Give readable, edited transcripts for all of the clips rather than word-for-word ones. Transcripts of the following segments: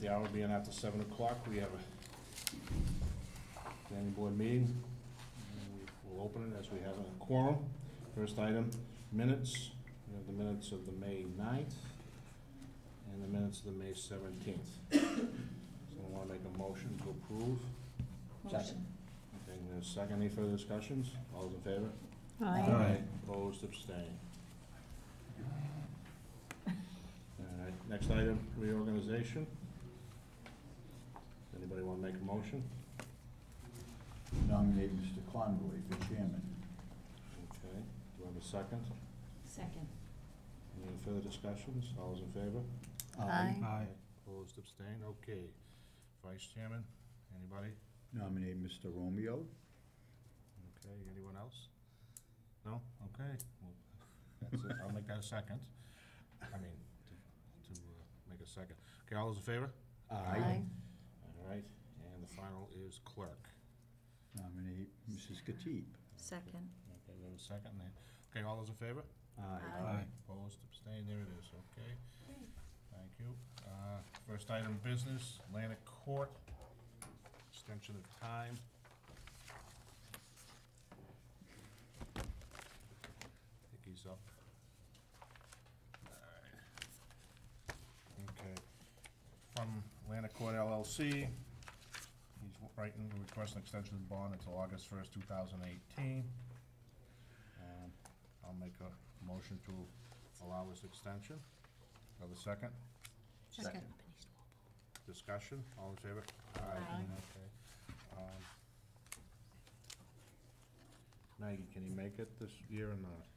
the hour being after 7 o'clock, we have a planning board meeting. We'll open it as we have a quorum. First item, minutes. We have the minutes of the May 9th and the minutes of the May 17th. Someone want to make a motion to approve? Second. Okay, there's a second. Any further discussions? All those in favor? Aye. Opposed, abstained. All right, next item, reorganization. Anybody want to make a motion? Nominate Mr. Conroy for chairman. Okay, do I have a second? Second. Any further discussions? All those in favor? Aye. Opposed, abstained, okay. Vice chairman, anybody? Nominate Mr. Romeo. Okay, anyone else? No? Okay, well, that's it, I'll make that a second. I mean, to make a second. Okay, all those in favor? Aye. All right, and the final is clerk. Nominate Mrs. Katib. Second. Okay, we have a second there. Okay, all those in favor? Aye. Opposed, abstained, there it is, okay. Thank you. First item of business, Atlantic Court, extension of time. I think he's up. All right. Okay. From Atlantic Court LLC, he's writing, requesting extension of the bond until August 1st, 2018. I'll make a motion to allow this extension. Have a second? Second. Discussion, all in favor? Aye. Okay. Maggie, can he make it this year or not?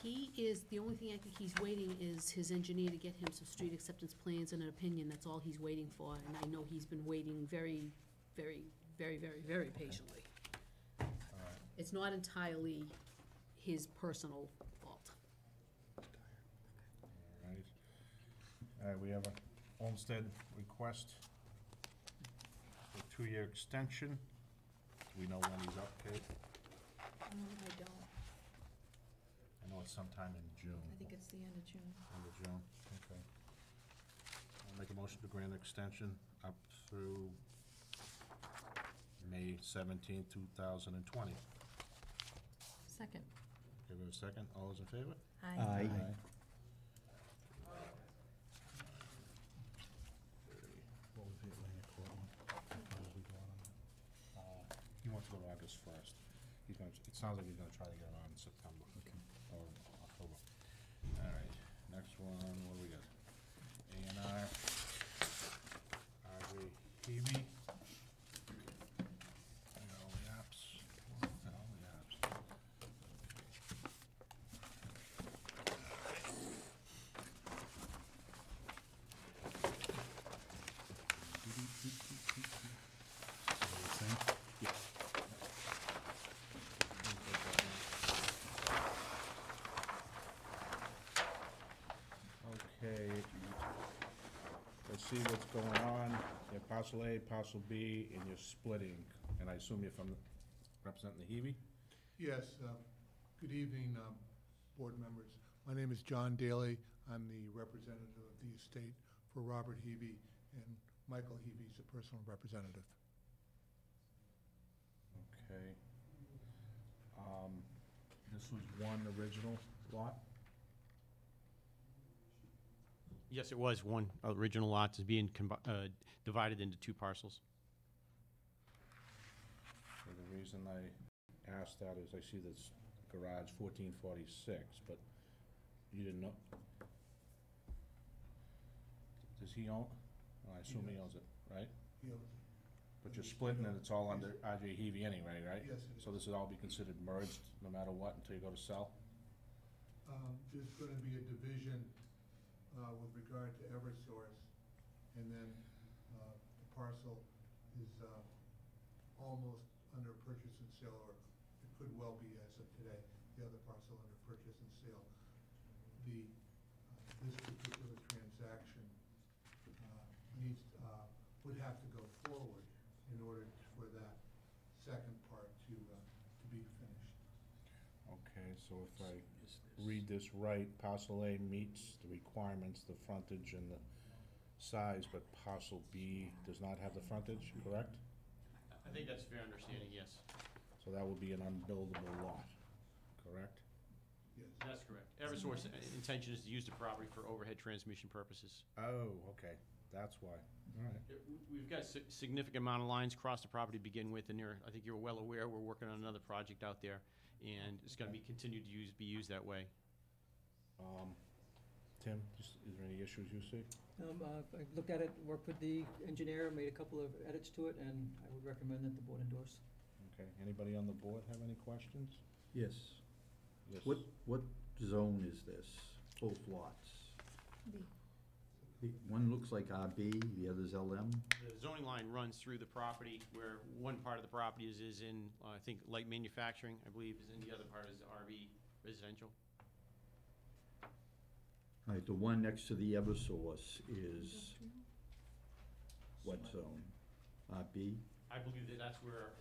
He is, the only thing I think he's waiting is his engineer to get him some street acceptance plans and an opinion, that's all he's waiting for, and I know he's been waiting very, very, very, very, very patiently. All right. It's not entirely his personal fault. All right, we have a Olmsted request for a 2-year extension. We know when he's up, Kate? I don't. I know it's sometime in June. I think it's the end of June. End of June, okay. I'll make a motion to grant an extension up through May 17th, 2020. Second. Give it a second. All those in favor? Aye. What was the Atlantic Court one? What was we going on? He wants to go to August 1st. He's gonna, it sounds like he's gonna try to get it on in September. Or October. All right, next one, what do we got? A&R, RJ Hebe. All the apps. All the apps. Okay, let's see what's going on. You have parcel A, parcel B, and you're splitting, and I assume you're from, representing the Hebe? Yes, good evening, board members. My name is John Daly. I'm the representative of the estate for Robert Hebe, and Michael Hebe is a personal representative. Okay. This was one original lot? Yes, it was one original lot is being divided into 2 parcels. So the reason I asked that is I see this garage 1446, but you didn't know. Does he own? Well, I assume he owns it, right? He owns it. But you're splitting and it's all under RJ Hebe anyway, right? Yes, it is. So this would all be considered merged no matter what until you go to sell? There's going to be a division with regard to Eversource, and then the parcel is almost under purchase and sale, or it could well be as of today, the other parcel under purchase and sale. This particular transaction would have to go forward in order for that second part to be finished. Okay, so if I read this right, parcel A meets the requirements, the frontage and the size, but parcel B does not have the frontage, correct? I think that's a fair understanding, yes. So that would be an unbuildable lot, correct? Yes. That's correct. Eversource intention is to use the property for overhead transmission purposes. Oh, okay, that's why, all right. We've got significant amount of lines across the property to begin with, and I think you're well aware, we're working on another project out there, and it's gonna be continued to be used that way. Tim, is there any issues you see? I looked at it, worked with the engineer, made a couple of edits to it, and I would recommend that the board endorse. Okay, anybody on the board have any questions? Yes. Yes. What zone is this? Both lots? B. One looks like RB, the other's LM? The zoning line runs through the property, where one part of the property is in, I think, light manufacturing, I believe, is in, the other part is RB residential. All right, the one next to the Eversource is what zone? RB? I believe that that's where,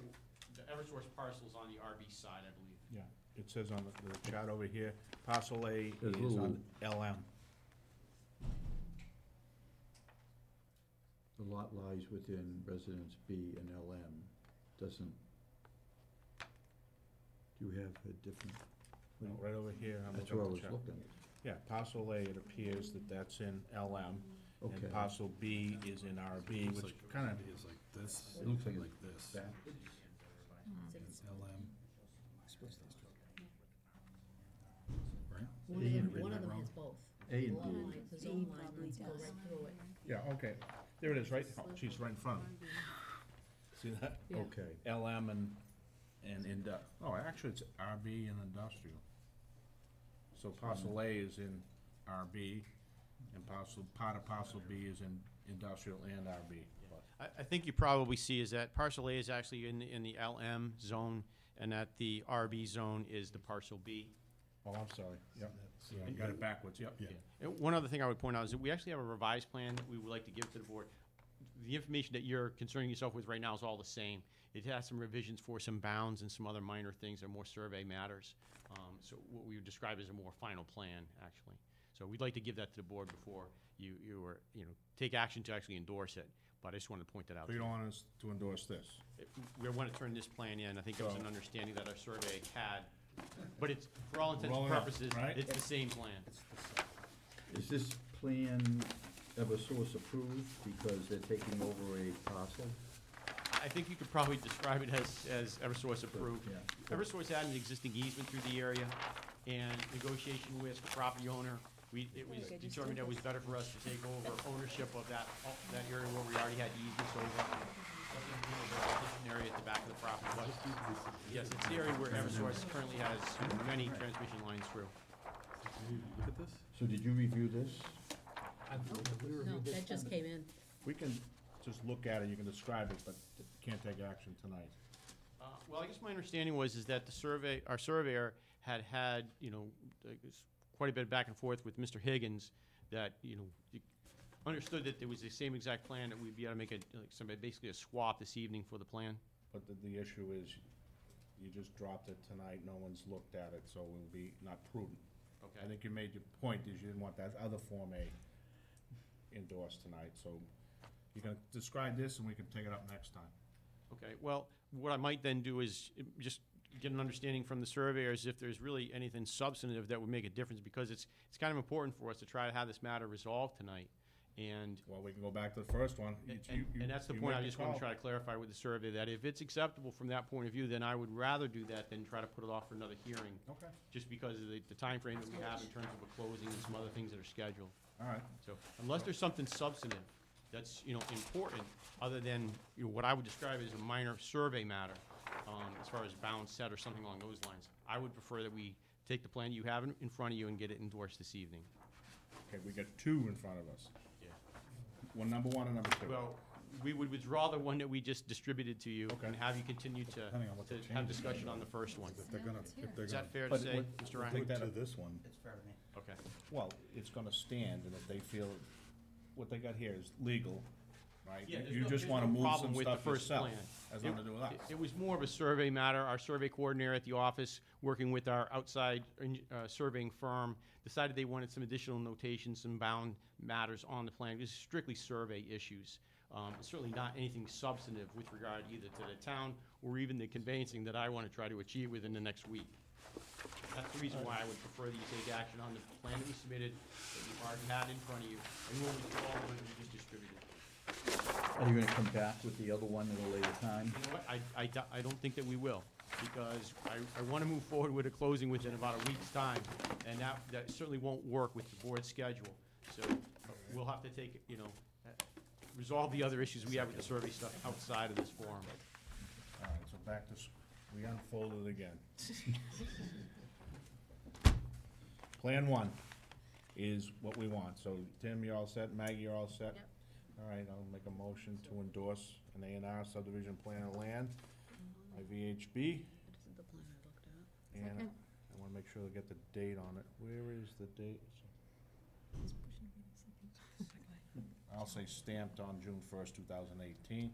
the Eversource parcel's on the RB side, I believe. Yeah, it says on the chart over here, parcel A There's a is little- on LM. The lot lies within residence B and LM, doesn't, do you have a different? No, right over here, I'm That's looking where I at the was chart. looking. Yeah, parcel A, it appears that that's in LM, Okay. and parcel B is in RB, which kind of, It's like this. It looks like like it's this. back. LM. Right? One A and of them, B. one of Read that them wrong? has both. A and The lot B. line- The zone line runs go right through it. yeah, okay, there it is, right, oh, geez, right in front of me. See that? Yeah. Okay, LM and oh, actually, it's RB and industrial. So parcel A is in RB, and part of parcel B is in industrial and RB. I think you probably see is that parcel A is actually in the LM zone, and that the RB zone is the parcel B. Oh, I'm sorry, yep, yeah, I got it backwards, yep. Yeah. And one other thing I would point out is that we actually have a revised plan that we would like to give to the board. The information that you're concerning yourself with right now is all the same. It has some revisions for some bounds and some other minor things that are more survey matters. So what we would describe as a more final plan, actually. So we'd like to give that to the board before you take action to actually endorse it. But I just wanted to point that out. So you don't want us to endorse this? We want to turn this plan in. I think there was an understanding that our survey had, but it's, for all intents and Rolling up, purposes, right? it's the same plan. is this plan Eversource approved because they're taking over a parcel? I think you could probably describe it as Eversource approved. Yeah. Eversource had an existing easement through the area, and negotiation with the property owner, it was determined that it was better for us to take over ownership of that area where we already had easements over. An area at the back of the property, but yes, it's the area where Eversource currently has many transmission lines through. Look at this. So did you review this? No, that just came in. We can just look at it, you can describe it, but can't take action tonight. Well, I guess my understanding is that our surveyor had, quite a bit of back and forth with Mr. Higgins, that, understood that there was the same exact plan, that we'd be able to make basically a swap this evening for the plan. But the issue is, you just dropped it tonight, no one's looked at it, so it will be not prudent. I think you made your point, is you didn't want that other Form A endorsed tonight, so you can describe this and we can take it up next time. Okay, well, what I might then do is just get an understanding from the surveyors if there's really anything substantive that would make a difference, because it's kind of important for us to try to have this matter resolved tonight. And Well, we can go back to the first one. and that's the you point I make just want to call. try to clarify with the survey, that if it's acceptable from that point of view, then I would rather do that than try to put it off for another hearing, Okay, just because of the timeframe that we have in terms of a closing and some other things that are scheduled. all right. So unless there's something substantive that's, important, other than, what I would describe as a minor survey matter, as far as bound set or something along those lines, I would prefer that we take the plan you have in front of you and get it endorsed this evening. Okay, we got two in front of us. One, number one and number two. Well, we would withdraw the one that we just distributed to you Okay. and have you continue to Depending on what the have changes discussion are. on the first one. If they're gonna, if they're Is gonna that fair to But say, what- Mr. take Ryan? to this one, Okay. Well, it's gonna stand, and if they feel, what they got here is legal, right? Yeah, there's You no- just there's wanna no move problem some with the stuff first yourself. plan. Has nothing to do with us. It was more of a survey matter. Our survey coordinator at the office, working with our outside surveying firm, decided they wanted some additional notations, some bound matters on the plan. This is strictly survey issues. It's certainly not anything substantive with regard either to the town or even the conveyancing that I want to try to achieve within the next week. That's the reason why I would prefer that you take action on the plan that was submitted, that you've already had in front of you, and we'll withdraw the one that we just distributed. Are you gonna come back with the other one at a later time? You know what, I don't think that we will, because I want to move forward with a closing within about a week's time, and that certainly won't work with the board's schedule. So we'll have to take, resolve the other issues we have with the survey stuff outside of this forum. All right, so back to, we unfolded again. Plan 1 is what we want. So Tim, you're all set, Maggie, you're all set? Yep. All right, I'll make a motion to endorse an A&R subdivision plan of land by VHB. This is the plan I looked at. And Second. I wanna make sure to get the date on it. Where is the date? I'll say stamped on June 1st, 2018.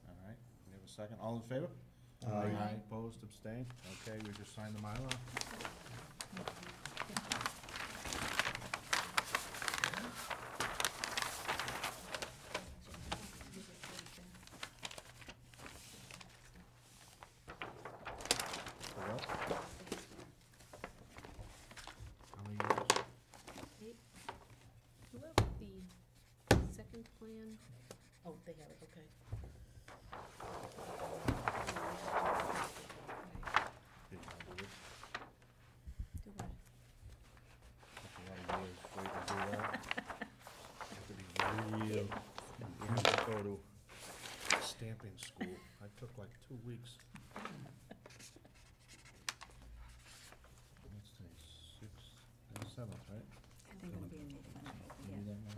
All right, we have a second. All in favor? Aye. Opposed, abstained? Okay, we just signed the Mylar. How many years? You have the second plan? Oh, they have it, okay. Did you wanna do this? Do what? That's a lot of years waiting to do that. Have to be real. You have to go to stamping school. I took like 2 weeks. Let's see, 6th and 7th, right? I think it'll be in the front, You yeah. need that, Mike?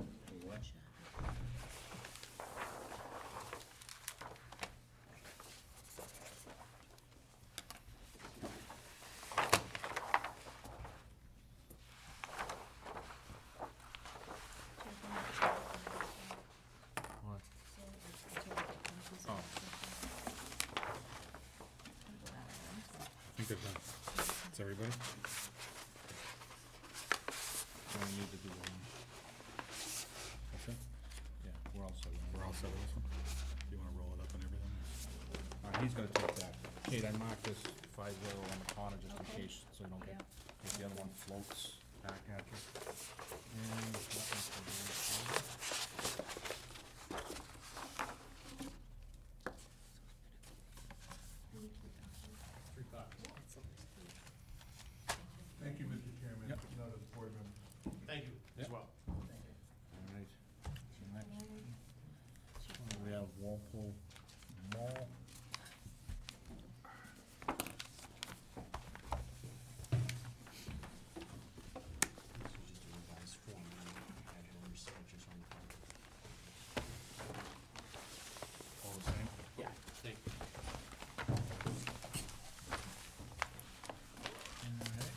What? Oh. I think they're done. It's everybody? So we need to do one. That's it? Yeah, we're all set. We're all set with this one? Do you wanna roll it up and everything? He's gonna take that. Kate, I marked this 5-0 on the corner just in Okay. case, so you don't get, Yeah. if the other one floats back at you. And that one's gonna be- Thank you, Mr. Chairman, Yep. another board member. Thank you as Yep. well. All right, so next, we have Walpole Mall. This is just a revised form, and I had your signatures on the front. All the same? Yeah. Thank you. Alright,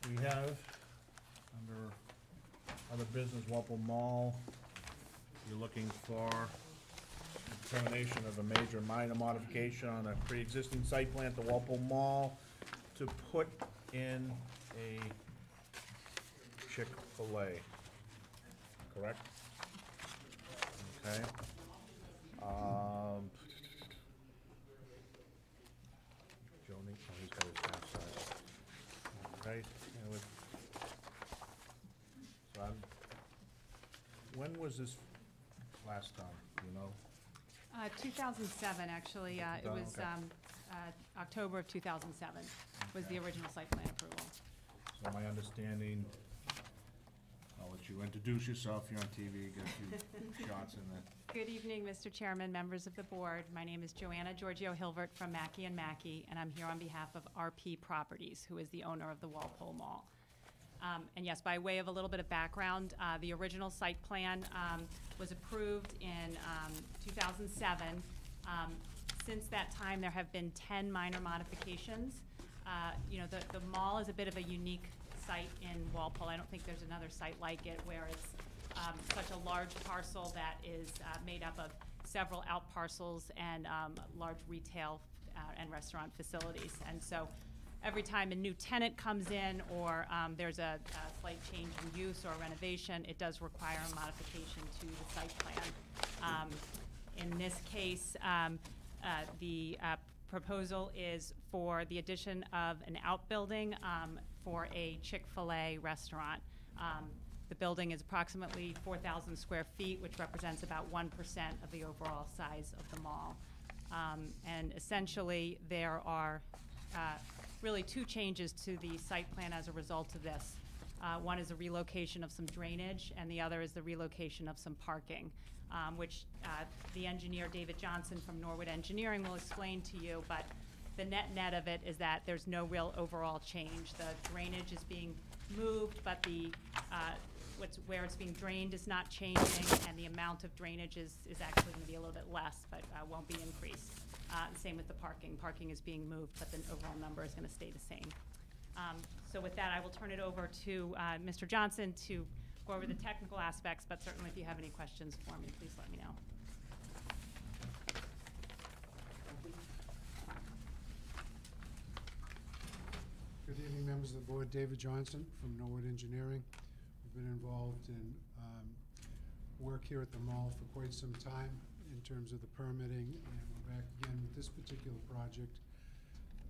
and we have, under other business, Walpole Mall, you're looking for determination of a major minor modification on a pre-existing site plan to Walpole Mall to put in a Chick-fil-A, correct? Okay. Joni, oh, he's got his half size. Right, and with, so when was this last time, you know? 2007, actually. It was Okay. October of 2007 was the Okay. original site plan approval. So my understanding, I'll let you introduce yourself, you're on TV, get a few shots in there. Good evening, Mr. Chairman, members of the board. My name is Joanna Giorgio-Hilvert from Mackey and Mackey, and I'm here on behalf of RP Properties, who is the owner of the Walpole Mall. And yes, by way of a little bit of background, the original site plan was approved in 2007. Since that time, there have been 10 minor modifications. The mall is a bit of a unique site in Walpole. I don't think there's another site like it where it's such a large parcel that is made up of several out parcels and large retail and restaurant facilities. And so every time a new tenant comes in or there's a slight change in use or renovation, it does require a modification to the site plan. In this case, the proposal is for the addition of an outbuilding for a Chick-fil-A restaurant. The building is approximately 4,000 square feet, which represents about 1% of the overall size of the mall. And essentially, there are really two changes to the site plan as a result of this. One is a relocation of some drainage, and the other is the relocation of some parking, which the engineer, David Johnson from Norwood Engineering, will explain to you, but the net of it is that there's no real overall change. The drainage is being moved, but the where it's being drained is not changing, and the amount of drainage is actually going to be a little bit less, but won't be increased. Same with the parking. Parking is being moved, but the overall number is going to stay the same. So with that, I will turn it over to Mr. Johnson to go over the technical aspects, but certainly if you have any questions for me, please let me know. Good evening, members of the board. David Johnson from Norwood Engineering. We've been involved in work here at the mall for quite some time in terms of the permitting, and we're back again with this particular project.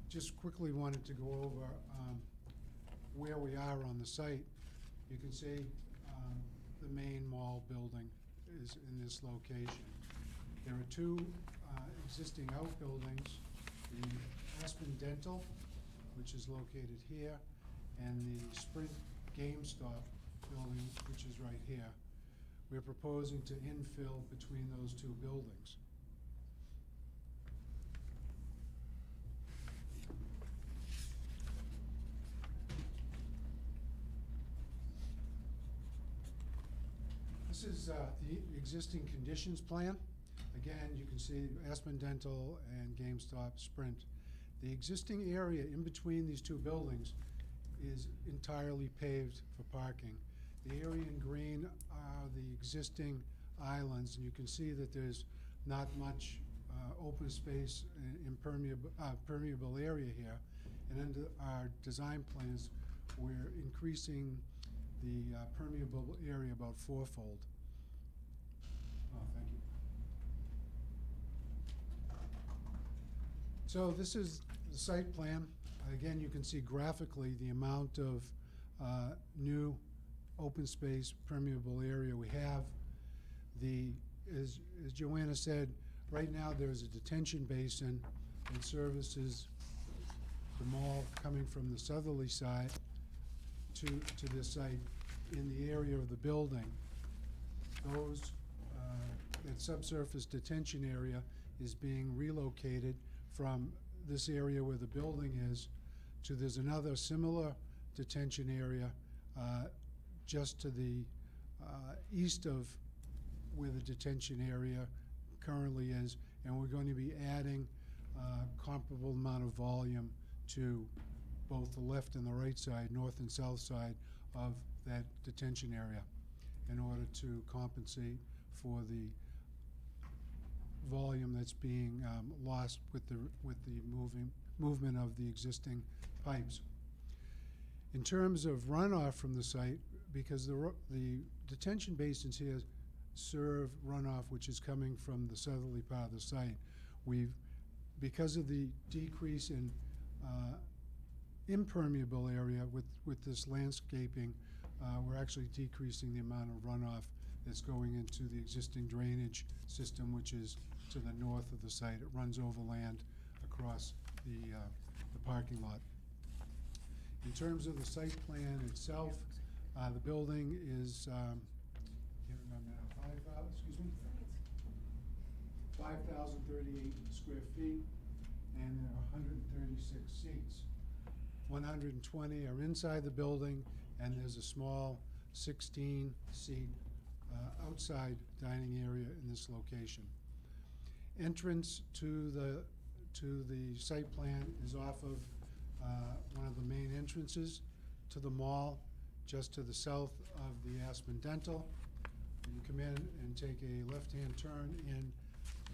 Just quickly wanted to go over where we are on the site. You can see the main mall building is in this location. There are two existing outbuildings, the Aspen Dental, which is located here, and the Sprint GameStop building, which is right here. We're proposing to infill between those two buildings. This is the existing conditions plan. Again, you can see Aspen Dental and GameStop, Sprint. The existing area in between these two buildings is entirely paved for parking. The area in green are the existing islands, and you can see that there's not much open space and permeable area here. And under our design plans, we're increasing the permeable area about fourfold. Oh, thank you. So this is the site plan. Again, you can see graphically the amount of new open space permeable area we have. As Joanna said, right now there's a detention basin that services the mall coming from the southerly side to this site in the area of the building. That subsurface detention area is being relocated from this area where the building is to there's another similar detention area just to the east of where the detention area currently is, and we're going to be adding comparable amount of volume to both the left and the right side, north and south side of that detention area in order to compensate for the volume that's being lost with the movement of the existing pipes. In terms of runoff from the site, because the detention basins here serve runoff which is coming from the southerly part of the site, because of the decrease in impermeable area with this landscaping, we're actually decreasing the amount of runoff that's going into the existing drainage system, which is to the north of the site. It runs overland across the parking lot. In terms of the site plan itself, the building is, can't remember now, 5,038 square feet, and there are 136 seats. 120 are inside the building, and there's a small 16-seat outside dining area in this location. Entrance to the site plan is off of one of the main entrances to the mall, just to the south of the Aspen Dental. You come in and take a left-hand turn in,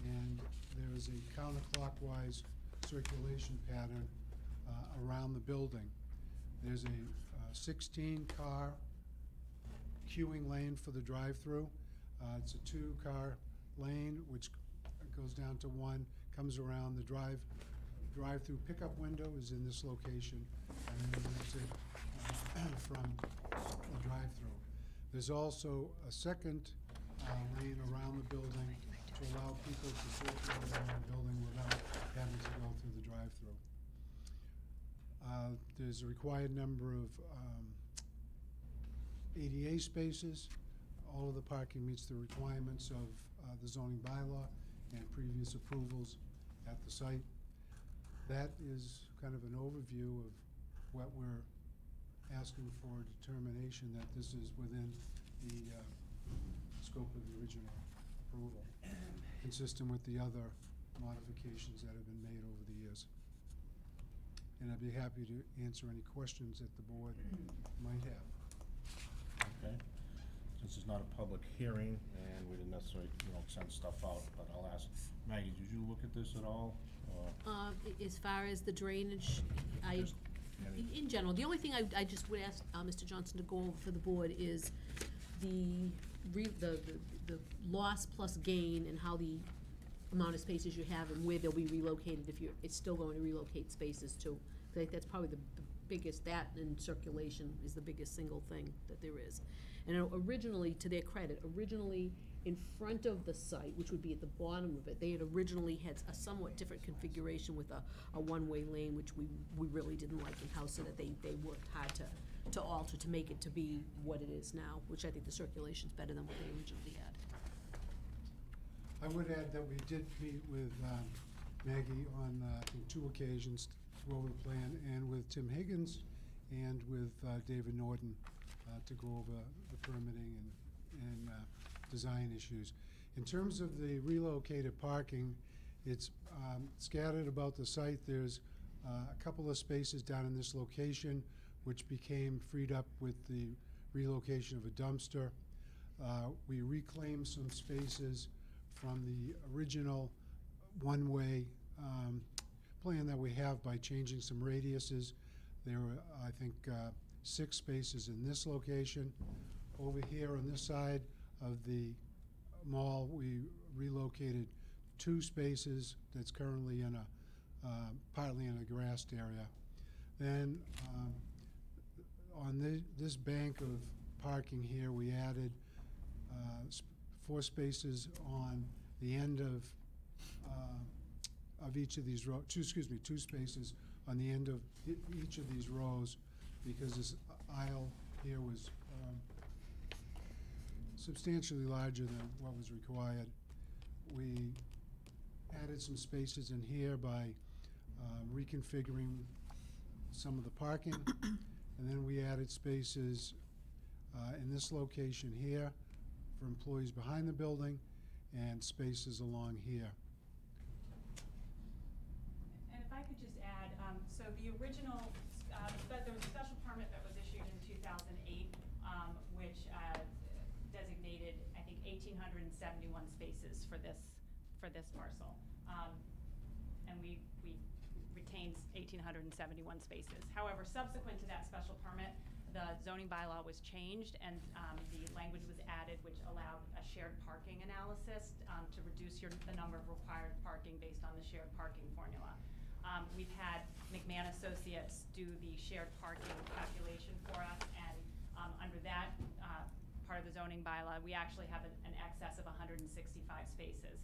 and there is a counterclockwise circulation pattern around the building. There's a 16-car queuing lane for the drive-through. It's a 2-car lane which goes down to 1, comes around. The drive-through pickup window is in this location, and then you exit from the drive-through. There's also a second lane around the building to allow people to circulate around the building without having to go through the drive-through. There's a required number of ADA spaces. All of the parking meets the requirements of the zoning bylaw and previous approvals at the site. That is kind of an overview of what we're asking for determination that this is within the scope of the original approval, consistent with the other modifications that have been made over the years. And I'd be happy to answer any questions that the board might have. Okay. Since it's not a public hearing and we didn't necessarily, send stuff out, but I'll ask, Maggie, did you look at this at all? As far as the drainage, in general, the only thing I just would ask Mr. Johnson to go over for the board is the loss plus gain and how the amount of spaces you have and where they'll be relocated if it's still going to relocate spaces too. I think that's probably the biggest, that and circulation is the biggest single thing that there is. And originally, to their credit, in front of the site, which would be at the bottom of it, they had originally had a somewhat different configuration with a one-way lane, which we really didn't like in-house, so that they worked hard to alter, to make it to be what it is now, which I think the circulation's better than what they originally had. I would add that we did meet with Maggie on, I think, 2 occasions to go over the plan, and with Tim Higgins and with David Norton to go over the permitting and design issues. In terms of the relocated parking, it's scattered about the site. There's a couple of spaces down in this location which became freed up with the relocation of a dumpster. We reclaimed some spaces from the original one-way plan that we have by changing some radiuses. There were, I think, 6 spaces in this location. Over here on this side of the mall, we relocated 2 spaces that's currently in a, partly in a grassed area. Then on this bank of parking here, we added 4 spaces on the end of each of these rows, 2 spaces on the end of each of these rows, because this aisle here was substantially larger than what was required. We added some spaces in here by reconfiguring some of the parking, and then we added spaces in this location here for employees behind the building and spaces along here. And if I could just add, so the original, there was a special permit that was issued in 2008, which designated, I think, 1,871 spaces for this parcel. And we retained 1,871 spaces. However, subsequent to that special permit, the zoning bylaw was changed, and the language was added which allowed a shared parking analysis to reduce the number of required parking based on the shared parking formula. We've had McMahon Associates do the shared parking calculation for us, and under that part of the zoning bylaw, we actually have an excess of 165 spaces.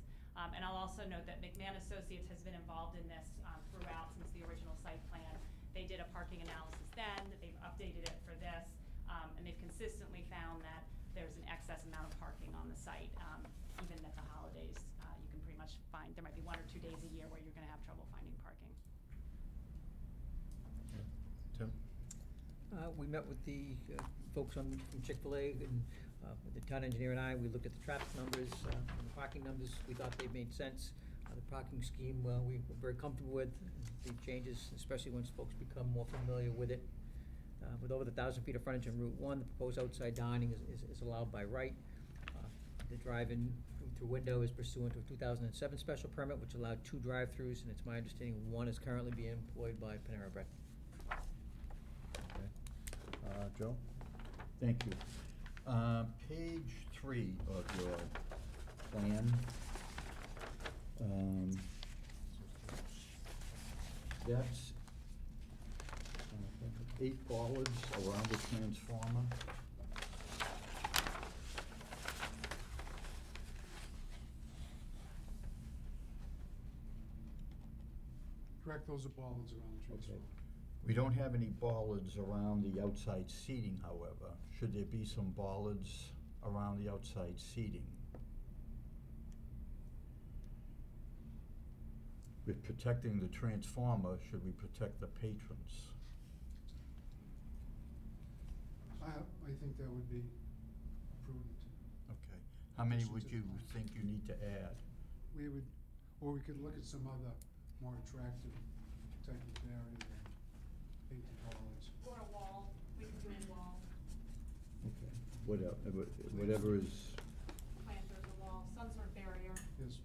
And I'll also note that McMahon Associates has been involved in this throughout since the original site plan. They did a parking analysis then, they've updated it for this, and they've consistently found that there's an excess amount of parking on the site. Even at the holidays, you can pretty much find, there might be 1 or 2 days a year where you're gonna have trouble finding parking. Tim? We met with the folks from Chick-fil-A, and with the town engineer and I, we looked at the traffic numbers, and the parking numbers. We thought they made sense. The parking scheme, we were very comfortable with the changes, especially once folks become more familiar with it. With over 1,000 feet of frontage on Route 1, the proposed outside dining is allowed by right. The drive-in through window is pursuant to a 2007 special permit, which allowed 2 drive-throughs, and it's my understanding one is currently being employed by Panera Bread. Joe? Thank you. Page 3 of your plan. That's 8 bollards around the transformer. Correct, those are bollards around the transformer. We don't have any bollards around the outside seating, however. Should there be some bollards around the outside seating? With protecting the transformer, should we protect the patrons? I think that would be prudent. Okay. How many would you think you need to add? We would, or we could look at some other more attractive type of barrier than painted bollards. Or a wall, we could do a wall, Okay. Whatever is, planters, a wall, some sort of barrier. Yes,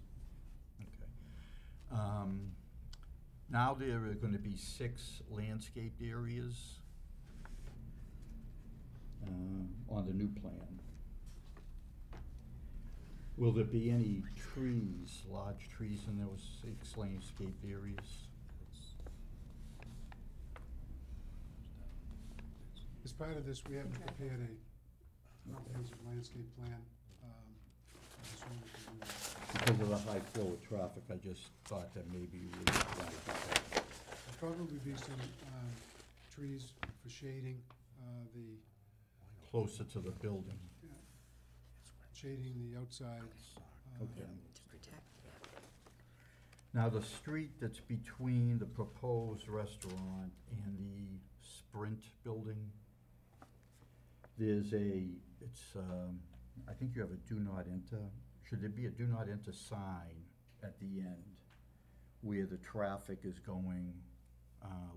okay. Now there are gonna be 6 landscaped areas on the new plan. Will there be any trees, large trees in those 6 landscaped areas? as part of this, we haven't prepared a comprehensive landscape plan. I just wanted to do that. Because of the high flow of traffic, I just thought that maybe we would want to do that. There'll probably be some trees for shading, the Closer to the building. shading the outside. Okay. To protect. Now, the street that's between the proposed restaurant and the Sprint building, there's I think you have a do not enter. Should there be a do not enter sign at the end where the traffic is going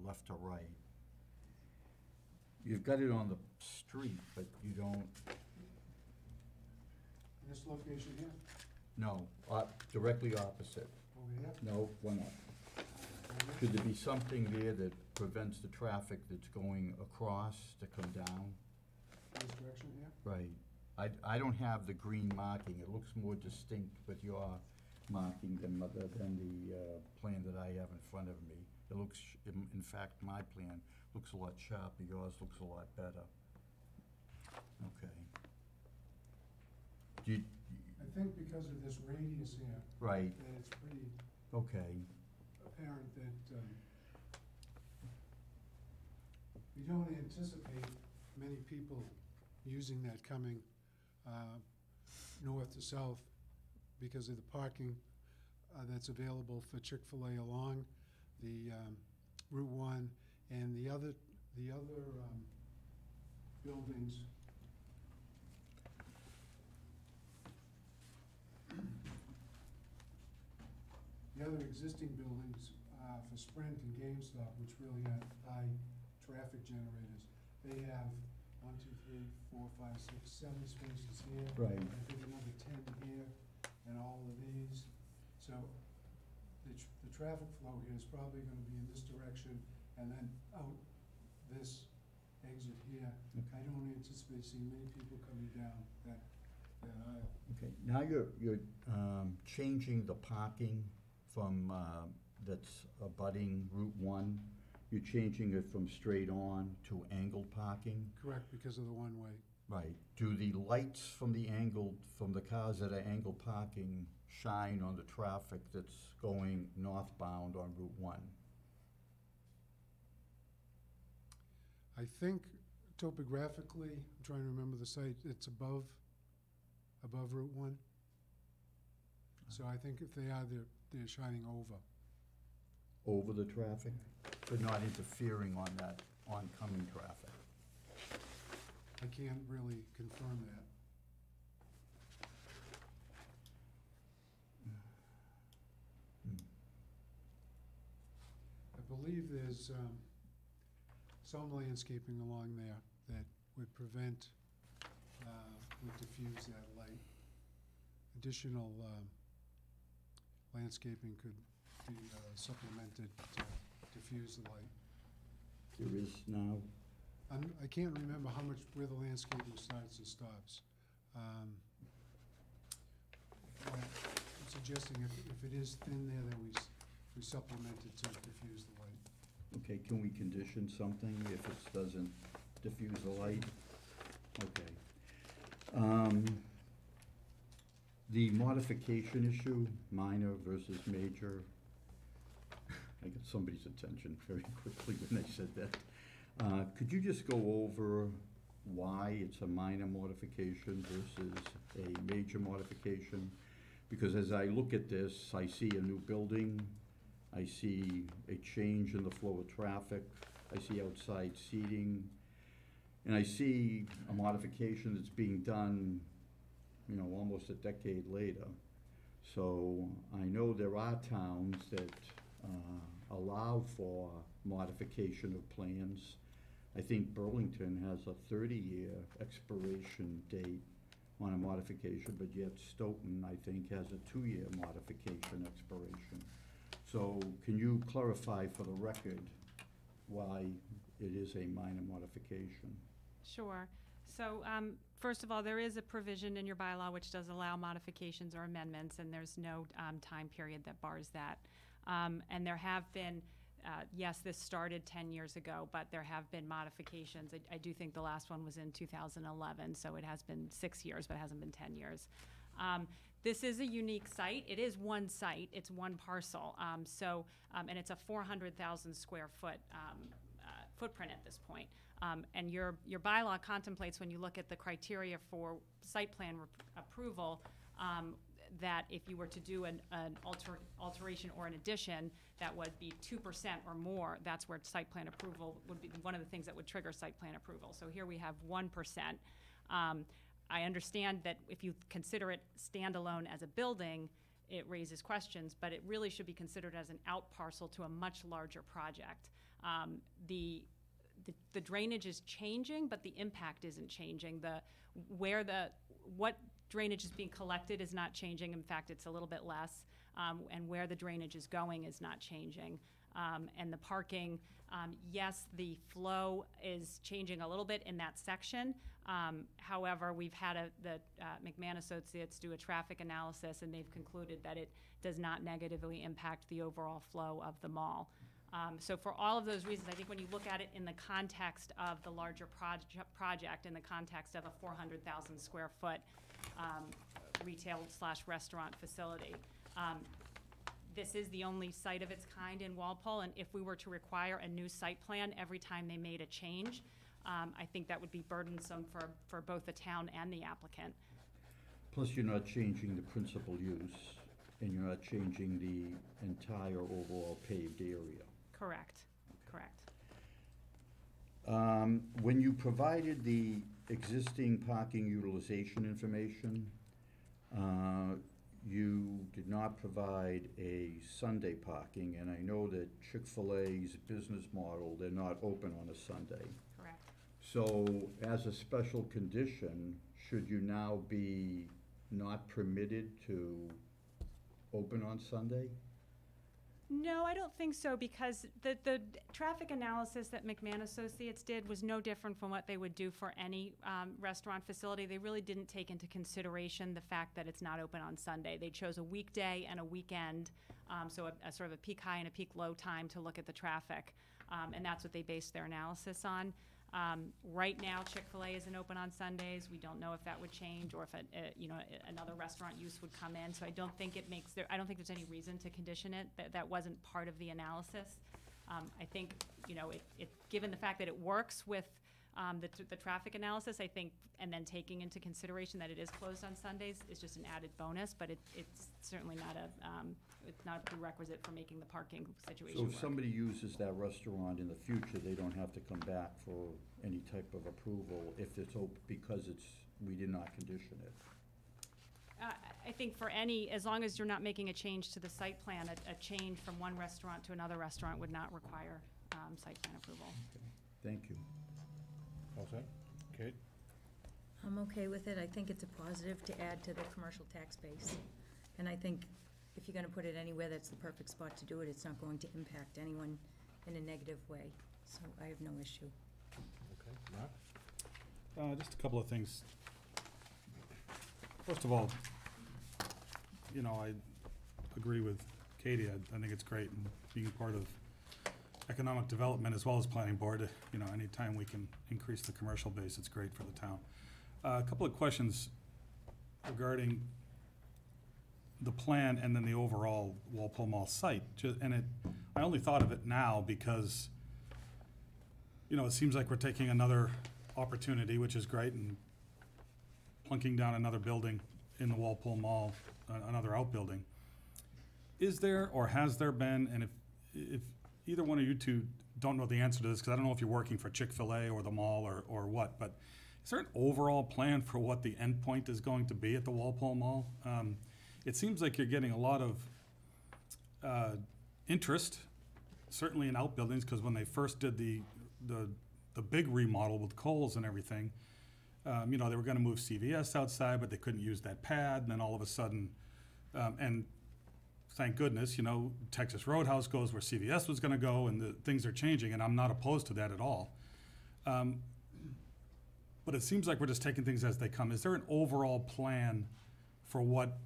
left to right? You've got it on the street, but you don't, In this location here, no, directly opposite. over here, No, why not? Should there be something there that prevents the traffic that's going across to come down? this direction here. Right. I don't have the green marking. It looks more distinct with your marking than the plan that I have in front of me. It looks, in fact, my plan looks a lot sharper. Yours looks a lot better. Okay. Do you, I think because of this radius here, right, that it's pretty okay. apparent that we don't anticipate many people using that coming north to south because of the parking that's available for Chick-fil-A along the Route 1 and the other buildings. The other existing buildings for Sprint and GameStop, which really are high traffic generators, they have 1, 2, 3, 4, 5, 6, 7 spaces here. Right. I think another 10 here, and all of these. So the traffic flow here is probably gonna be in this direction, and then out this exit here. I don't anticipate seeing many people coming down that aisle. Okay, now you're changing the parking from, that's abutting Route 1. You're changing it from straight on to angled parking. Correct, because of the one-way. Right. Do the lights from the cars that are angled parking shine on the traffic that's going northbound on Route 1? I think topographically, I'm trying to remember the site, it's above Route 1. So I think if they are, they're shining over. Over the traffic? But not interfering on that oncoming traffic? I can't really confirm that. I believe there's some landscaping along there that would prevent, would diffuse that light. Additional landscaping could be supplemented to diffuse the light. There is now, I can't remember where the landscaping starts and stops. But I'm suggesting if it is thin there, then we supplement it to diffuse the light. okay, can we condition something if it doesn't diffuse the light? Okay. The modification issue, minor versus major, I got somebody's attention very quickly when they said that. Could you just go over why it's a minor modification versus a major modification? Because as I look at this, I see a new building, I see a change in the flow of traffic, I see outside seating, and I see a modification that's being done, you know, almost a decade later. So I know there are towns that allow for modification of plans. I think Burlington has a 30-year expiration date on a modification, but yet Stoughton, I think, has a 2-year modification expiration. So can you clarify for the record why it is a minor modification? Sure. So, first of all, there is a provision in your bylaw which does allow modifications or amendments, and there's no time period that bars that. And there have been, yes, this started 10 years ago, but there have been modifications. I do think the last one was in 2011, so it has been 6 years, but it hasn't been 10 years. This is a unique site. It is one site. It's one parcel. And it's a 400,000 square foot footprint at this point. And your bylaw contemplates, when you look at the criteria for site plan approval, that if you were to do an alteration or an addition that would be 2% or more, that's where site plan approval would be one of the things that would trigger site plan approval. So here we have 1%. I understand that if you consider it standalone as a building, it raises questions, but it really should be considered as an out parcel to a much larger project. The drainage is changing, but the impact isn't changing. What drainage is being collected is not changing. In fact, it's a little bit less. And where the drainage is going is not changing. And the parking, yes, the flow is changing a little bit in that section. However, we've had the McMahon Associates do a traffic analysis, and they've concluded that it does not negatively impact the overall flow of the mall. So for all of those reasons, I think when you look at it in the context of the larger project, in the context of a 400,000 square foot retail/restaurant facility, this is the only site of its kind in Walpole, and if we were to require a new site plan every time they made a change, I think that would be burdensome for both the town and the applicant. Plus, you're not changing the principal use, and you're not changing the entire overall paved area. Correct, correct. When you provided the existing parking utilization information, you did not provide a Sunday parking, and I know that Chick-fil-A's business model, they're not open on a Sunday. Correct. So as a special condition, should you now be not permitted to open on Sunday? No, I don't think so, because the traffic analysis that McMahon Associates did was no different from what they would do for any restaurant facility. They really didn't take into consideration the fact that it's not open on Sunday. They chose a weekday and a weekend, so a sort of a peak high and a peak low time to look at the traffic, and that's what they based their analysis on. Right now, Chick-fil-A isn't open on Sundays. We don't know if that would change, or if another restaurant use would come in. So I don't think I don't think there's any reason to condition it. That wasn't part of the analysis. I think given the fact that it works with the traffic analysis, I think, and then taking into consideration that it is closed on Sundays is just an added bonus. But it's certainly not a prerequisite for making the parking situation work. So if somebody uses that restaurant in the future, they don't have to come back for any type of approval if it's open, because we did not condition it? I think for as long as you're not making a change to the site plan, a change from one restaurant to another restaurant would not require site plan approval. Okay. Thank you. All set? Kate? I'm okay with it. I think it's a positive to add to the commercial tax base. And I think if you're gonna put it anywhere that's the perfect spot to do it, it's not going to impact anyone in a negative way. So I have no issue. Okay, Mark? Just a couple of things. First of all, you know, I agree with Katie. I think it's great, and being part of economic development as well as planning board, you know, anytime we can increase the commercial base, it's great for the town. A couple of questions regarding the plan and then the overall Walpole Mall site. I only thought of it now because, you know, it seems like we're taking another opportunity, which is great, and plunking down another building in the Walpole Mall, another outbuilding. Is there, or has there been, and if either one of you two don't know the answer to this, because I don't know if you're working for Chick-fil-A or the mall or what, but is there an overall plan for what the end point is going to be at the Walpole Mall? It seems like you're getting a lot of interest, certainly in outbuildings, because when they first did the big remodel with Kohl's and everything, you know, they were gonna move CVS outside, but they couldn't use that pad, and then all of a sudden, and thank goodness, you know, Texas Roadhouse goes where CVS was gonna go, and things are changing, and I'm not opposed to that at all. But it seems like we're just taking things as they come. Is there an overall plan for what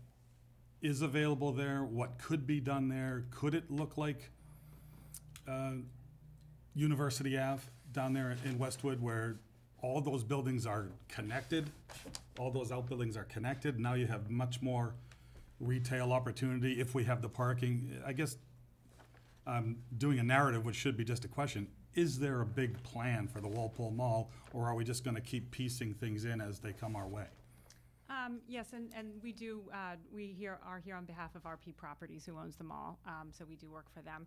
is available there, what could be done there? Could it look like University Ave down there in Westwood, where all those buildings are connected, all those outbuildings are connected? Now you have much more retail opportunity if we have the parking. I guess I'm doing a narrative, which should be just a question. Is there a big plan for the Walpole Mall, or are we just gonna keep piecing things in as they come our way? Yes, and we do, we are here on behalf of RP Properties, who owns the mall, so we do work for them.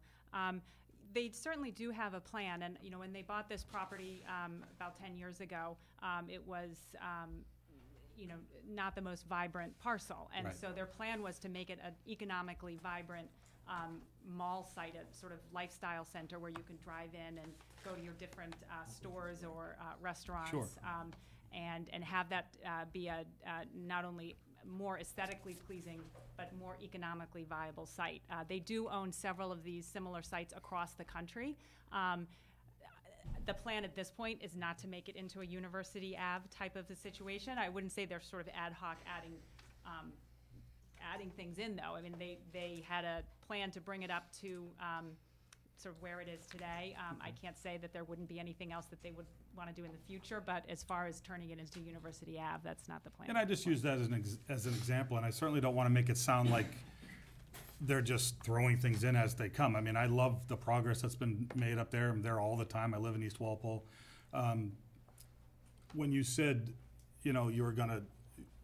They certainly do have a plan, and, you know, when they bought this property about 10 years ago, it was, you know, not the most vibrant parcel. And Right. so their plan was to make it an economically vibrant mall site, a sort of lifestyle center where you can drive in and go to your different stores or restaurants. Sure. And have that be a not only more aesthetically pleasing, but more economically viable site. They do own several of these similar sites across the country. The plan at this point is not to make it into a University Ave type of a situation. I wouldn't say they're sort of ad hoc adding things in, though. I mean, they had a plan to bring it up to sort of where it is today. I can't say that there wouldn't be anything else that they would want to do in the future, but as far as turning it into University Ave, that's not the plan. And I just use that as an example, and I certainly don't want to make it sound like they're just throwing things in as they come. I mean, I love the progress that's been made up there. I'm there all the time. I live in East Walpole. When you said, you know, you were gonna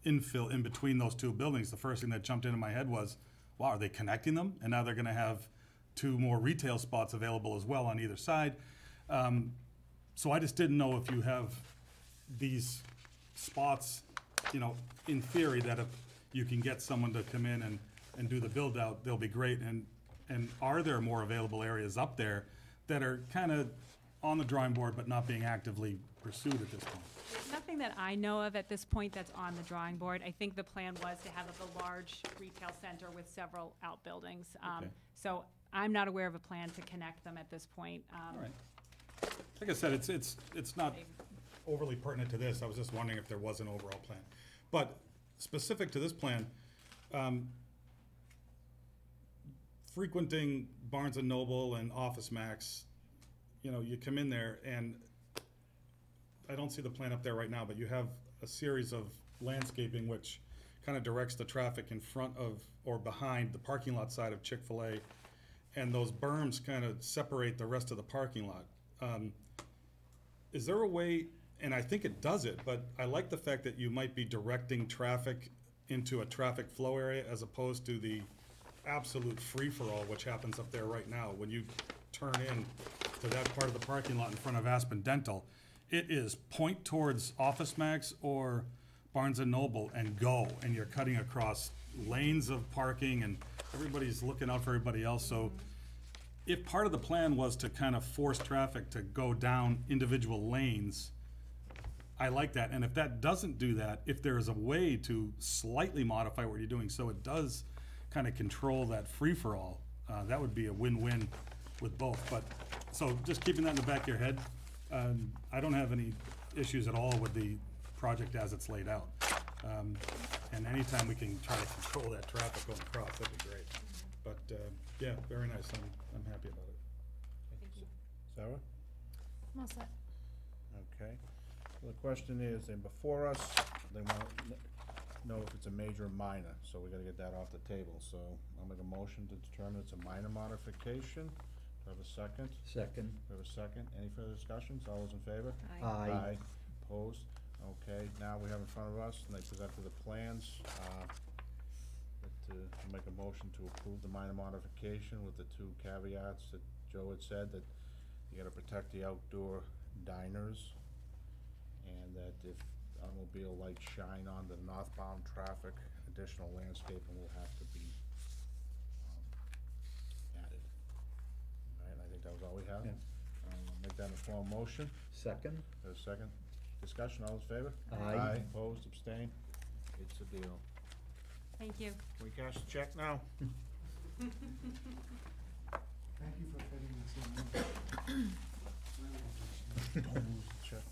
infill in between those two buildings, the first thing that jumped into my head was, wow, are they connecting them? And now they're gonna have 2 more retail spots available as well on either side. So I just didn't know if you have these spots, you know, in theory, that if you can get someone to come in and do the build out, they'll be great. And are there more available areas up there that are kind of on the drawing board but not being actively pursued at this point? There's nothing that I know of at this point that's on the drawing board. I think the plan was to have a large retail center with several outbuildings. Okay. So I'm not aware of a plan to connect them at this point. All right. Like I said, it's not overly pertinent to this. I was just wondering if there was an overall plan. But specific to this plan, frequenting Barnes & Noble and Office Max, you know, you come in there, and I don't see the plan up there right now, but you have a series of landscaping which kind of directs the traffic in front of or behind the parking lot side of Chick-fil-A, and those berms kind of separate the rest of the parking lot. Is there a way, and I think it does it, but I like the fact that you might be directing traffic into a traffic flow area as opposed to the absolute free-for-all which happens up there right now. When you turn in to that part of the parking lot in front of Aspen Dental, it is point towards Office Max or Barnes & Noble and go, and you're cutting across lanes of parking, and everybody's looking out for everybody else. So if part of the plan was to kind of force traffic to go down individual lanes, I like that, and if that doesn't do that, if there is a way to slightly modify what you're doing so it does kind of control that free-for-all, that would be a win-win with both, but, so just keeping that in the back of your head, I don't have any issues at all with the project as it's laid out. And anytime we can try to control that traffic going across, that'd be great. But, yeah, very nice, I'm happy about it. Sarah? I'm all set. Okay. So the question is, and before us, they want to know if it's a major or minor, so we gotta get that off the table. So I'll make a motion to determine it's a minor modification. Do I have a second? Second. Do I have a second? Any further discussions? All those in favor? Aye. Opposed? Okay, now we have in front of us, and they presented the plans, I'll make a motion to approve the minor modification with the two caveats that Joe had said, that you gotta protect the outdoor diners, and that if automobile lights shine on the northbound traffic, additional landscaping will have to be added. All right, I think that was all we have. Yeah. Make that in a formal motion. Second. There's a second. Discussion, all those in favor? Aye. Opposed, abstained? It's a deal. Thank you. Can we cash the check now? Thank you for fitting this in. Don't lose the check.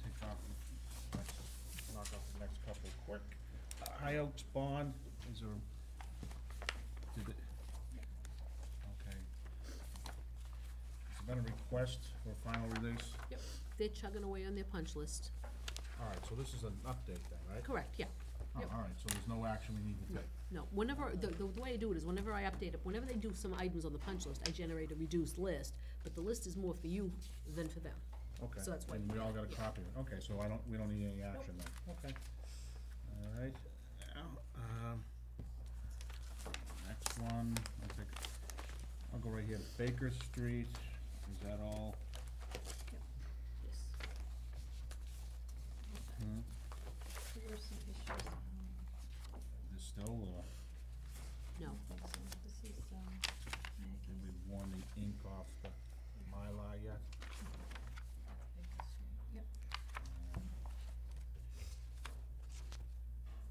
Take off, knock off the next couple quick. High Oaks bond, is there, did it, okay. Has there been a request for final release? Yep, they're chugging away on their punch list. All right, so this is an update then, right? Correct, yeah. Oh, Yep. all right, so there's no action we need to take? No, whenever, the way I do it is whenever I update it, whenever they do some items on the punch list, I generate a reduced list, but the list is more for you than for them. Okay, So that's why- and we all got a copy of it, okay, so we don't need any action then, okay. All right, now, next one, I'll go right here to Baker Street, is that all? Yes. There were some issues. There's still, No. This is, have we worn the ink off the Mylar yet? Yep.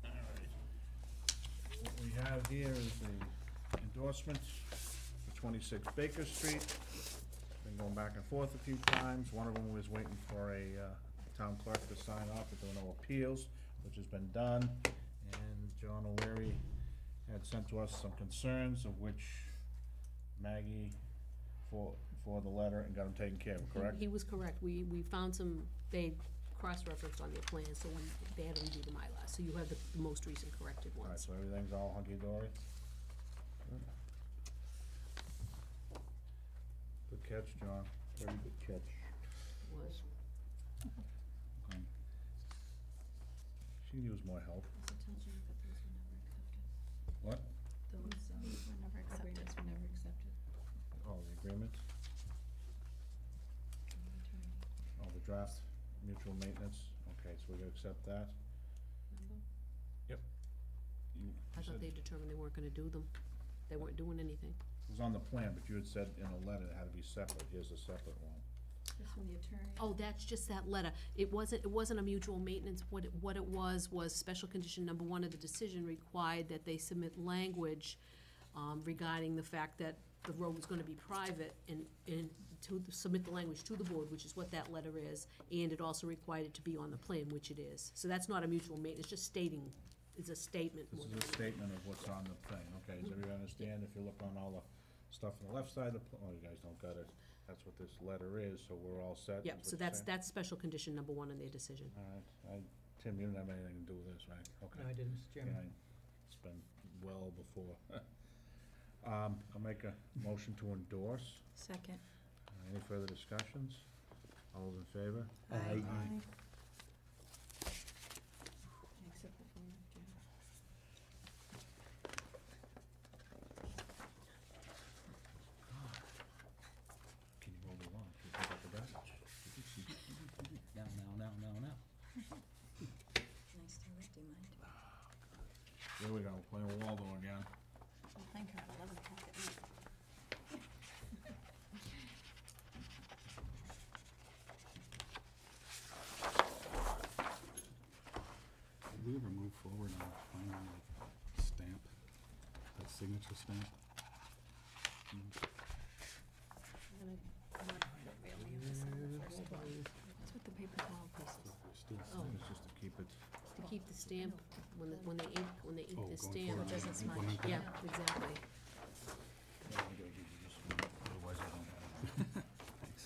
All right. What we have here is the endorsement for 26 Baker Street. Been going back and forth a few times. One of them was waiting for a town clerk to sign off that there were no appeals, which has been done. And John O'Leary had sent to us some concerns, of which Maggie for the letter and got them taken care of, correct? He was correct. We found some, they cross-referenced on their plan, so when they had to redo the Mylar. So you have the most recent corrected All right, ones. so everything's all hunky-dory? Good catch, John. Very good catch. Was. She can use more help. What? Those, were never accepted. Agreements were never accepted. Oh, the agreement? Oh, the draft mutual maintenance? Okay, so we gotta accept that? Yep. I thought they determined they weren't gonna do them. They weren't doing anything. It was on the plan, but you had said in a letter it had to be separate. Here's a separate one. This from the attorney. Oh, that's just that letter. It wasn't a mutual maintenance. What it was special condition number 1 of the decision required that they submit language regarding the fact that the road was gonna be private and to submit the language to the board, which is what that letter is, and it also required it to be on the plan, which it is. So that's not a mutual maintenance, just stating, it's a statement. This more is than a anything. statement of what's on the thing, okay? Does everybody understand? If you look on all the stuff on the left side of the, oh, you guys don't got it. That's what this letter is, so we're all set? Yep, is so what you're that's saying? special condition number 1 in their decision. All right, Tim, you didn't have anything to do with this, right? Okay. No, I didn't, Mr. Yeah, Chairman. It's been well before. I'll make a motion to endorse. Second. Any further discussions? All those in favor? Aye. Except the phone, Jen. Can you roll the lawn? Can you pick up the garbage? Now. Nice Here we go, playing Waldo again. I'm thinking at 11 o'clock at night. Did we ever move forward on finding the stamp, that signature stamp? I'm gonna mail me this on the first one. That's what the paper towel piece is. Oh. It's just to keep it. To keep the stamp, when they ink Oh, the going stamp. forward, doesn't smudge. implement that? Yeah, exactly. Otherwise I don't have it. Thanks.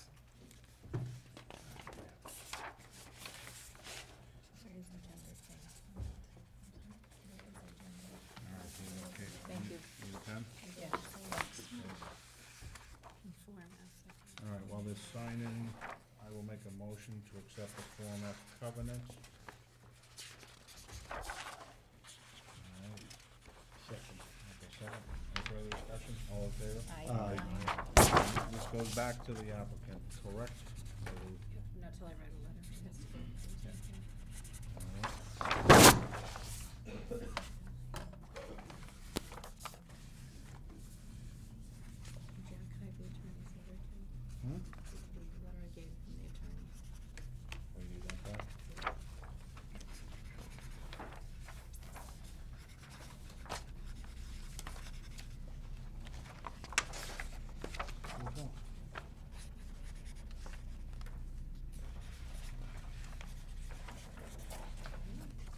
Alright, so you okay? Thank you. Need a pen? Yeah. Form F. Alright, while they're signing, I will make a motion to accept the Form F covenant. Alright. Second. Okay, second. Any further discussion? All in favor? Aye. This goes back to the applicant, correct? So we- Not till I write a letter. It has to go. Alright. Jack, can I have the attorney's letter too? Hmm? The letter I gave from the attorney. Oh, you got that? Which one?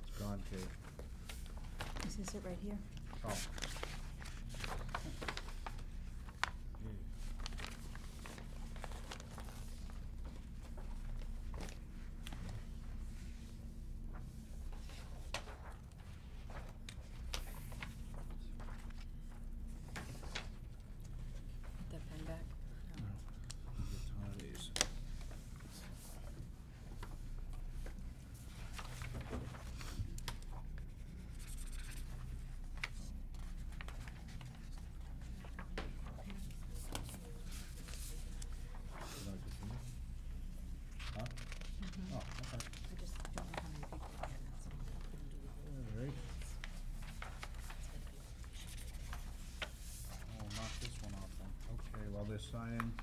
It's gone, Kate. Is this it right here? Oh. Put that pen back. Get some of these. Huh? Oh, okay. I just don't know how many people are getting it, so I couldn't do the whole. Alright. I'll knock this one off then. Okay, while they're signing,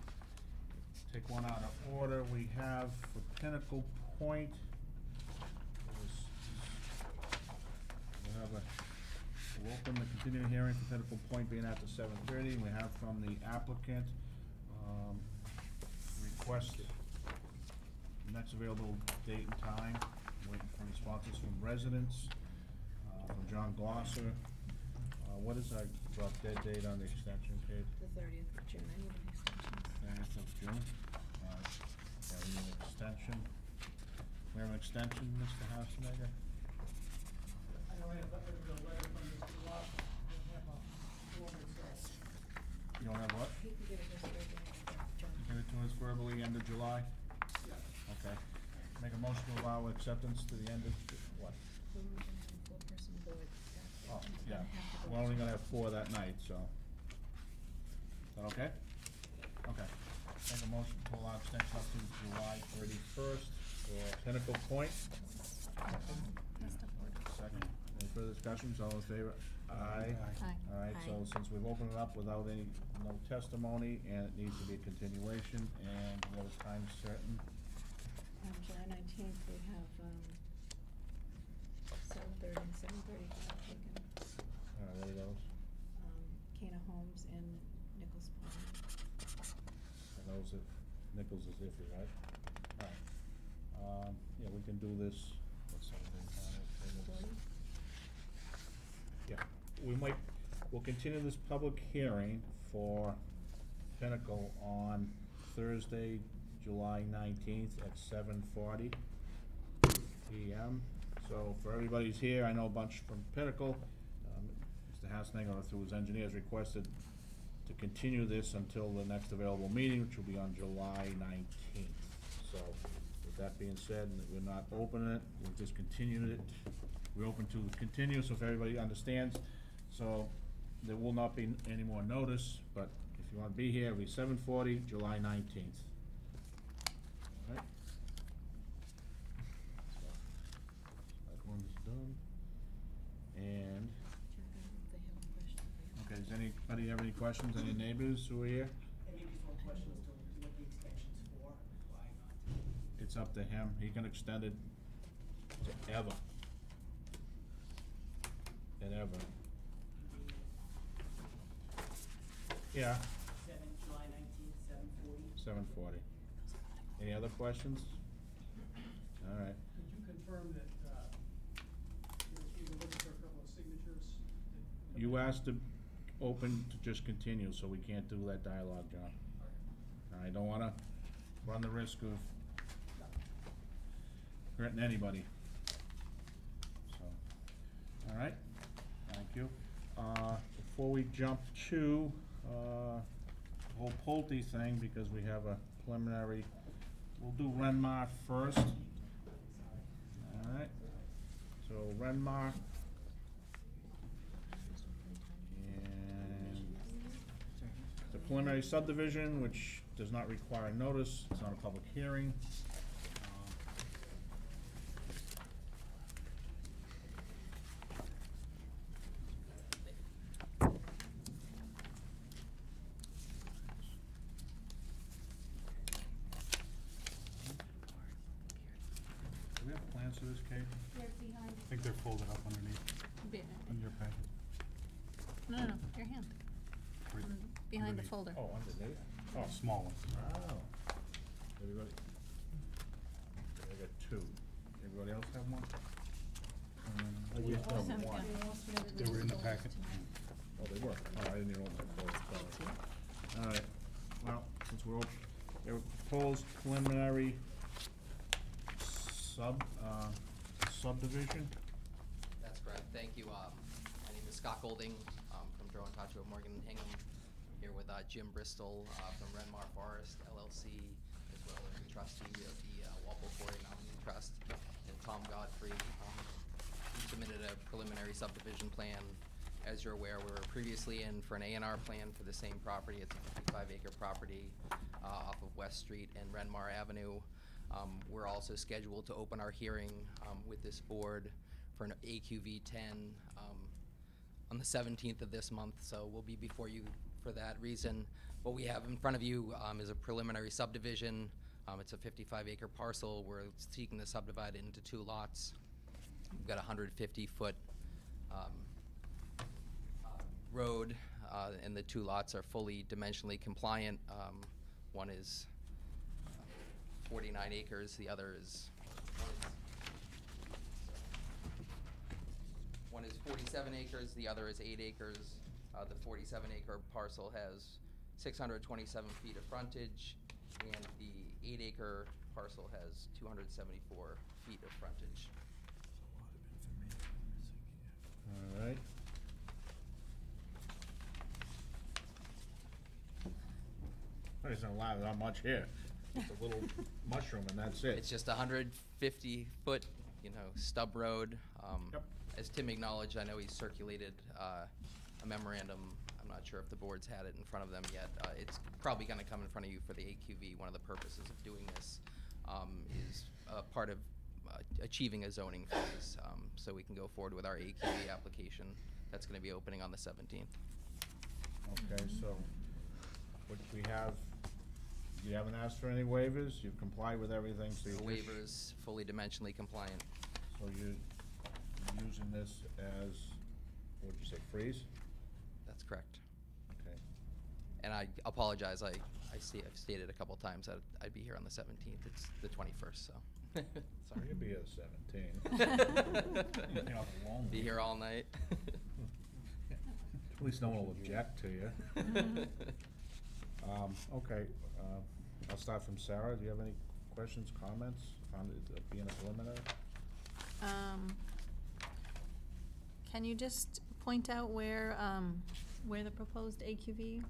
take one out of order. We have for Pinnacle Point, we'll open the continuing hearing for Pinnacle Point being after 7:30. We have from the applicant, request next available date and time, waiting for responses from residents, from John Glosser. What is our drop dead date on the extension, Kate? The 30th of June, I need an extension. 30th of June. Yeah, we need an extension. We have an extension, Mr. Hassenegger? I don't have a letter from Mr. Ross, I don't have a form itself. You don't have what? He can give it just right there, John. Give it to us verbally, end of July? Yeah. Okay. Make a motion to allow acceptance to the end of, what? We're only gonna have a four-person board. Oh, It's yeah. gonna have to go We're only to- gonna have 4 that night, so. Is that okay? Okay. Make a motion to allow extension up to July 31st for Pinnacle Point. Second. Any further discussions? All in favor? Aye. Aye. All right, so Aye. since we've opened it up without no testimony, and it needs to be a continuation, and we have a time certain, On July 19th, we have, 7:30 and 7:35 taken, what are those? Cana Homes and Nichols Pond. And those if, Nichols is iffy, right? All right. Yeah, we can do this, what's Saturday? Yeah, we'll continue this public hearing for Pinnacle on Thursday, July 19th at 7:40 PM. So for everybody who's here, I know a bunch from Pinnacle, Mr. Hassenegger, through his engineers, requested to continue this until the next available meeting, which will be on July 19th. So with that being said, we're not opening it, we're just continuing it. We're open to continue, so if everybody understands. So there will not be any more notice, but if you want to be here, it'll be 7:40, July 19th. All right? So that one's done. And Anybody have any questions, any neighbors who are here? Maybe just one question as to what the extension's for, why not? It's up to him, he can extend it to ever. And ever. Yeah, July 19th, 7:40. 7:40. Any other questions? All right. Could you confirm that, you're looking for a couple of signatures? You asked to open to just continue, so we can't do that dialogue, John. I don't wanna run the risk of hurting anybody. So, all right, thank you. Before we jump to, the whole Pulte thing, because we have a preliminary, we'll do Renmar first. All right, so Renmar. And the preliminary subdivision, which does not require notice, it's not a public hearing. Do we have plans for this, Kate? I think they're folded up underneath, in your packet. No, your hand, Right behind the underneath. folder. Oh, underneath? Oh, small one. Oh. Everybody? I got two. Everybody else have one? I just have one. They were in the packet. Oh, they were? Oh, I didn't even open the folder, sorry. All right, well, since we're, they were proposed preliminary subdivision. That's correct. Thank you. My name is Scott Golding, from Drow and Tacho, Morgan and Hingham. Here with Jim Bristol from Renmar Forest LLC, as well as the trustee of the Walpole Quarry Mountain Trust, and Tom Godfrey. We submitted a preliminary subdivision plan. As you're aware, we were previously in for an A&R plan for the same property. It's a 55-acre property off of West Street and Renmar Avenue. We're also scheduled to open our hearing with this board for an AQV 10 on the 17th of this month, so we'll be before you for that reason. What we have in front of you is a preliminary subdivision. It's a 55-acre parcel. We're seeking to subdivide it into 2 lots. We've got a 150-foot road, and the 2 lots are fully dimensionally compliant. One is 49 acres, the other is, one is 47 acres, the other is 8 acres. The 47-acre parcel has 627 feet of frontage, and the 8-acre parcel has 274 feet of frontage. All right. There's not much here. Just a little mushroom and that's it. It's just a 150-foot, stub road. Yep. As Tim acknowledged, I know he circulated a memorandum. I'm not sure if the board's had it in front of them yet. It's probably going to come in front of you for the AQV. One of the purposes of doing this is part of achieving a zoning phase, so we can go forward with our AQV application. That's going to be opening on the 17th. Okay, so what we have, you haven't asked for any waivers, you've complied with everything, so you The waivers fully dimensionally compliant. So you're using this as, what'd you say, freeze? That's correct. Okay. And I apologize, I've stated a couple times that I'd be here on the 17th. It's the 21st, so. Sorry, you'll be at 17. Be here all night. At least no one will object to you. Okay, I'll start from Sarah. Do you have any questions, comments on it being a preliminary? Can you just point out where the proposed AQV,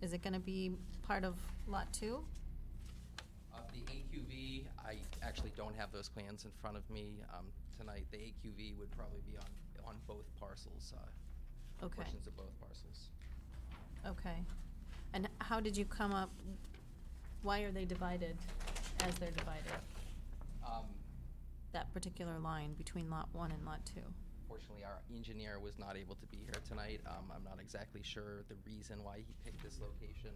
is it gonna be part of Lot 2? The AQV, I actually don't have those plans in front of me tonight. The AQV would probably be on both parcels, Okay. portions of both parcels. Okay. And how did you come up, why are they divided as they're divided? That particular line between Lot 1 and Lot 2? Unfortunately, our engineer was not able to be here tonight. I'm not exactly sure the reason why he picked this location.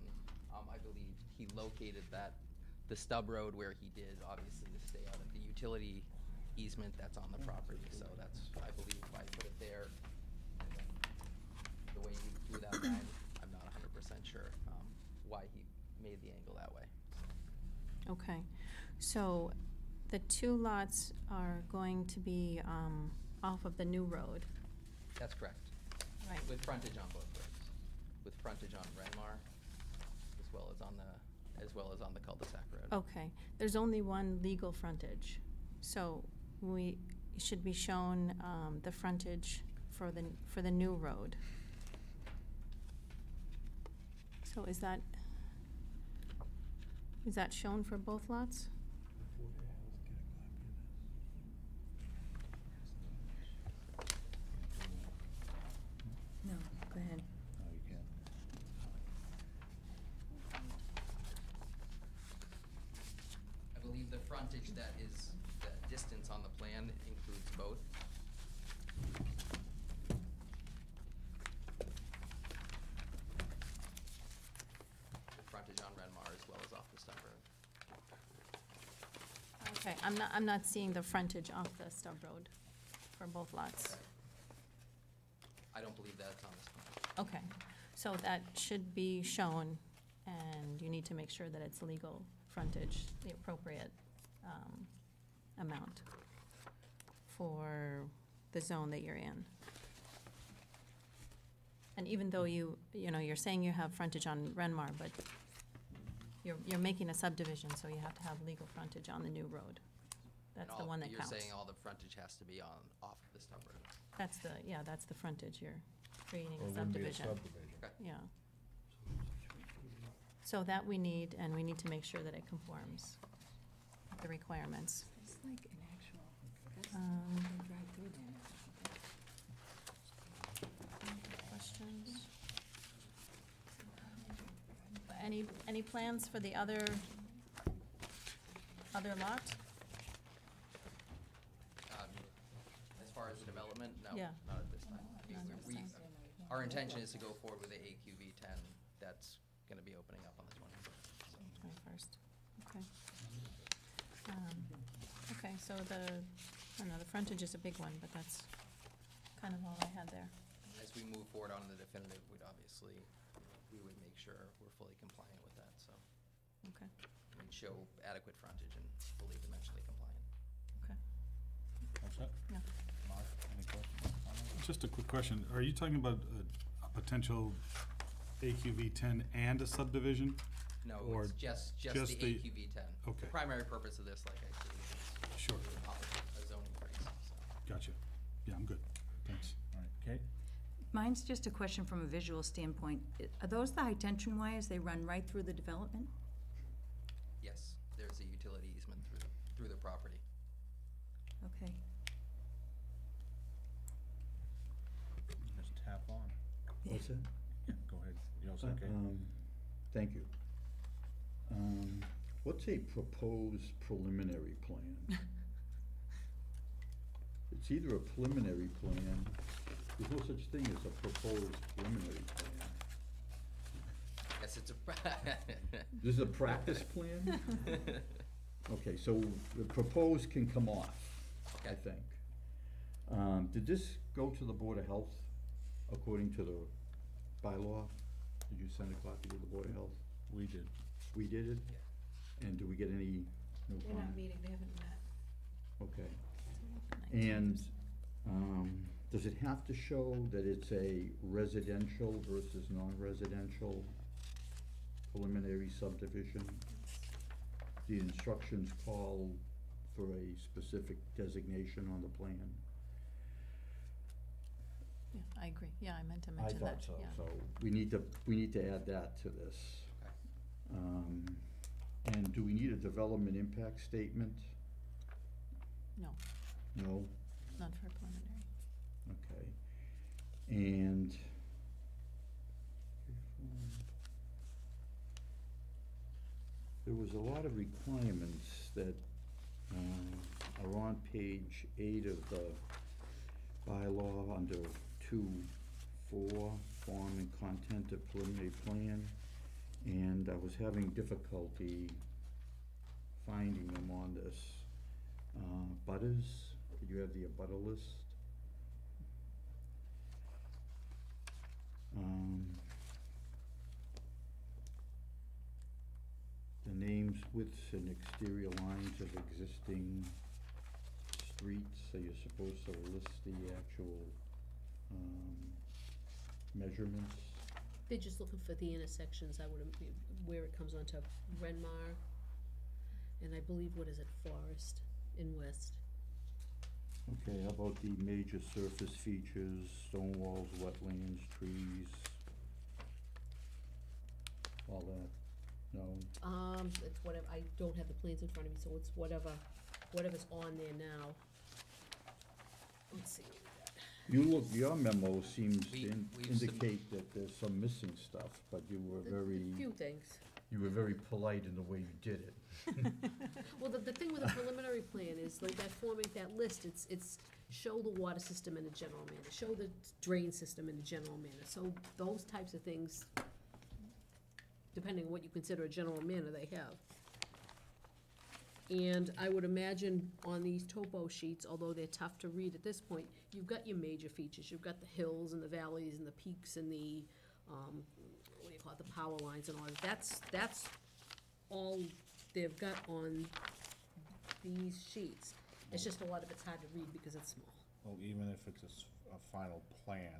I believe he located the stub road where he did, obviously, to stay out of the utility easement that's on the property. So that's, I believe, why I put it there. And then the way he drew that line, I'm not 100% sure why he made the angle that way. Okay, so the two lots are going to be off of the new road, That's correct. right? With frontage on both roads. With frontage on Renmar, as well as on the cul-de-sac road. Okay, there's only one legal frontage, so it should be shown the frontage for the new road. So is that shown for both lots? No, go ahead. No, you can't. I believe the frontage that distance on the plan includes both. The frontage on Renmar as well as off the Stub Road. Okay, I'm not seeing the frontage off the stub road for both lots. I don't believe that's on this plan. Okay, so that should be shown, and you need to make sure that it's legal frontage, the appropriate amount for the zone that you're in. And even though you're saying you have frontage on Renmar, but you're making a subdivision, so you have to have legal frontage on the new road. That's And the all- one that counts. You're saying all the frontage has to be off of the Stub Road. That's the frontage, you're creating Or a it wouldn't be a subdivision. subdivision. Okay. Yeah. So that we need, and we need to make sure that it conforms with the requirements. It's like an actual, Um, they drive through there. Questions? Any plans for the other lot? As far as the development, no, Yeah. not at this time. Not at this time. Our intention is to go forward with the AQV 10 that's going to be opening up on the 21st. 21st, okay. Okay, so the frontage is a big one, but that's kind of all I had there. As we move forward on the definitive, we would make sure we're fully compliant with that, so. Okay, We'd show adequate frontage and fully dimensionally compliant. okay. All set? Yeah. Mark, any questions? Comments? Just a quick question. Are you talking about a potential AQV 10 and a subdivision? No, Or it's just the just the- AQV 10. Okay. The primary purpose of this, like I stated, is Sure. to accomplish a zoning freeze, so. Gotcha. Yeah, I'm good. Thanks. All right, Kate? Mine's just a question from a visual standpoint. Are those the high-tension wires? They run right through the development? Yes, there's a utility easement through the property. Okay. Just tap on. What's that? Yeah, go ahead. You all set, Kate? Thank you. What's a proposed preliminary plan? It's either a preliminary plan, there's no such thing as a proposed preliminary plan. Yes, it's a. This is a practice plan? Okay, so the proposed can come off, I Okay. think. Did this go to the Board of Health according to the bylaw? Did you send a copy to the Board of Health? We did. We did it? Yeah. And do we get any, no They're not comment? meeting, they haven't met. Okay. And, does it have to show that it's a residential versus non-residential preliminary subdivision? The instructions call for a specific designation on the plan? Yeah, I agree, yeah, I meant to mention that, yeah. I thought so, so we need to add that to this. Okay. And do we need a development impact statement? No, No? not for preliminary. Okay. And there was a lot of requirements that are on page 8 of the bylaw under 2.4, form and content of preliminary plan, and I was having difficulty finding them on this. Butters, did you have the abutter list? The names, widths, and exterior lines of existing streets, so you're supposed to list the actual, measurements. They're just looking for the intersections, I would, where it comes onto Renmar, and I believe, what is it, Forest in West. Okay, how about the major surface features, stone walls, wetlands, trees? All that, no? It's whatever, I don't have the plans in front of me, so it's whatever's on there now. Let's see. You look, your memo seems to We've indicate that there's some missing stuff, but you were A few things. you were very polite in the way you did it. Well, the thing with a preliminary plan is, like, that forming that list, it's show the water system in a general manner, show the drain system in a general manner, so those types of things, depending on what you consider a general manner, they have. And I would imagine on these topo sheets, although they're tough to read at this point, you've got your major features, you've got the hills and the valleys and the peaks and the, what do you call it, the power lines and all that. That's all they've got on these sheets. It's just a lot of it's hard to read because it's small. Well, even if it's a final plan,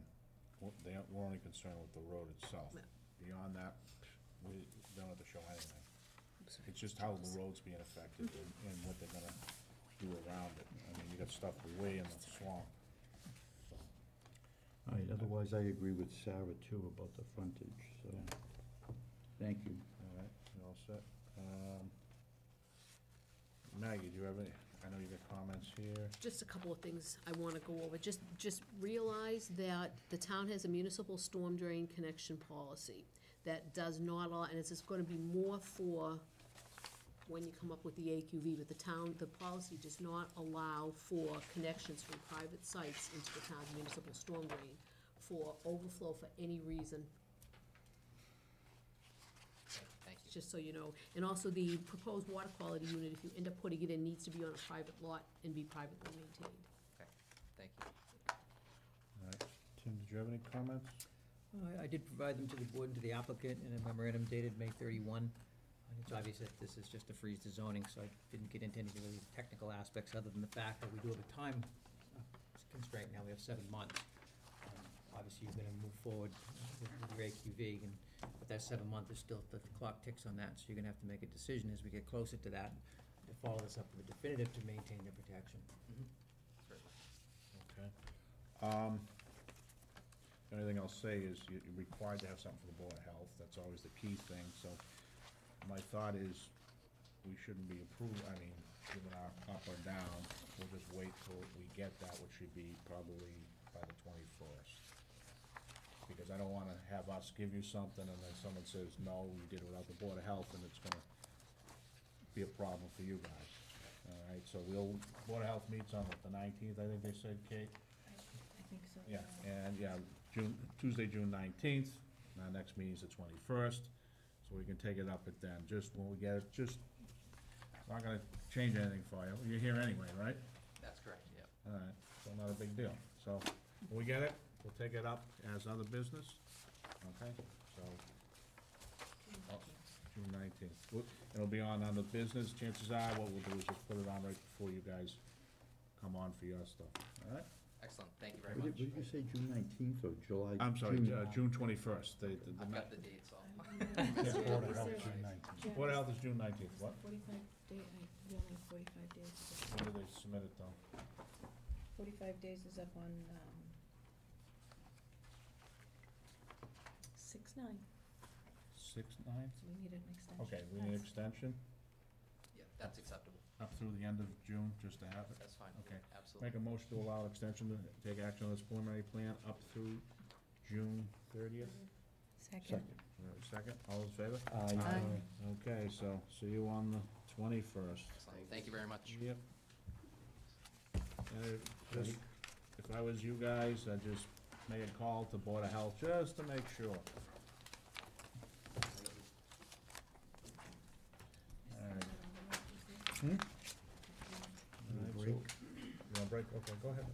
we're only concerned with the road itself. Yeah. Beyond that, we don't have to show anything. It's just how the road's being affected and what they're gonna do around it. I mean, you got stuff way in the swamp, so. All right, otherwise I agree with Sarah too about the frontage, so, thank you. All right, you all set? Maggie, do you have any, I know you got comments here. Just a couple of things I wanna go over. Just realize that the town has a municipal storm drain connection policy that does not allow, and it's just gonna be more for when you come up with the AQV, but the policy does not allow for connections from private sites into the town's municipal storm drain for overflow for any reason, Thank you. just so you know. And also, the proposed water quality unit, if you end up putting it in, needs to be on a private lot and be privately maintained. Okay, thank you. All right, Tim, did you have any comments? I did provide them to the board and to the applicant in a memorandum dated May 31. And it's obvious that this is just to freeze the zoning, so I didn't get into any really technical aspects, other than the fact that we do have a time constraint now. We have 7 months. Obviously, you're gonna move forward with your AQV, but that 7 month is still, the clock ticks on that, so you're gonna have to make a decision as we get closer to that, to follow this up with a definitive to maintain the protection. Certainly. Okay. The only thing I'll say is you're required to have something for the Board of Health. That's always the key thing, so my thought is we shouldn't be giving our up or down. We'll just wait till we get that, which should be probably by the 21st. Because I don't wanna have us give you something and then someone says, no, we did it without the Board of Health, and it's gonna be a problem for you guys. All right, so Board of Health meets on the 19th, I think they said, Kate? I think so. Yeah, and, Tuesday, June 19th, our next meeting's the 21st, so we can take it up at then, just when we get it, it's not gonna change anything for you, you're here anyway, right? That's correct, yep. All right, so not a big deal, so, when we get it, we'll take it up as other business, okay, so. June 19th, it'll be on under business, chances are, what we'll do is just put it on right before you guys come on for your stuff, all right? Excellent, thank you very What much. did you say, June 19th or July? I'm sorry, June 21st, I've got the dates all. Board of Health, June 19th. Board of Health is June 19th, what? 45 day, we only have 45 days. When do they submit it though? 45 days is up on, 6/9, 6/9? so we need an extension. Okay, we need an extension Yeah, that's acceptable, up through the end of June, just to have it. that's fine, Okay. absolutely. Make a motion to allow extension to take action on this preliminary plan up through June 30th. Second. Second, all in favor? Aye. Okay, so see you on the 21st. Excellent, thank you very much. Yep. And just, if If I was you guys, I'd just make a call to Board of Health, just to make sure. Alright. Hmm? Alright, so, you want a break? Okay, go ahead.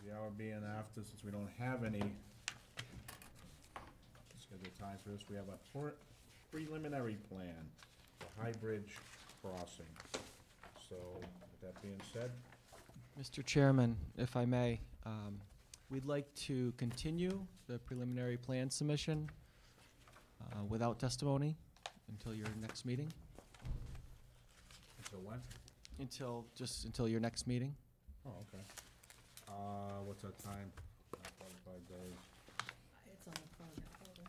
The hour being after, since we don't have any scheduled times for this, we have a preliminary plan for High Bridge Crossing. So, with that being said, Mr. Chairman, if I may, we'd like to continue the preliminary plan submission without testimony until your next meeting, until when? until your next meeting. Oh, okay. What's our time? 45 days. It's on the front.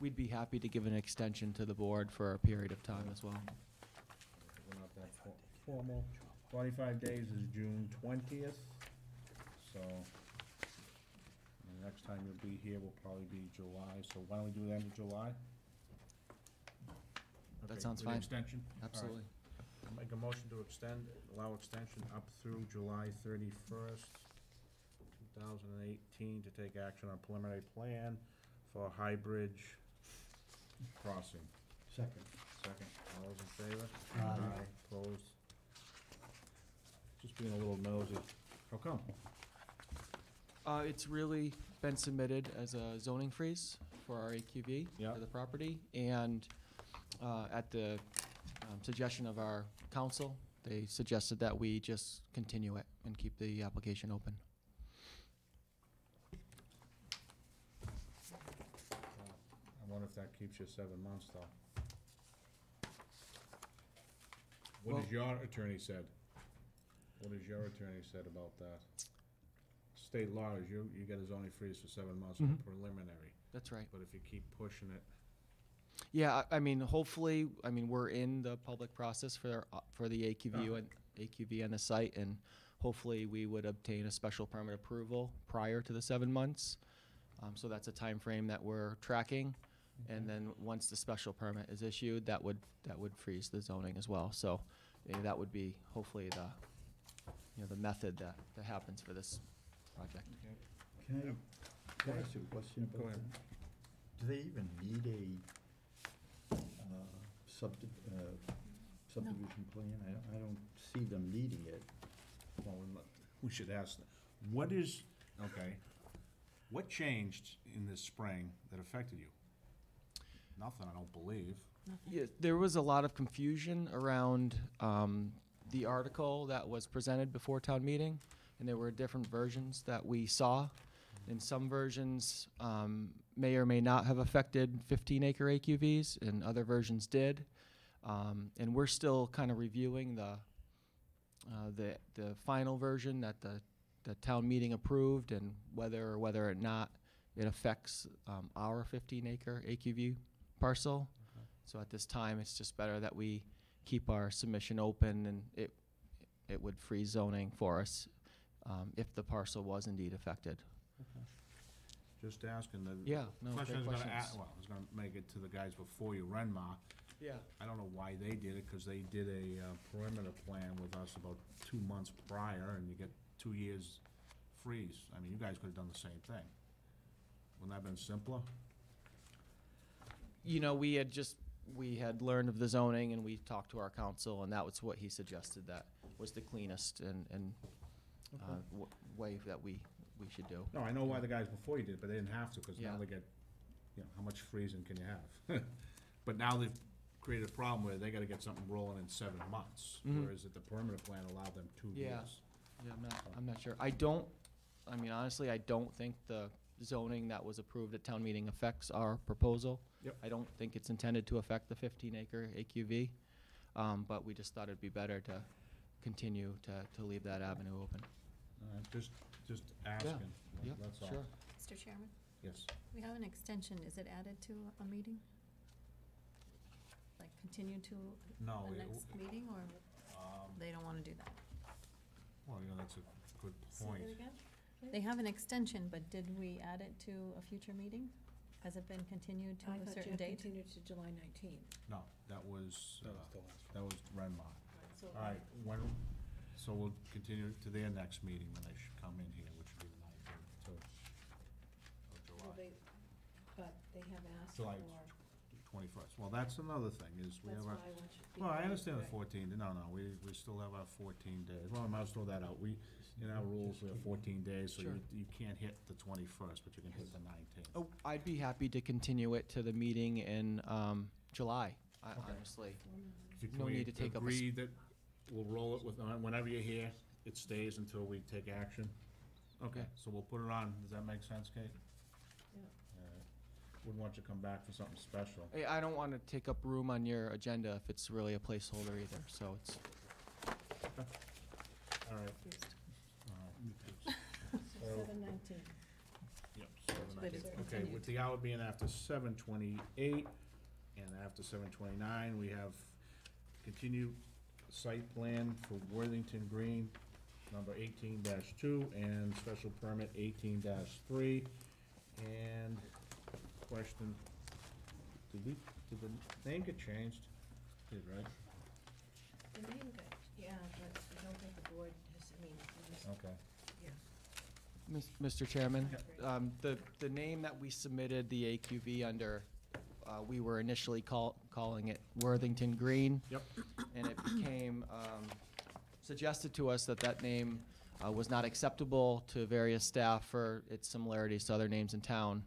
We'd be happy to give an extension to the board for a period of time as well. We're not that formal. 25 days is June 20th, so the next time you'll be here will probably be July, so why don't we do the end of July? Okay, sounds with fine. extension? All right. Absolutely. I'll make a motion to extend, allow extension up through July 31st, 2018, to take action on preliminary plan for High Bridge crossing. Second. Second, all those in favor? Aye. Opposed? Just being a little nosy. How come? It's really been submitted as a zoning freeze for our AQV Yeah. for the property, and at the suggestion of our council, they suggested that we just continue it and keep the application open. I wonder if that keeps you 7 months, though. What Well- has your attorney said? What has your attorney said about that? State law is you get a zoning freeze for 7 months on Mhm. preliminary, That's right. but if you keep pushing it, Yeah, I mean, hopefully, I mean, we're in the public process for the AQV and AQV on the site, and hopefully we would obtain a special permit approval prior to the 7 months. So that's a time frame that we're tracking, and then once the special permit is issued, that would freeze the zoning as well. So that would be hopefully the method that happens for this project. Can I ask you a question about Go ahead. that? Do they even need a subdivision plan? I don't see them needing it. well, we should ask them. What is, okay, what changed in this spring that affected you? Nothing, I don't believe. Yeah, there was a lot of confusion around the article that was presented before town meeting, and there were different versions that we saw. And some versions may or may not have affected 15-acre AQVs, and other versions did. And we're still kind of reviewing the final version that the town meeting approved, and whether or not it affects our 15-acre AQV parcel. So at this time, it's just better that we keep our submission open, and it would freeze zoning for us if the parcel was indeed affected. Just asking the. Yeah, no, Question I great was gonna questions. ask, well, I was gonna make it to the guys before you, Renmar. Yeah. I don't know why they did it, cause they did a perimeter plan with us about 2 months prior, and you get 2 years freeze. I mean, you guys could've done the same thing. Wouldn't that have been simpler? You know, we had learned of the zoning, and we talked to our council, and that was what he suggested that was the cleanest and way that we should do. No, I know why the guys before you did, but they didn't have to, cause now Yeah. they get, how much freezing can you have? But now they've created a problem where they gotta get something rolling in 7 months, Mhm. whereas at the perimeter plan allowed them 2 Yeah. years. Yeah, I'm not sure. Honestly, I don't think the zoning that was approved at town meeting affects our proposal. Yep. I don't think it's intended to affect the 15-acre AQV, but we just thought it'd be better to continue to leave that avenue open. All right, just asking, Yeah, that's all. sure. Mr. Chairman, Yes. we have an extension. Is it added to a meeting? Like continue to No, the it- next meeting, or they don't want to do that? Well, that's a good point. They have an extension, but did we add it to a future meeting? Has it been continued to a certain date? continued to July 19th. No, that was That was the last that was Renmar. So All right, so we'll continue to their next meeting when they should come in here, which would be the 19th, too. Of July. But they have asked July 21st. Well, that's another thing, is we have our, I want you to be. well, I understand the 14, no, we still have our 14 days. Well, I might as well throw that out. In our rules, we have 14 days, so Sure. you can't hit the 21st, but you can hit the 19th. Oh, I'd be happy to continue it to the meeting in July, honestly. Can No we need to take up a agree that we'll roll it with, whenever you're here, it stays until we take action? Okay, Yeah. so we'll put it on. Does that make sense, Kate? Yeah. All right. Wouldn't want you to come back for something special. Hey, I don't want to take up room on your agenda if it's really a placeholder either, so it's, All right. So- 7/19. Yep, But 7:19. it's Okay, continued. with the hour being after 7:28 and after 7:29, we have continued site plan for Worthington Green, number 18-2, and special permit 18-3. And question, did the name get changed? Did, right? The name got, yeah, but I don't think the board has, I mean, Okay. Mr. Chairman, the name that we submitted the AQV under, we were initially calling it Worthington Green. Yep. And it became suggested to us that that name was not acceptable to various staff for its similarities to other names in town.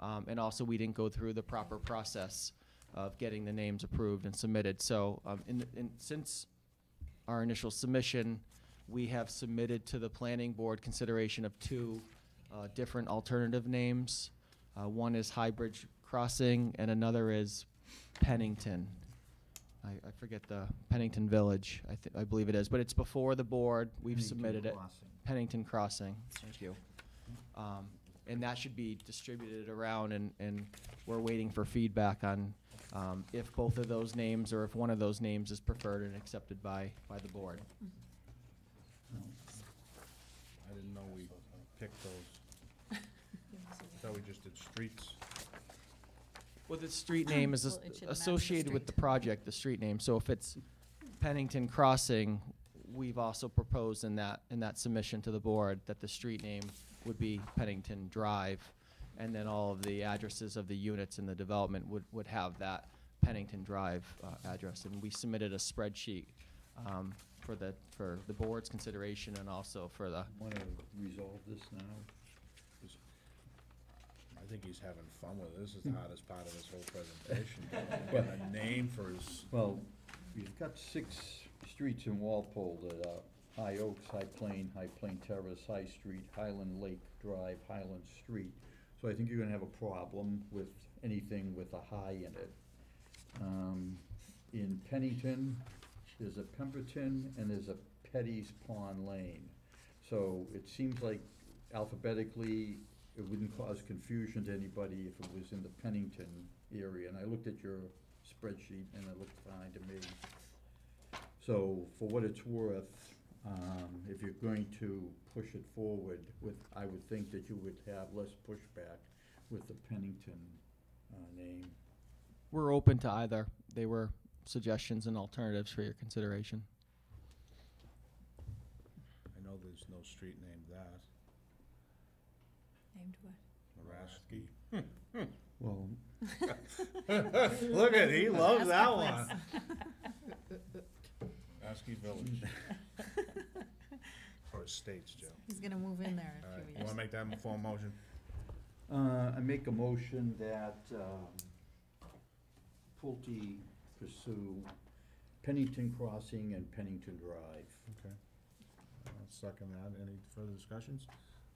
And also, we didn't go through the proper process of getting the names approved and submitted. So since our initial submission, we have submitted to the planning board consideration of two different alternative names. One is Highbridge Crossing and another is Pennington. I forget the Pennington Village, I believe it is, but it's before the board. We've Pennington submitted it. Crossing. Pennington Crossing, thank you. And that should be distributed around, and we're waiting for feedback on if both of those names or if one of those names is preferred and accepted by the board. I didn't know we picked those. I thought we just did streets. Well, the street name is Well, it should match the associated with the street. project, the street name. So if it's Pennington Crossing, we've also proposed in that submission to the board that the street name would be Pennington Drive, and then all of the addresses of the units in the development would have that Pennington Drive address. And we submitted a spreadsheet for the board's consideration and also for the. Want to resolve this now? I think he's having fun with it. This is the hardest part of this whole presentation. Getting a name for his, Well, we've got 6 streets in Walpole that are High Oaks, High Plain Terrace, High Street, Highland Lake Drive, Highland Street. So I think you're gonna have a problem with anything with a high in it. In Pennington, there's a Pemberton and there's a Petty's Pond Lane. So it seems like alphabetically, it wouldn't cause confusion to anybody if it was in the Pennington area. And I looked at your spreadsheet and it looked fine to me. So for what it's worth, if you're going to push it forward with, I would think that you would have less pushback with the Pennington name. We're open to either. They were suggestions and alternatives for your consideration. I know there's no street named that. Named what? Maraski. Well, Look at, he loves that Ask one. Nicholas. Maraski Village. Or estates, Joe. He's gonna move in there All in a right, few you years. wanna make that a formal motion? I make a motion that Pulte pursue Pennington Crossing and Pennington Drive. Okay. I'll second that. Any further discussions?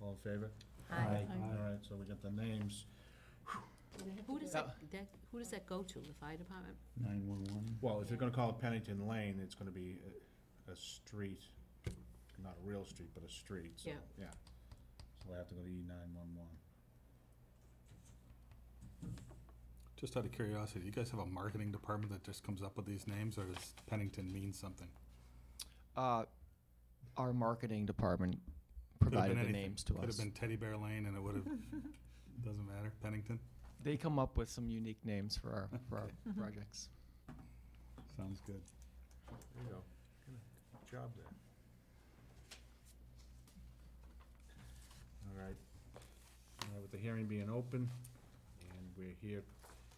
All in favor? Aye. All right, so we got the names. Who does who does that go to, the fire department? 911. Well, if you're gonna call it Pennington Lane, it's gonna be a street, not a real street, but a street, so, Yeah. yeah. So we have to go to E911. Just out of curiosity, do you guys have a marketing department that just comes up with these names, or does Pennington mean something? Our marketing department Could've been provided the anything. names to us. Could've been Teddy Bear Lane and it would've, doesn't matter, Pennington? They come up with some unique names for our projects. Sounds good. There you go. Good job there. All right. With the hearing being open, and we're here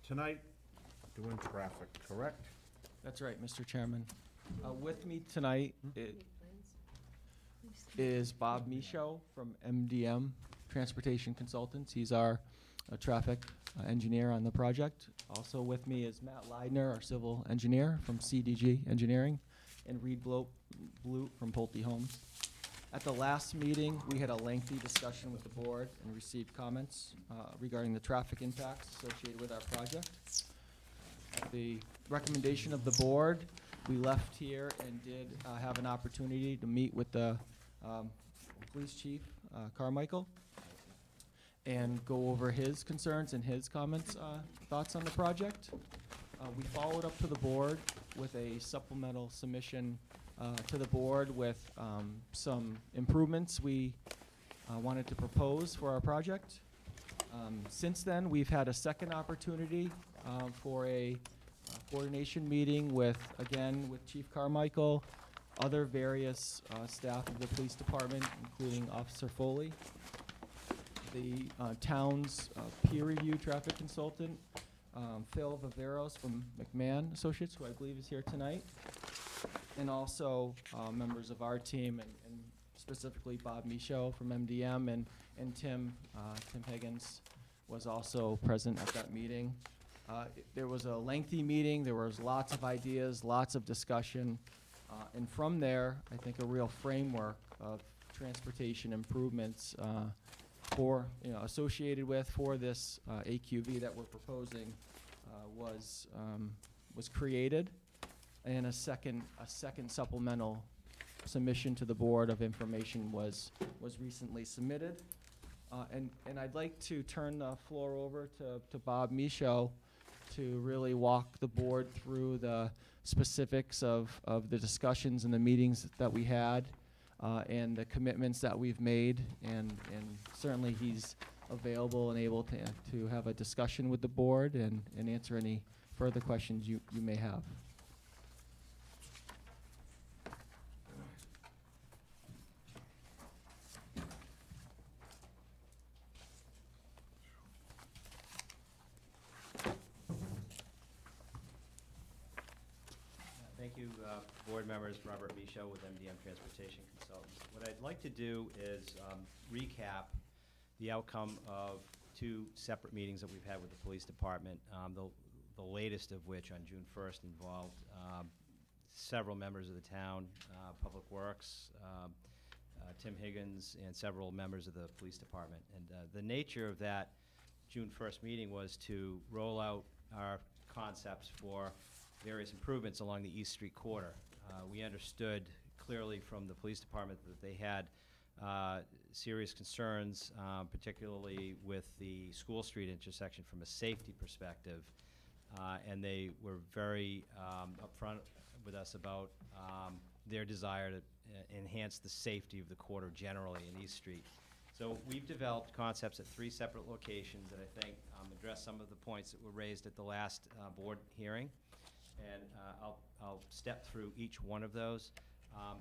tonight doing traffic, correct? That's right, Mr. Chairman. With me tonight is Bob Michaud from MDM Transportation Consultants. He's our traffic engineer on the project. Also with me is Matt Leidner, our civil engineer from CDG Engineering, and Reed Blute from Pulte Homes. At the last meeting, we had a lengthy discussion with the board and received comments regarding the traffic impacts associated with our project. The recommendation of the board, we left here and did have an opportunity to meet with the police chief, Carmichael, and go over his concerns and his comments, thoughts on the project. We followed up to the board with a supplemental submission to the board with some improvements we wanted to propose for our project. Since then, we've had a second opportunity for a coordination meeting with, again, with Chief Carmichael, other various staff of the police department, including Officer Foley, the town's peer review traffic consultant, Phil Viveros from McMahon Associates, who I believe is here tonight, and also members of our team, and specifically Bob Michaud from MDM, and Tim Higgins was also present at that meeting. There was a lengthy meeting. There was lots of ideas, lots of discussion, and from there, I think a real framework of transportation improvements associated with for this AQV that we're proposing was created, and a second supplemental submission to the board of information was recently submitted. And I'd like to turn the floor over to Bob Michaud to really walk the board through the specifics of the discussions and the meetings that we had, and the commitments that we've made, and certainly he's available and able to have a discussion with the board and answer any further questions you may have. Thank you, board members. Robert Michaud with MDM Transportation Consultants. What I'd like to do is recap the outcome of two separate meetings that we've had with the police department, the latest of which on June 1st involved several members of the town, Public Works, Tim Higgins, and several members of the police department. And the nature of that June 1st meeting was to roll out our concepts for various improvements along the East Street corridor. We understood clearly from the police department that they had serious concerns, particularly with the School Street intersection from a safety perspective, and they were very upfront with us about their desire to enhance the safety of the corridor generally in East Street. So we've developed concepts at three separate locations that I think address some of the points that were raised at the last board hearing. And I'll step through each one of those.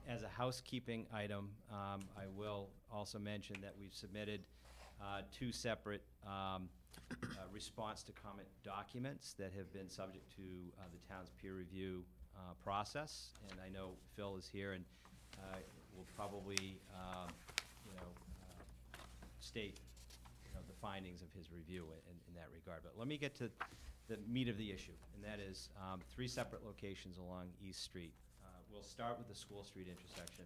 As a housekeeping item, I will also mention that we've submitted two separate response to comment documents that have been subject to the town's peer review process. And I know Phil is here and will probably state the findings of his review in that regard. But let me get to the meat of the issue, and that is three separate locations along East Street. We'll start with the School Street intersection.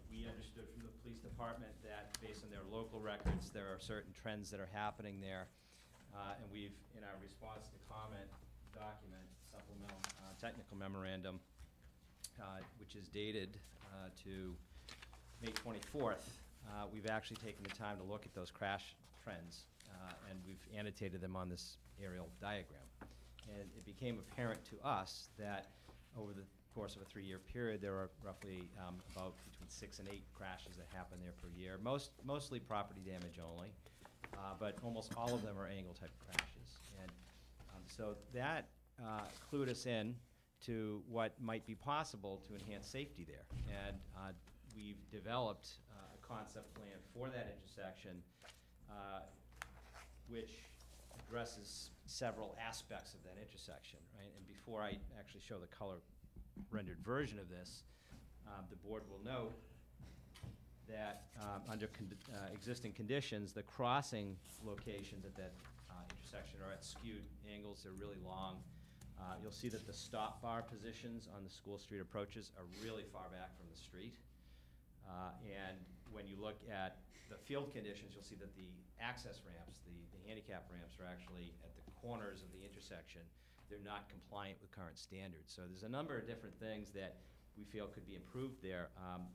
We understood from the police department that based on their local records, there are certain trends that are happening there, and we've, in our response to comment document, supplemental technical memorandum, which is dated to May 24th, we've actually taken the time to look at those crash trends, and we've annotated them on this aerial diagram. And it became apparent to us that over the course of a 3-year period, there are roughly about between 6 and 8 crashes that happen there per year, mostly property damage only, but almost all of them are angle type crashes. And so that clued us in to what might be possible to enhance safety there. And we've developed a concept plan for that intersection, which addresses several aspects of that intersection, right? And before I actually show the color rendered version of this, the board will note that under existing conditions, the crossing locations at that intersection are at skewed angles. They're really long. You'll see that the stop bar positions on the School Street approaches are really far back from the street. And when you look at the field conditions, you'll see that the access ramps, the handicap ramps, are actually at the corners of the intersection. They're not compliant with current standards. So there's a number of different things that we feel could be improved there,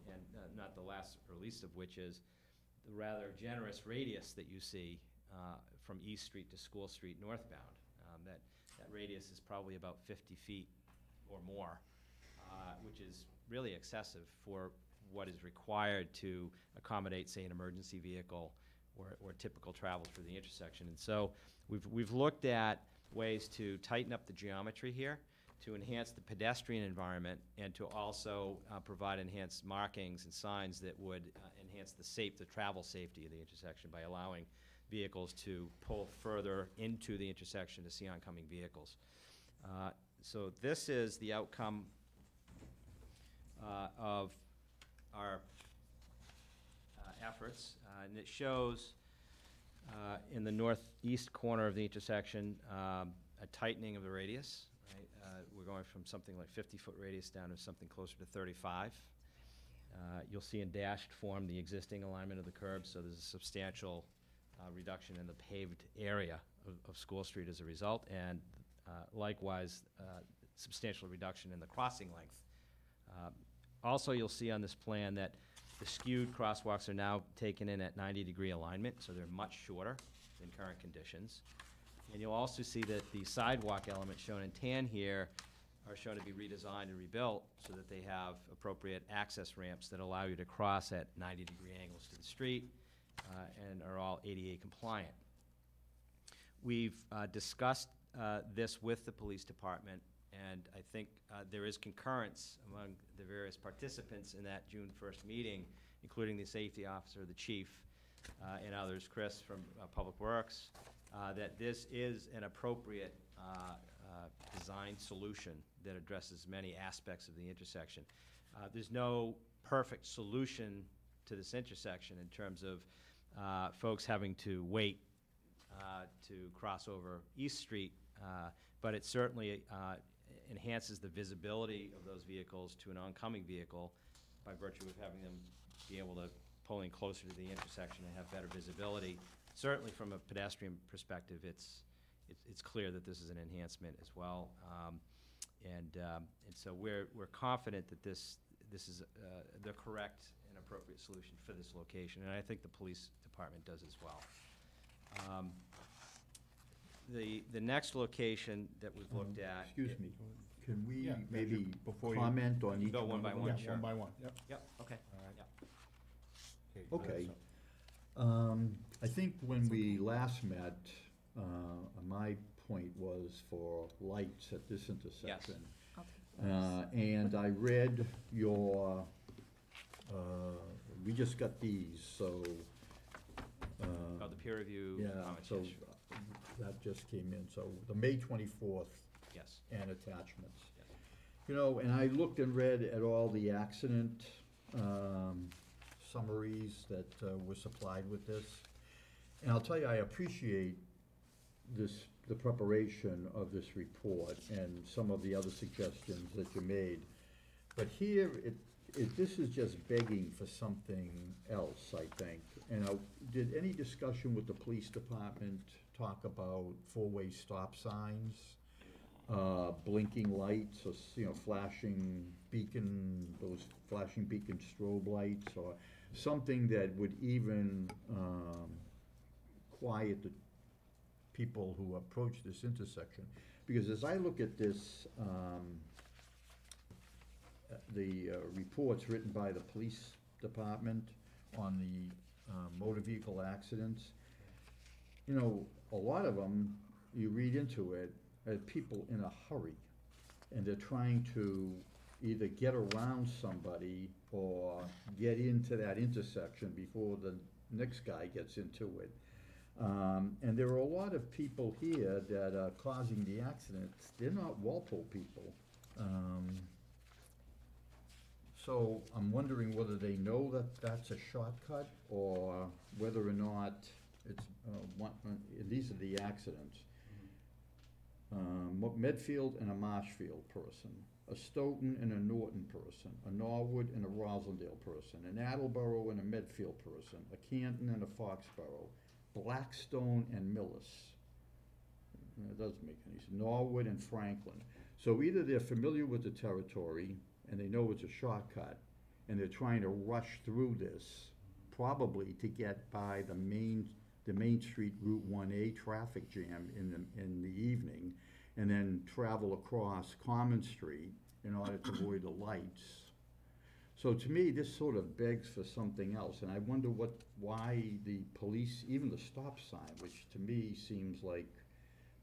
and not the last or least of which is the rather generous radius that you see from East Street to School Street northbound. That radius is probably about 50 feet or more, which is really excessive for what is required to accommodate, say, an emergency vehicle or typical travel through the intersection. And so we've looked at ways to tighten up the geometry here, to enhance the pedestrian environment, and to also provide enhanced markings and signs that would enhance the travel safety of the intersection by allowing vehicles to pull further into the intersection to see oncoming vehicles. So this is the outcome of our efforts, and it shows in the northeast corner of the intersection a tightening of the radius. Right? We're going from something like 50-foot radius down to something closer to 35. You'll see in dashed form the existing alignment of the curb, so there's a substantial reduction in the paved area of School Street as a result, and likewise substantial reduction in the crossing length. Also, you'll see on this plan that the skewed crosswalks are now taken in at 90-degree alignment, so they're much shorter than current conditions. And you'll also see that the sidewalk elements shown in tan here are shown to be redesigned and rebuilt so that they have appropriate access ramps that allow you to cross at 90-degree angles to the street and are all ADA compliant. We've discussed this with the police department, and I think there is concurrence among the various participants in that June 1st meeting, including the safety officer, the chief, and others, Chris from Public Works, that this is an appropriate design solution that addresses many aspects of the intersection. There's no perfect solution to this intersection in terms of folks having to wait to cross over East Street, but it certainly enhances the visibility of those vehicles to an oncoming vehicle by virtue of having them be able to pull in closer to the intersection and have better visibility. Certainly from a pedestrian perspective, it's clear that this is an enhancement as well. And so we're confident that this is the correct and appropriate solution for this location, and I think the police department does as well. The next location that we've looked at. Excuse me, can we Yeah, maybe before you- comment on each Go one one by of them? one, Yeah, sure. one by one, yep. Yep, okay. All right. Yep. Okay. So- I think when we last met, my point was for lights at this intersection. And I read your, we just got these, so. Oh, the peer review Yeah, comments, so yes, sure. that just came in, so the May 24th Yes. and attachments. Yes. You know, and I looked and read at all the accident summaries that were supplied with this. And I'll tell you, I appreciate the preparation of this report and some of the other suggestions that you made. But here, this is just begging for something else, I think. And did any discussion with the police department talk about four-way stop signs, blinking lights, or, flashing beacon, those flashing beacon strobe lights, or something that would even quiet the people who approach this intersection? Because as I look at this, the reports written by the police department on the motor vehicle accidents, a lot of them, you read into it, are people in a hurry, and they're trying to either get around somebody or get into that intersection before the next guy gets into it. And there are a lot of people here that are causing the accidents. They're not Walpole people. So I'm wondering whether they know that that's a shortcut, or whether or not it's, these are the accidents. Medfield and a Marshfield person, a Stoughton and a Norton person, a Norwood and a Rosendale person, an Attleboro and a Medfield person, a Canton and a Foxborough, Blackstone and Millis. It doesn't make any sense. Norwood and Franklin. So either they're familiar with the territory and they know it's a shortcut, and they're trying to rush through this, probably to get by the Main Street Route 1A traffic jam in the evening, and then travel across Common Street in order to avoid the lights. So to me, this sort of begs for something else, and I wonder why the police, even the stop sign, which to me seems like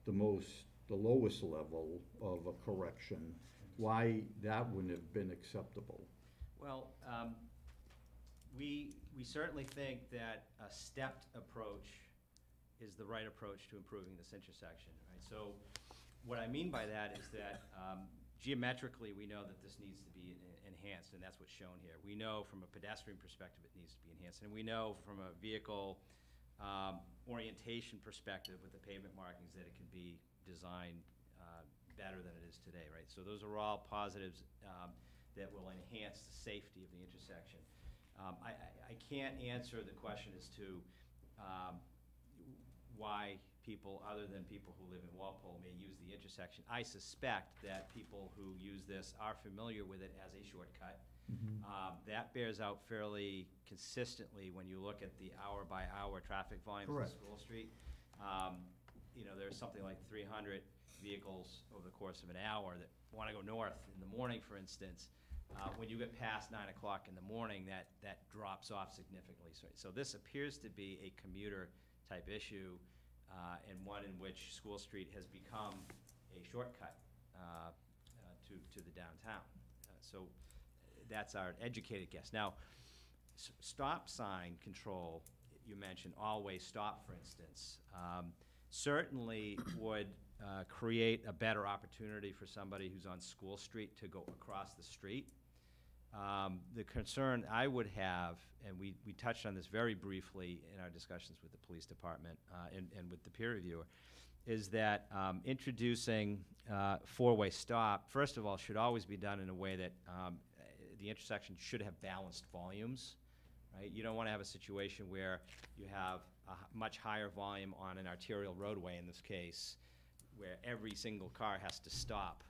the most the lowest level of a correction, why that wouldn't have been acceptable. Well, we certainly think that a stepped approach is the right approach to improving this intersection, right? So what I mean by that is that geometrically, we know that this needs to be enhanced, and that's what's shown here. We know from a pedestrian perspective it needs to be enhanced, and we know from a vehicle orientation perspective with the pavement markings that it can be designed better than it is today, right? So those are all positives that will enhance the safety of the intersection. I can't answer the question as to why people, other than people who live in Walpole, may use the intersection. I suspect that people who use this are familiar with it as a shortcut. That bears out fairly consistently when you look at the hour-by-hour traffic volumes on School Street. You know, there's something like 300 vehicles over the course of an hour that want to go north in the morning, for instance. When you get past 9 o'clock in the morning, that drops off significantly. So this appears to be a commuter-type issue, and one in which School Street has become a shortcut to the downtown. So that's our educated guess. Now, stop sign control, you mentioned always stop, for instance, certainly would create a better opportunity for somebody who's on School Street to go across the street. The concern I would have, and we touched on this very briefly in our discussions with the police department and with the peer reviewer, is that introducing four-way stop, first of all, should always be done in a way that the intersection should have balanced volumes, right? You don't want to have a situation where you have a much higher volume on an arterial roadway, in this case, where every single car has to stop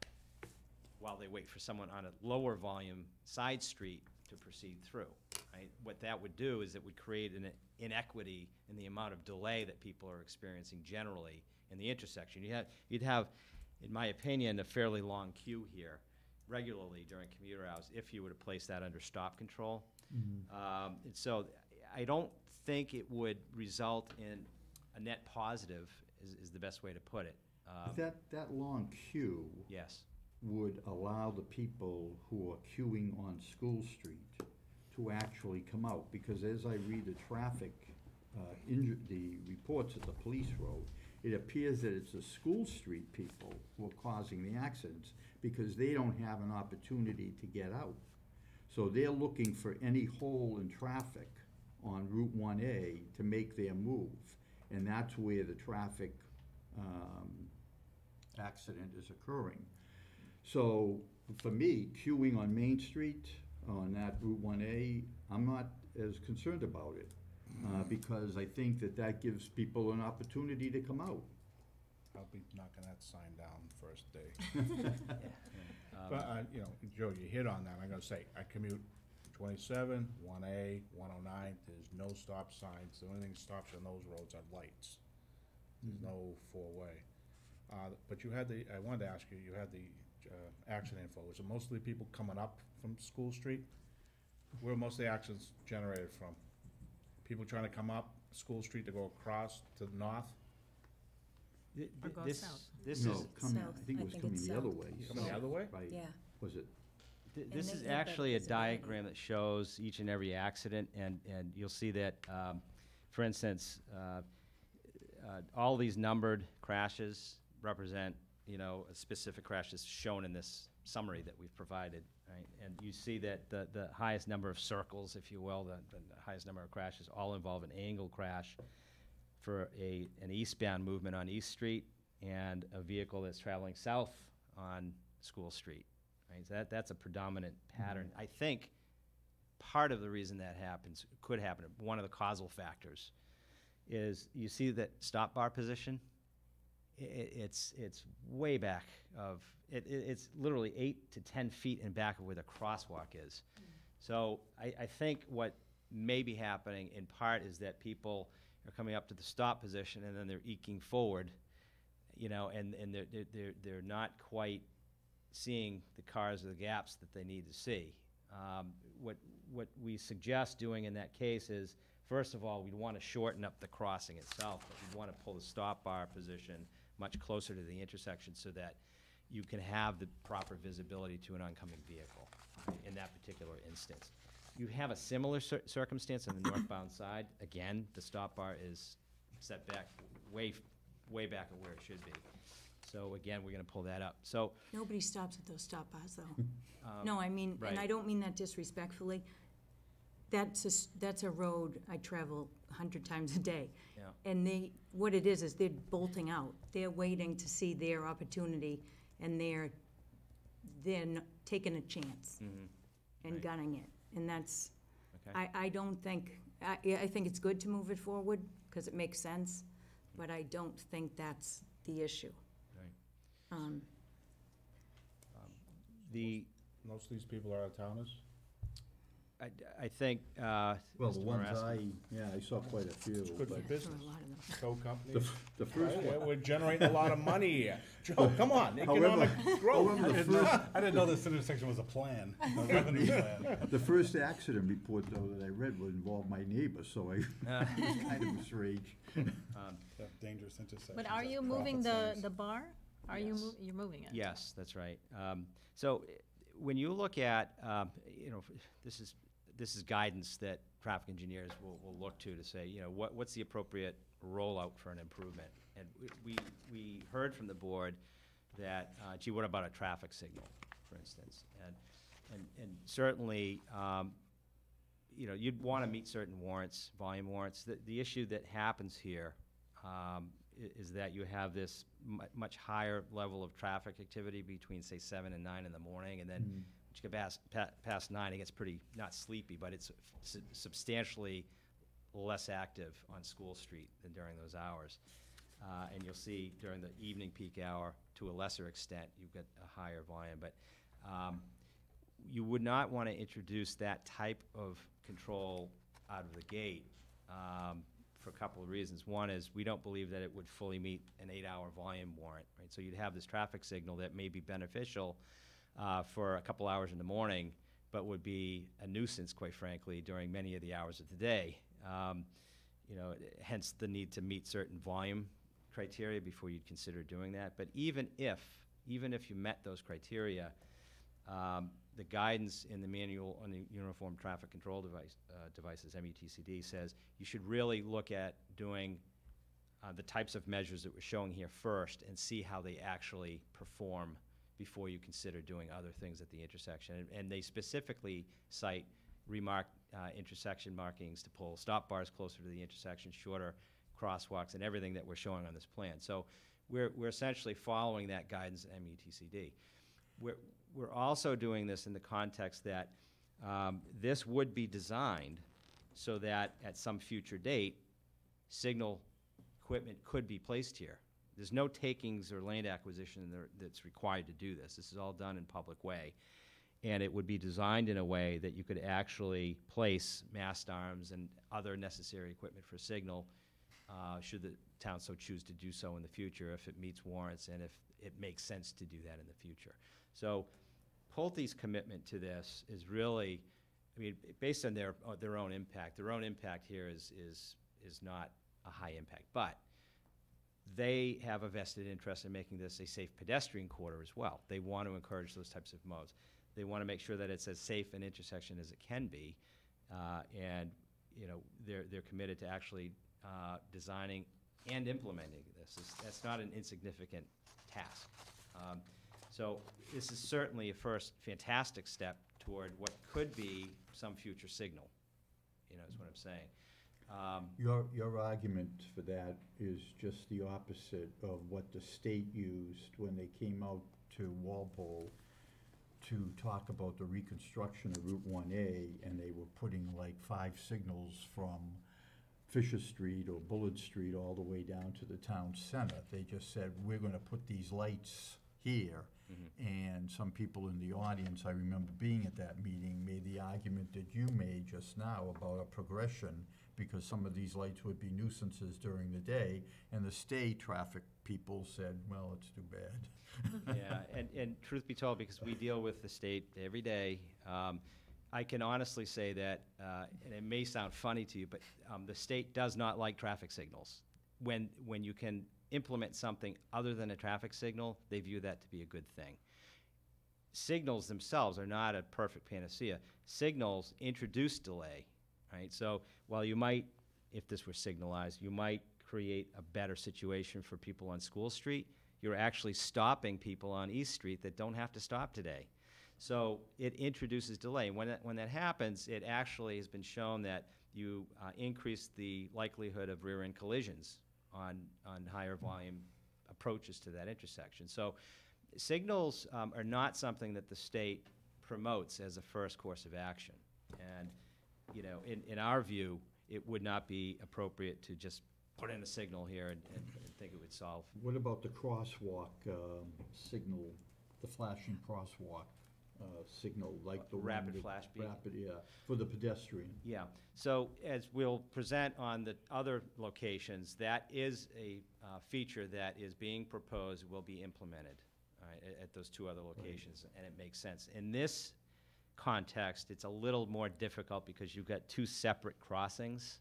while they wait for someone on a lower volume side street to proceed through, right? What that would do is it would create an inequity in the amount of delay that people are experiencing generally in the intersection. You'd have, in my opinion, a fairly long queue here regularly during commuter hours if you were to place that under stop control. And so I don't think it would result in a net positive, is the best way to put it. That long queue Yes. would allow the people who are queuing on School Street to actually come out, because as I read the traffic, the reports that the police wrote, it appears that it's the School Street people who are causing the accidents because they don't have an opportunity to get out. So they're looking for any hole in traffic on Route 1A to make their move, and that's where the traffic accident is occurring. So for me, queuing on Main Street on that Route 1A, I'm not as concerned about it because I think that gives people an opportunity to come out. I'll be knocking that sign down first day. But, you know, Joe, you hit on that. I'm gonna say, I commute 27, 1A, 109, there's no stop signs. The only thing that stops on those roads are lights. There's no four-way. But you had I wanted to ask you, you had the accident info. Was it mostly people coming up from School Street? Where are most of the accidents generated from? People trying to come up School Street to go across to the north? Or go south. This No, is, coming, South. I think I it was think coming it's the other south. way. Coming the other way? Right. Yeah. Was it? This And is they have actually a that visibility. diagram that shows each and every accident, and you'll see that, for instance, all these numbered crashes represent, you know, a specific crash is shown in this summary that we've provided, right? And you see that the highest number of circles, if you will, the highest number of crashes all involve an angle crash for an eastbound movement on East Street and a vehicle that's traveling south on School Street. Right, so that's a predominant pattern. I think part of the reason that happens, could happen, one of the causal factors, is you see that stop bar position. It's way back of it's literally 8 to 10 feet in back of where the crosswalk is. So I think what may be happening in part is that people are coming up to the stop position and then they're eking forward, you know, and they're not quite seeing the cars or the gaps that they need to see. What we suggest doing in that case is, first of all, we'd want to shorten up the crossing itself, but we'd want to pull the stop bar position much closer to the intersection so that you can have the proper visibility to an oncoming vehicle in that particular instance. You have a similar circumstance on the northbound side. Again, the stop bar is set back way back at where it should be. So again, we're gonna pull that up. So, Nobody stops at those stop bars, though. No, I mean, and I right. don't mean that disrespectfully. That's a road I travel 100 times a day. Yeah. And what it is they're bolting out. They're waiting to see their opportunity, and they're taking a chance and Right. gunning it. And that's, okay. I don't think, I think it's good to move it forward, because it makes sense, but I don't think that's the issue. Right. Um, Most of these people are out-of-towners? I think, Well, the Mr. ones Marasky- I saw quite a few. It's good for but there are business. a lot of them. Tow companies. The first Right, one. We're generating a lot of money here. Joe, come on, However- economic growth. however, I didn't know this intersection was a plan, a revenue plan. The first accident report, though, that I read would involve my neighbor, so it was kind of strange. That dangerous intersection. But are you moving the bar? Are you, Yes. you're moving it? Yes, that's right. So when you look at, this is guidance that traffic engineers will look to say, what's the appropriate rollout for an improvement? And we heard from the board that, gee, what about a traffic signal, for instance? And certainly, you'd want to meet certain warrants, volume warrants. The issue that happens here is that you have this much higher level of traffic activity between, say, 7 and 9 in the morning, and then once you get past 9, it gets pretty, not sleepy, but it's substantially less active on School Street than during those hours. And you'll see during the evening peak hour, to a lesser extent, you've got a higher volume. But you would not want to introduce that type of control out of the gate for a couple of reasons. One is we don't believe that it would fully meet an 8-hour volume warrant, right? So you'd have this traffic signal that may be beneficial for a couple hours in the morning, but would be a nuisance, quite frankly, during many of the hours of the day. Hence the need to meet certain volume criteria before you'd consider doing that. But even if you met those criteria, the guidance in the manual on the Uniform Traffic Control Devices, MUTCD, says you should really look at doing the types of measures that we're showing here first and see how they actually perform before you consider doing other things at the intersection. And they specifically cite remarked intersection markings to pull stop bars closer to the intersection, shorter crosswalks, and everything that we're showing on this plan. So we're essentially following that guidance at MUTCD. We're also doing this in the context that this would be designed so that at some future date, signal equipment could be placed here. There's no takings or land acquisition that's required to do this. This is all done in public way. And it would be designed in a way that you could actually place mast arms and other necessary equipment for signal should the town so choose to do so in the future if it meets warrants and if it makes sense to do that in the future. So Pulte's commitment to this is really, based on their own impact. Their own impact here is not a high impact, but they have a vested interest in making this a safe pedestrian corridor as well. They want to encourage those types of modes. They want to make sure that it's as safe an intersection as it can be, and they're committed to actually designing and implementing this. That's not an insignificant task. So this is certainly a first fantastic step toward what could be some future signal, is what I'm saying. Your argument for that is just the opposite of what the state used when they came out to Walpole to talk about the reconstruction of Route 1A, and they were putting like 5 signals from Fisher Street or Bullard Street all the way down to the town center. They just said, we're gonna put these lights here. And some people in the audience, I remember being at that meeting, made the argument that you made just now about a progression, because some of these lights would be nuisances during the day, and the state traffic people said, well, it's too bad. Yeah, and truth be told, because we deal with the state every day, I can honestly say that, and it may sound funny to you, but the state does not like traffic signals when you can implement something other than a traffic signal, they view that to be a good thing. Signals themselves are not a perfect panacea. Signals introduce delay, right? So while you might, if this were signalized, you might create a better situation for people on School Street, you're actually stopping people on East Street that don't have to stop today. So it introduces delay. When that happens, it actually has been shown that you increase the likelihood of rear-end collisions on higher volume approaches to that intersection. So signals are not something that the state promotes as a first course of action. And, you know, in our view, it would not be appropriate to just put in a signal here and think it would solve. What about the crosswalk signal, the flashing crosswalk signal, like the one Rapid with flash beacon? Rapid, yeah, for the pedestrian. Yeah, so as we'll present on the other locations, that is a feature that is being proposed, will be implemented at those two other locations, and it makes sense. In this context, it's a little more difficult because you've got two separate crossings.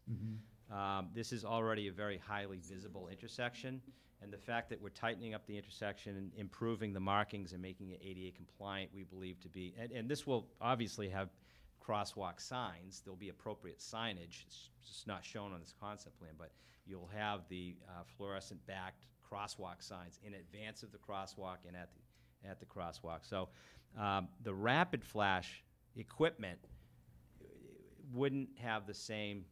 This is already a very highly visible intersection, and the fact that we're tightening up the intersection and improving the markings and making it ADA compliant, we believe to be, and this will obviously have crosswalk signs. There'll be appropriate signage. It's just not shown on this concept plan, but you'll have the fluorescent backed crosswalk signs in advance of the crosswalk and at the crosswalk. So the rapid flash equipment wouldn't have the same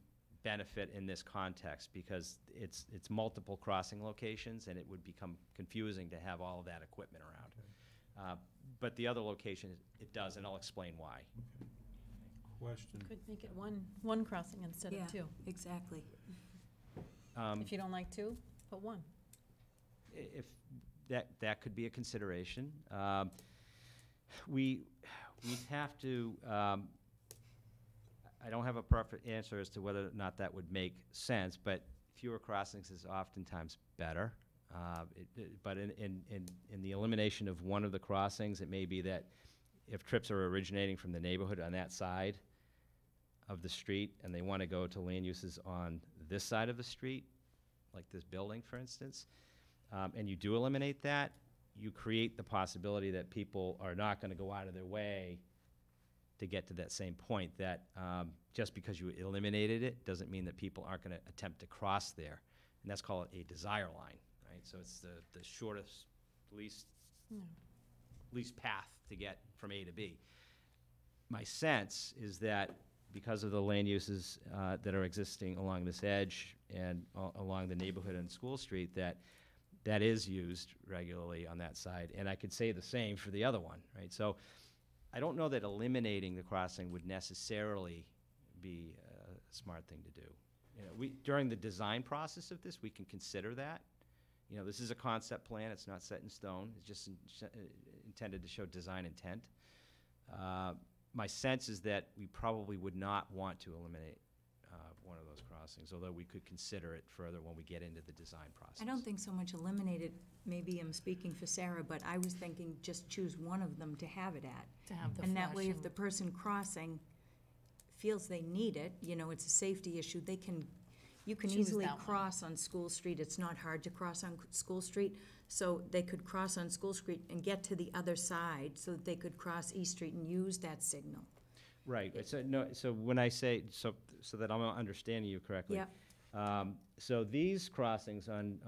benefit in this context because it's multiple crossing locations and it would become confusing to have all of that equipment around. But the other location, it does, and I'll explain why. Question. Could make it one crossing instead Yeah, of two. exactly. If you don't like two, put one. If that could be a consideration. We have to, I don't have a perfect answer as to whether or not that would make sense, but fewer crossings is oftentimes better. But in the elimination of one of the crossings, it may be that if trips are originating from the neighborhood on that side of the street and they want to go to land uses on this side of the street, like this building, for instance, and you do eliminate that, you create the possibility that people are not going to go out of their way to get to that same point, that just because you eliminated it doesn't mean that people aren't going to attempt to cross there. And that's called a desire line, right? So it's the shortest, least path to get from A to B. My sense is that because of the land uses that are existing along this edge and along the neighborhood and School Street, that is used regularly on that side. And I could say the same for the other one, right? So I don't know that eliminating the crossing would necessarily be a smart thing to do. You know, during the design process of this, we can consider that. You know, this is a concept plan. It's not set in stone. It's just intended to show design intent. My sense is that we probably would not want to eliminate one of those crossings, although we could consider it further when we get into the design process. I don't think so much eliminated, maybe I'm speaking for Sarah, but I was thinking just choose one of them to have it at. To have the And that way, if flashing. the person crossing feels they need it, you know, it's a safety issue, you can Choose easily that one. cross on School Street. It's not hard to cross on School Street. So they could cross on School Street and get to the other side so that they could cross East Street and use that signal. Right, so no, so when I say, so that I'm understanding you correctly. Yep. So these crossings on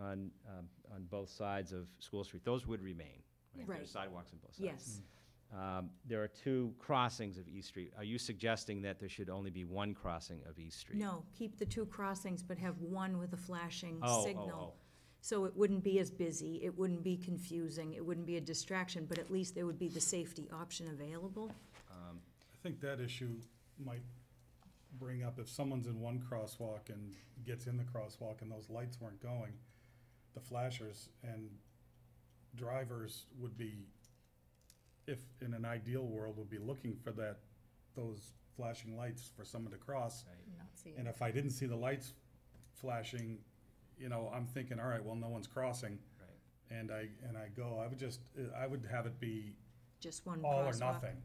both sides of School Street, those would remain. Right. There's sidewalks on both sides. Yes. There are two crossings of East Street. Are you suggesting that there should only be one crossing of East Street? No, keep the two crossings, but have one with a flashing Oh, signal. oh. So it wouldn't be as busy, it wouldn't be confusing, it wouldn't be a distraction, but at least there would be the safety option available. I think that issue might bring up if someone's in one crosswalk and gets in the crosswalk and those lights weren't going, the flashers and drivers would be, if in an ideal world, would be looking for those flashing lights for someone to cross. Not see And it. if I didn't see the lights flashing, you know, I'm thinking, all right, well, no one's crossing. Right. And I go, I would have it be Just one all or crosswalk. nothing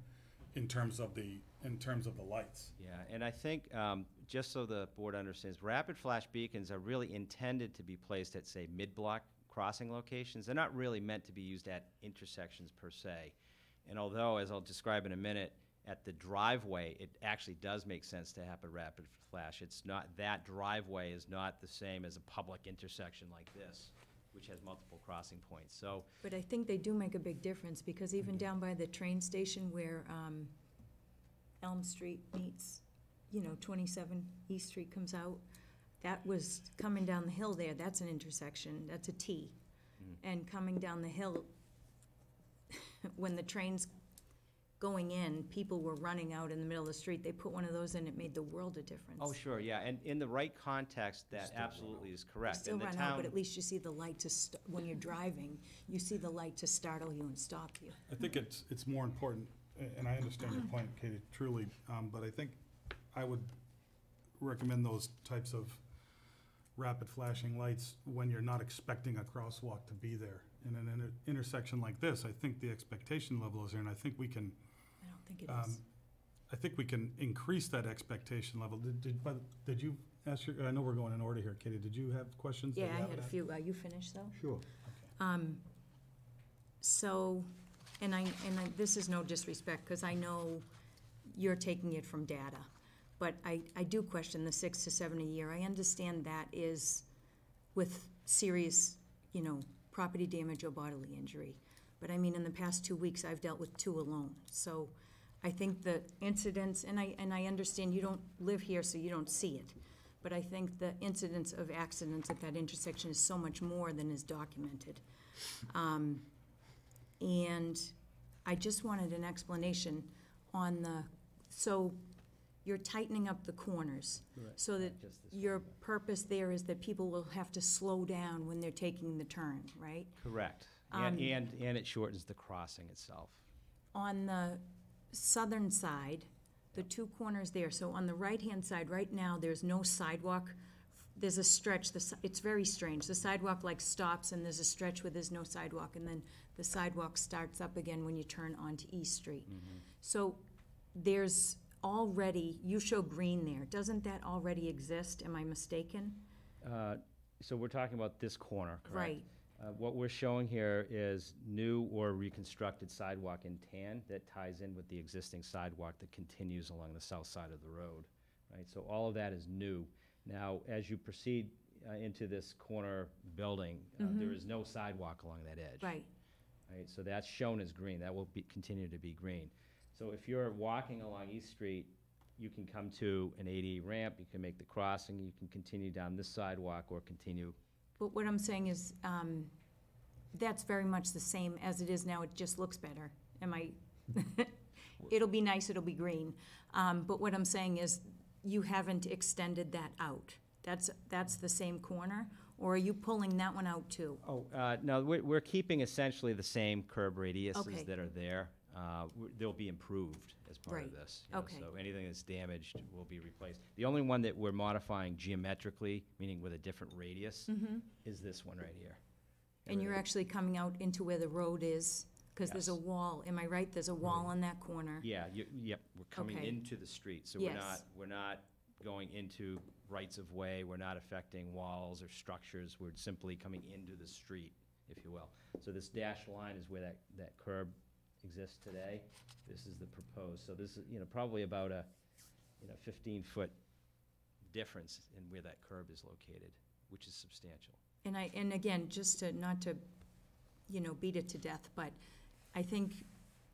in terms of the lights. Yeah, and I think, just so the board understands, rapid flash beacons are really intended to be placed at, say, mid-block crossing locations. They're not really meant to be used at intersections per se. And although, as I'll describe in a minute, at the driveway, it actually does make sense to have a rapid flash. It's not, that driveway is not the same as a public intersection like this, which has multiple crossing points. So, But I think they do make a big difference, because even down by the train station where Elm Street meets, 27 East Street comes out, that was coming down the hill there, that's an intersection, that's a T. And coming down the hill, when the train's going in, people were running out in the middle of the street. They put one of those in, it made the world of difference. oh, sure, yeah, and in the right context, that absolutely is correct. Still And the run out, but town- at least you see the light to, when you're driving, you see the light to startle you and stop you. I think it's more important, and I understand your point, Katie, truly, but I think I would recommend those types of rapid flashing lights when you're not expecting a crosswalk to be there. In an intersection like this, I think the expectation level is there, and I think we can, I don't think it is. I think we can increase that expectation level. Did you ask your, I know we're going in order here, Katie, did you have questions? that Yeah, you I have had a that? few. Are you finished, though? Sure. So, this is no disrespect, because I know you're taking it from data, but I do question the 6 to 7 a year. I understand that is with serious, property damage or bodily injury. But I mean, in the past 2 weeks, I've dealt with 2 alone. So I think the incidents, and I understand you don't live here, so you don't see it, but I think the incidence of accidents at that intersection is so much more than is documented. And I just wanted an explanation on so you're tightening up the corners. Correct. So that Just this your one, purpose there is that people will have to slow down when they're taking the turn, right? Correct. And it shortens the crossing itself. On the southern side, the 2 corners there, so on the right-hand side, right now, there's no sidewalk. There's a stretch, it's very strange. The sidewalk like stops, and there's a stretch where there's no sidewalk, and then the sidewalk starts up again when you turn onto East Street. So there's already, you show green there. Doesn't that already exist? Am I mistaken? So we're talking about this corner, correct? Right. What we're showing here is new or reconstructed sidewalk in tan that ties in with the existing sidewalk that continues along the south side of the road, right? So all of that is new. Now, as you proceed into this corner building, there is no sidewalk along that edge. Right. Right, so that's shown as green, that will continue to be green. So if you're walking along East Street, you can come to an ADA ramp, you can make the crossing, you can continue down this sidewalk or continue. But what I'm saying is, that's very much the same as it is now, it just looks better. Am I, it'll be nice, it'll be green. But what I'm saying is, you haven't extended that out. That's the same corner, or are you pulling that one out too? Oh, no, we're keeping essentially the same curb radiuses Okay. that are there. They'll be improved as part of Right. this. you know, Okay. So anything that's damaged will be replaced. The only one that we're modifying geometrically, meaning with a different radius, is this one right here. And you're Everything- actually coming out into where the road is, because there's a Yes. wall, am I right? There's a wall on that corner. Yeah, yep, we're coming Okay. into the street, so Yes. we're not going into rights of way, we're not affecting walls or structures, we're simply coming into the street, if you will. So this dashed line is where that curb exists today. This is the proposed, so this is, probably about a, 15-foot difference in where that curb is located, which is substantial. And again, just to, not to, beat it to death, but I think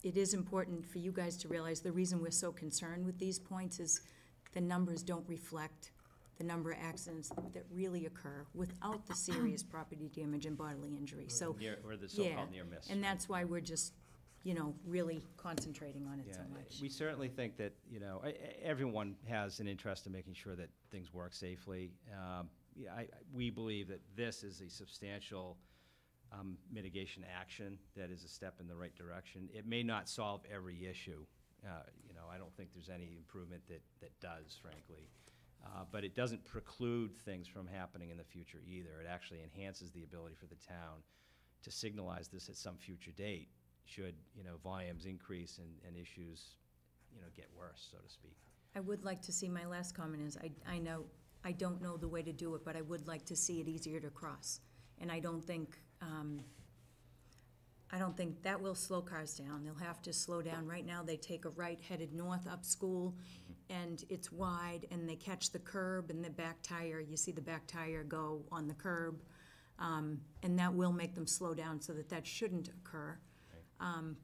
it is important for you guys to realize the reason we're so concerned with these points is the numbers don't reflect the number of accidents that really occur without the serious property damage and bodily injury, so. Or the Yeah, so-called near miss. and that's why we're just, really concentrating on it so much. We certainly think that, everyone has an interest in making sure that things work safely. We believe that this is a substantial mitigation action that is a step in the right direction. It may not solve every issue. I don't think there's any improvement that does, frankly. But it doesn't preclude things from happening in the future either. It actually enhances the ability for the town to signalize this at some future date, should, volumes increase and issues, get worse, so to speak. I would like to see, my last comment is, I don't know the way to do it, but I would like to see it easier to cross. And I don't think, I don't think that will slow cars down. They'll have to slow down. Right now, they take a right headed north up School, and it's wide, and they catch the curb and the back tire. You see the back tire go on the curb, and that will make them slow down so that shouldn't occur.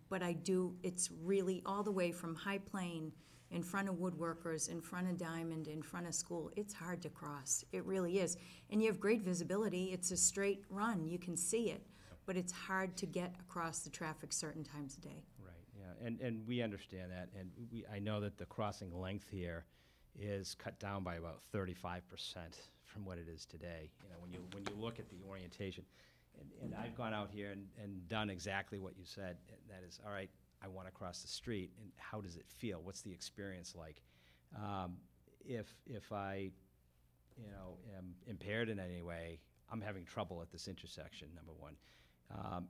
But it's really all the way from High Plain, in front of Woodworkers, in front of Diamond, in front of School. It's hard to cross. It really is. And you have great visibility. It's a straight run. You can see it. But it's hard to get across the traffic certain times a day. Right, yeah, and we understand that, and I know that the crossing length here is cut down by about 35% from what it is today. You know, when you look at the orientation, and I've gone out here and done exactly what you said, and that is, all right, I want to cross the street, and how does it feel? What's the experience like? If I, am impaired in any way, I'm having trouble at this intersection, number one.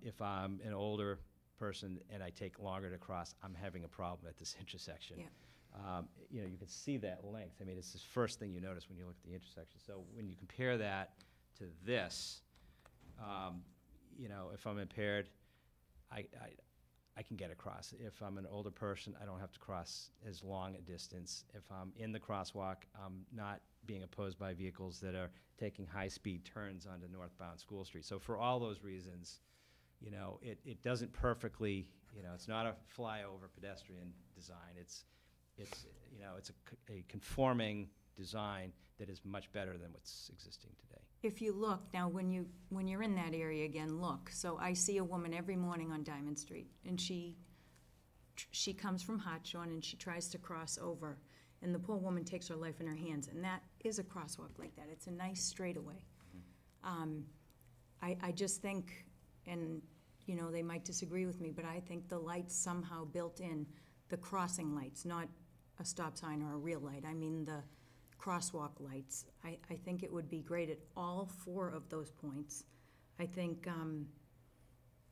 If I'm an older person and I take longer to cross, I'm having a problem at this intersection. Yeah. You can see that length. I mean, it's the first thing you notice when you look at the intersection. So when you compare that to this, if I'm impaired, I can get across. If I'm an older person, I don't have to cross as long a distance. If I'm in the crosswalk, I'm not being opposed by vehicles that are taking high-speed turns onto northbound School Street. So for all those reasons, it doesn't perfectly, it's not a flyover pedestrian design. It's a conforming design that is much better than what's existing today. If you look, now when you're in that area again, look. So I see a woman every morning on Diamond Street, and she comes from Hartshorn, and she tries to cross over. And the poor woman takes her life in her hands, and that is a crosswalk like that. It's a nice straightaway. I just think, and they might disagree with me, but I think the lights somehow built in, the crossing lights, not a stop sign or a real light. I mean the crosswalk lights. I think it would be great at all 4 of those points. I think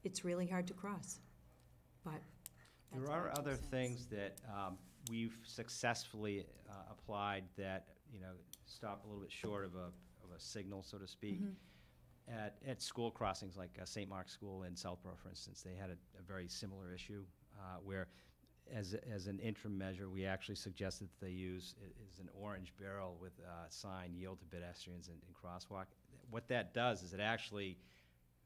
it's really hard to cross, but there are other things that we've successfully applied that stop a little bit short of a signal, so to speak. At school crossings like St. Mark's School in Southborough, for instance, they had a very similar issue where, as an interim measure, we actually suggested that they use is an orange barrel with a sign, yield to pedestrians in crosswalk. What that does is it actually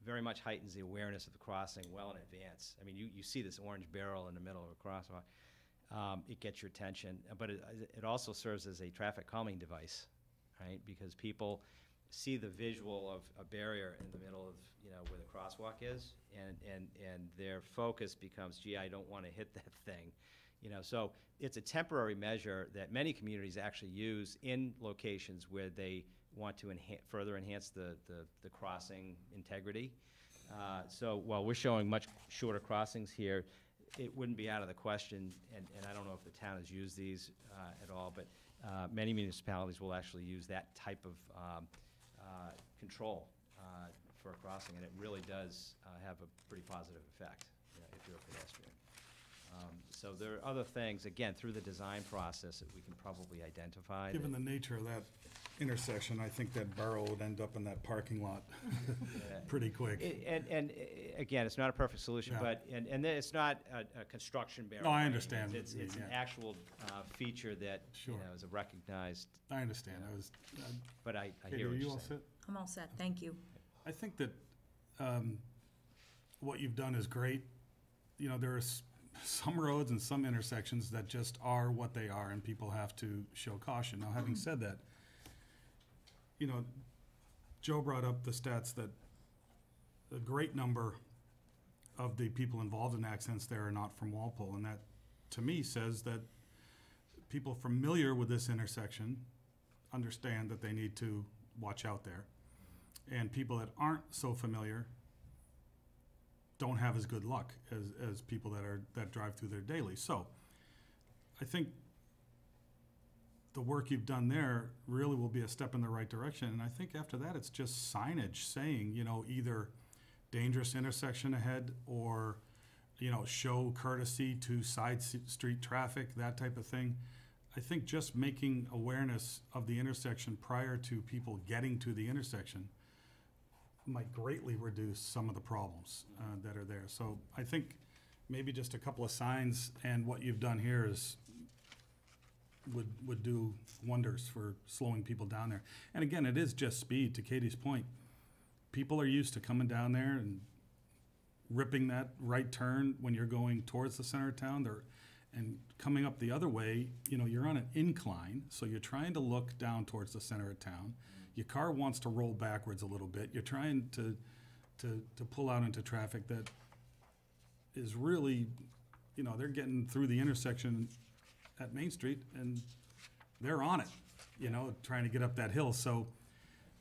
very much heightens the awareness of the crossing well in advance. I mean, you see this orange barrel in the middle of a crosswalk. It gets your attention, but it also serves as a traffic calming device, right? Because people see the visual of a barrier in the middle of where the crosswalk is, and their focus becomes, gee, I don't want to hit that thing. So it's a temporary measure that many communities actually use in locations where they want to further enhance the crossing integrity. So while we're showing much shorter crossings here, it wouldn't be out of the question, and I don't know if the town has used these at all, but many municipalities will actually use that type of control for a crossing, and it really does have a pretty positive effect if you're a pedestrian. So there are other things, again, through the design process that we can probably identify. Given the nature of that intersection, I think that barrel would end up in that parking lot pretty quick. And again, it's not a perfect solution, Yeah. but, and it's not a construction barrier. No, I understand. It's an Yeah. actual feature that, Sure. is a recognized, I understand. but I Katie, hear are what you you're all saying. set? I'm all set, thank you. I think that what you've done is great. There are some roads and some intersections that just are what they are, and people have to show caution. Now, having said that, Joe brought up the stats that a great number of the people involved in accidents there are not from Walpole, and that, to me, says that people familiar with this intersection understand that they need to watch out there. And people that aren't so familiar don't have as good luck as people that drive through there daily. So I think the work you've done there really will be a step in the right direction. And I think after that, it's just signage saying, either dangerous intersection ahead or, show courtesy to side street traffic, that type of thing. I think just making awareness of the intersection prior to people getting to the intersection might greatly reduce some of the problems that are there. So I think maybe just a couple of signs, and what you've done here is, would do wonders for slowing people down there. And again, it is just speed, to Katie's point. People are used to coming down there and ripping that right turn when you're going towards the center of town, and coming up the other way, you're on an incline, so you're trying to look down towards the center of town. Your car wants to roll backwards a little bit. You're trying to pull out into traffic that is really, they're getting through the intersection at Main Street, and they're on it, trying to get up that hill. So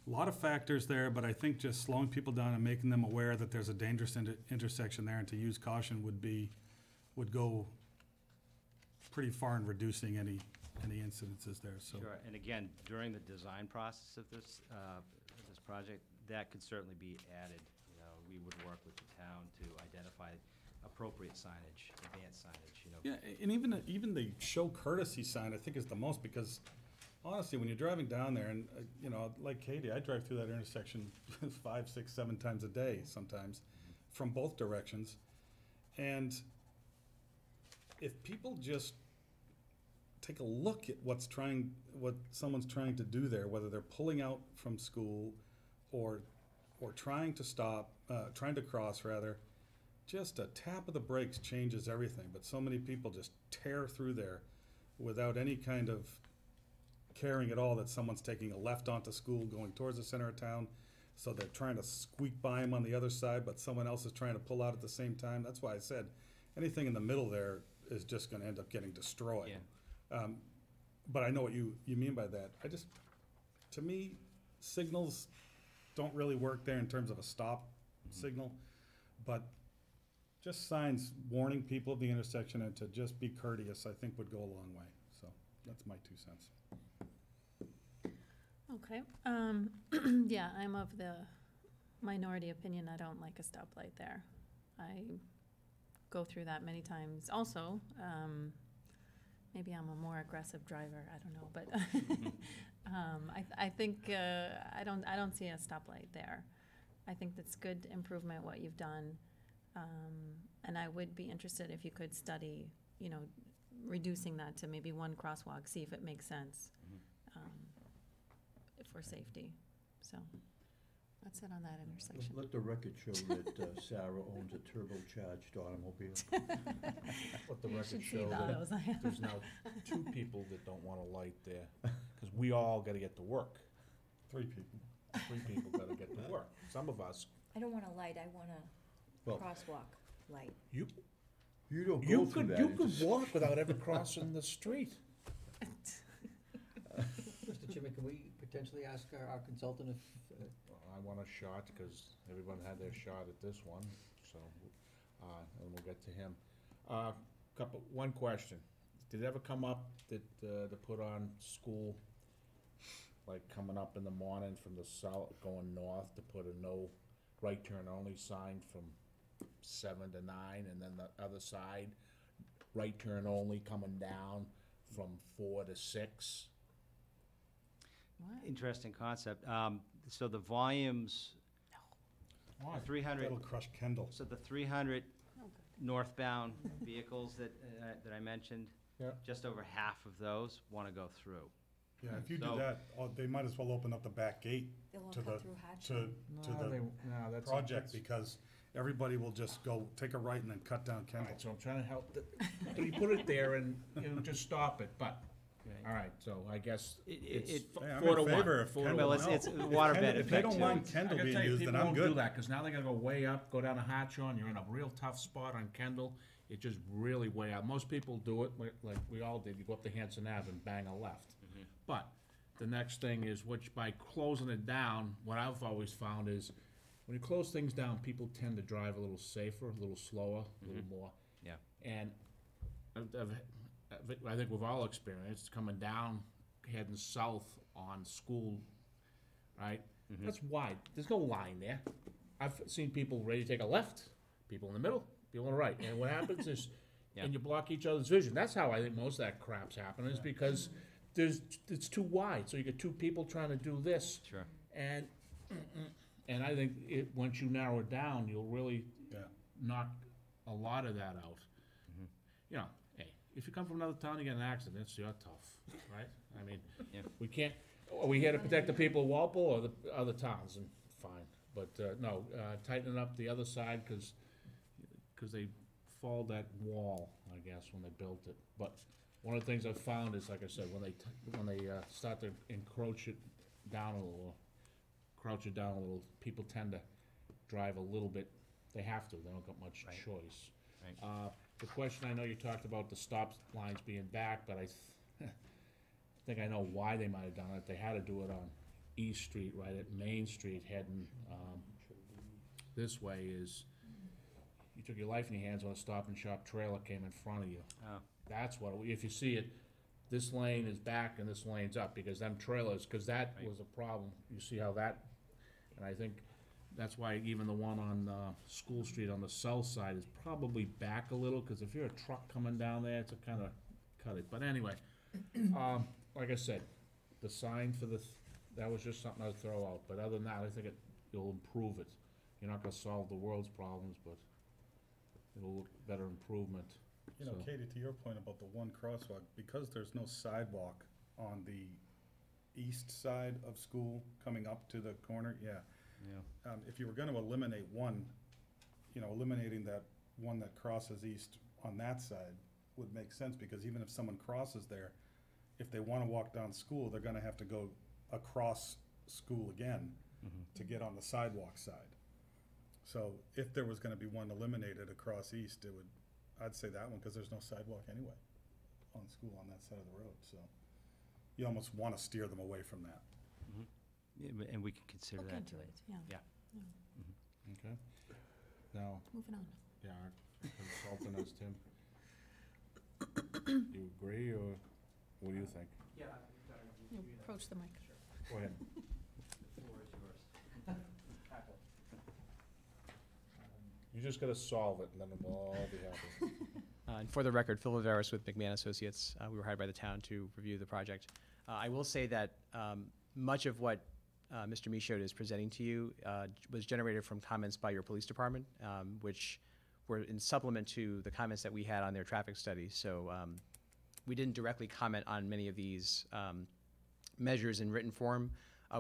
a lot of factors there, but I think just slowing people down and making them aware that there's a dangerous intersection there, and to use caution would go pretty far in reducing any incidences there, so. Sure, and again, during the design process of this project, that could certainly be added. We would work with the town to identify appropriate signage, advanced signage, Yeah, and even the show courtesy sign, I think, is the most, because honestly, when you're driving down there, and, like Katie, I drive through that intersection 5, 6, 7 times a day sometimes, from both directions. And if people just take a look at what someone's trying to do there, whether they're pulling out from school or trying to stop, trying to cross rather, just a tap of the brakes changes everything. But so many people just tear through there without any kind of caring at all that someone's taking a left onto school going towards the center of town. So they're trying to squeak by them on the other side, but someone else is trying to pull out at the same time. That's why I said anything in the middle there is just going to end up getting destroyed. Yeah. But I know what you mean by that. To me, signals don't really work there in terms of a stop signal, but just signs warning people of the intersection and to just be courteous, I think, would go a long way. So that's my 2 cents. Okay, yeah, I'm of the minority opinion. I don't like a stoplight there. I go through that many times. Also, maybe I'm a more aggressive driver, I don't know, but I think I don't see a stoplight there. I think that's good improvement what you've done, and I would be interested if you could study, reducing that to maybe 1 crosswalk, see if it makes sense. For safety, so that's it on that intersection. Let the record show that Sarah owns a turbocharged automobile. Let the You record should see show that those. there's now 2 people that don't want a light there, because we all gotta get to work. 3 people. 3 people gotta get to work. Some of us, I don't want a light, I want a Well- crosswalk light. You don't go you through could, that. you It could just- walk without ever crossing the street. Mr. Chairman, can we potentially ask our consultant if, I want a shot, because everyone had their shot at this one, so, and we'll get to him. One question. Did it ever come up that, to put on school, like coming up in the morning from the south, going north, to put a no right turn only sign from 7 to 9, and then the other side, right turn only coming down from 4 to 6? What? Interesting concept. So the volumes, Why? 300, That'll crush Kendall. so the 300 Oh, good. northbound vehicles that I mentioned, Yeah. just over half of those want to go through. Yeah, if you do So- that, they might as well open up the back gate They'll all to cut the, through Hatch. to No, that's project, because everybody will just go, take a right and then cut down All Kendall. right, so I'm trying to help, so you put it there and, just stop it, but, all right, so I guess it's It- Hey, I'm 4 to in 1. favor of 4 to Kendall. Well, one. it's waterbed If they don't effect, mind too. Kendall I gotta being tell you, used, people then I'm won't do good. that, because now they gotta go way up, go down a Hatchon, you're in a real tough spot on Kendall, it's just really way out. Most people do it, like we all did, you go up to Hanson Ave and bang a left. But the next thing is, which by closing it down, what I've always found is, when you close things down, people tend to drive a little safer, a little slower, a little more. Yeah. And I think we've all experienced coming down, heading south on School, right? That's wide, there's no line there. I've seen people ready to take a left, people in the middle, people on the right, and what happens is, Yeah. and you block each other's vision. That's how I think most of that crap's happening, is because it's too wide, so you get 2 people trying to do this. Sure. And And I think once you narrow it down, you'll really Yeah. knock a lot of that out. You know, hey, if you come from another town, you get in an accident, it's your tough, right? I mean, Yeah. we can't, are we here to protect the people of Walpole or the other towns? And fine, but, no, tightening up the other side, cause they followed that wall, I guess, when they built it. But one of the things I've found is, like I said, when they start to encroach it down a little, people tend to drive a little bit, they have to, they don't got much Right. choice. Right. The question, I know you talked about the stop lines being back, but I think I know why they might have done it. They had to do it on East Street, right at Main Street, heading, this way is, you took your life in your hands when a Stop and Shop trailer came in front of you. Oh. That's what, if you see it, this lane is back and this lane's up, because them trailers, cause that Right. was a problem. You see how that, and I think that's why even the one on, School Street on the south side is probably back a little, cause if you're a truck coming down there, it's a kinda cut it, but anyway. Like I said, the sign for that was just something I'd throw out, but other than that, I think you'll improve it. You're not gonna solve the world's problems, but it'll look better improvement. You know, So- Katie, to your point about the one crosswalk, because there's no sidewalk on the east side of school coming up to the corner, yeah. Yeah. If you were gonna eliminate one, eliminating that one that crosses east on that side would make sense, because even if someone crosses there, if they wanna walk down school, they're gonna have to go across school again to get on the sidewalk side. So if there was gonna be one eliminated across east, I'd say that one, cause there's no sidewalk anyway on school on that side of the road, so. You almost wanna steer them away from that. Yeah, and we can consider Look that into too. it, yeah. Yeah. Okay. Now, Moving on. yeah, our consultant is Tim. Do you agree, or what do you think? Yeah. You approach the mic. Go ahead. The floor is yours. You just gotta solve it, and then we'll all be happy. And for the record, Phil Viveris with McMahon Associates. We were hired by the town to review the project. I will say that much of what Mr. Michaud is presenting to you was generated from comments by your police department, which were in supplement to the comments that we had on their traffic study. So we didn't directly comment on many of these measures in written form.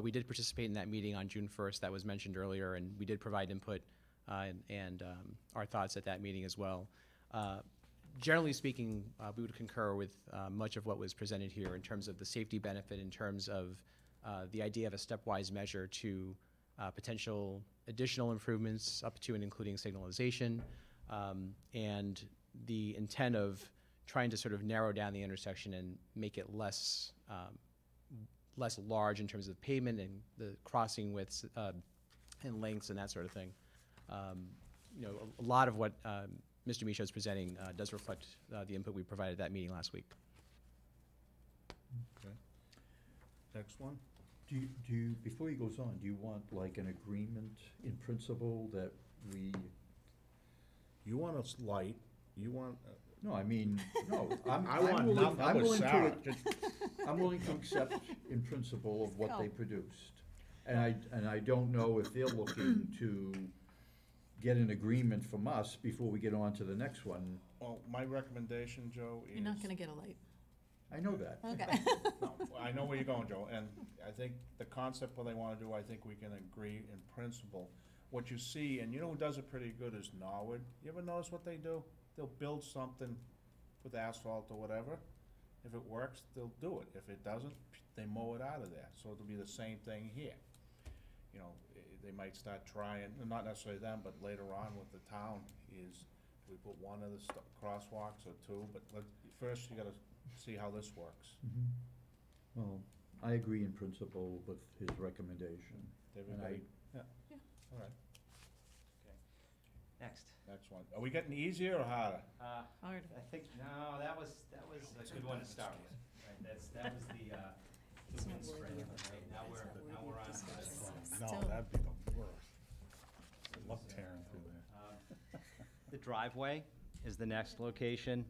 We did participate in that meeting on June 1st that was mentioned earlier, and we did provide input and our thoughts at that meeting as well. Generally speaking, we would concur with much of what was presented here in terms of the safety benefit, in terms of the idea of a stepwise measure to potential additional improvements up to and including signalization, and the intent of trying to sort of narrow down the intersection and make it less large in terms of pavement and the crossing widths and lengths and that sort of thing. A lot of what Mr. Michaud is presenting does reflect the input we provided at that meeting last week. Okay. Next one? Do you, before he goes on, do you want like an agreement in principle that we, You want us light, you want, no, I mean, no, I want willing, nothing, I'm with willing Sarah. to, I'm willing to accept in principle of what they produced. And I don't know if they're looking to get an agreement from us before we get on to the next one. Well, my recommendation, Joe, is. You're not gonna get a light. I know that. Okay. No, I know where you're going, Joe, and I think the concept what they wanna do, I think we can agree in principle. What you see, and you know who does it pretty good is Norwood. You ever notice what they do? They'll build something with asphalt or whatever. If it works, they'll do it. If it doesn't, they mow it out of there. So it'll be the same thing here. You know, they might start trying, not necessarily them, but later on with the town is, do we put one of the crosswalks or two? But first you gotta see how this works. Well, I agree in principle with his recommendation. Everybody, yeah, Yeah. all right. Next. Next one. Are we getting easier or harder? Hard. I think, no, that was a good one to start with. Right, that was the wind spray. Right, now we're on to this one. No, Still- that'd be the worst. I love tearing through there. The driveway is the next location.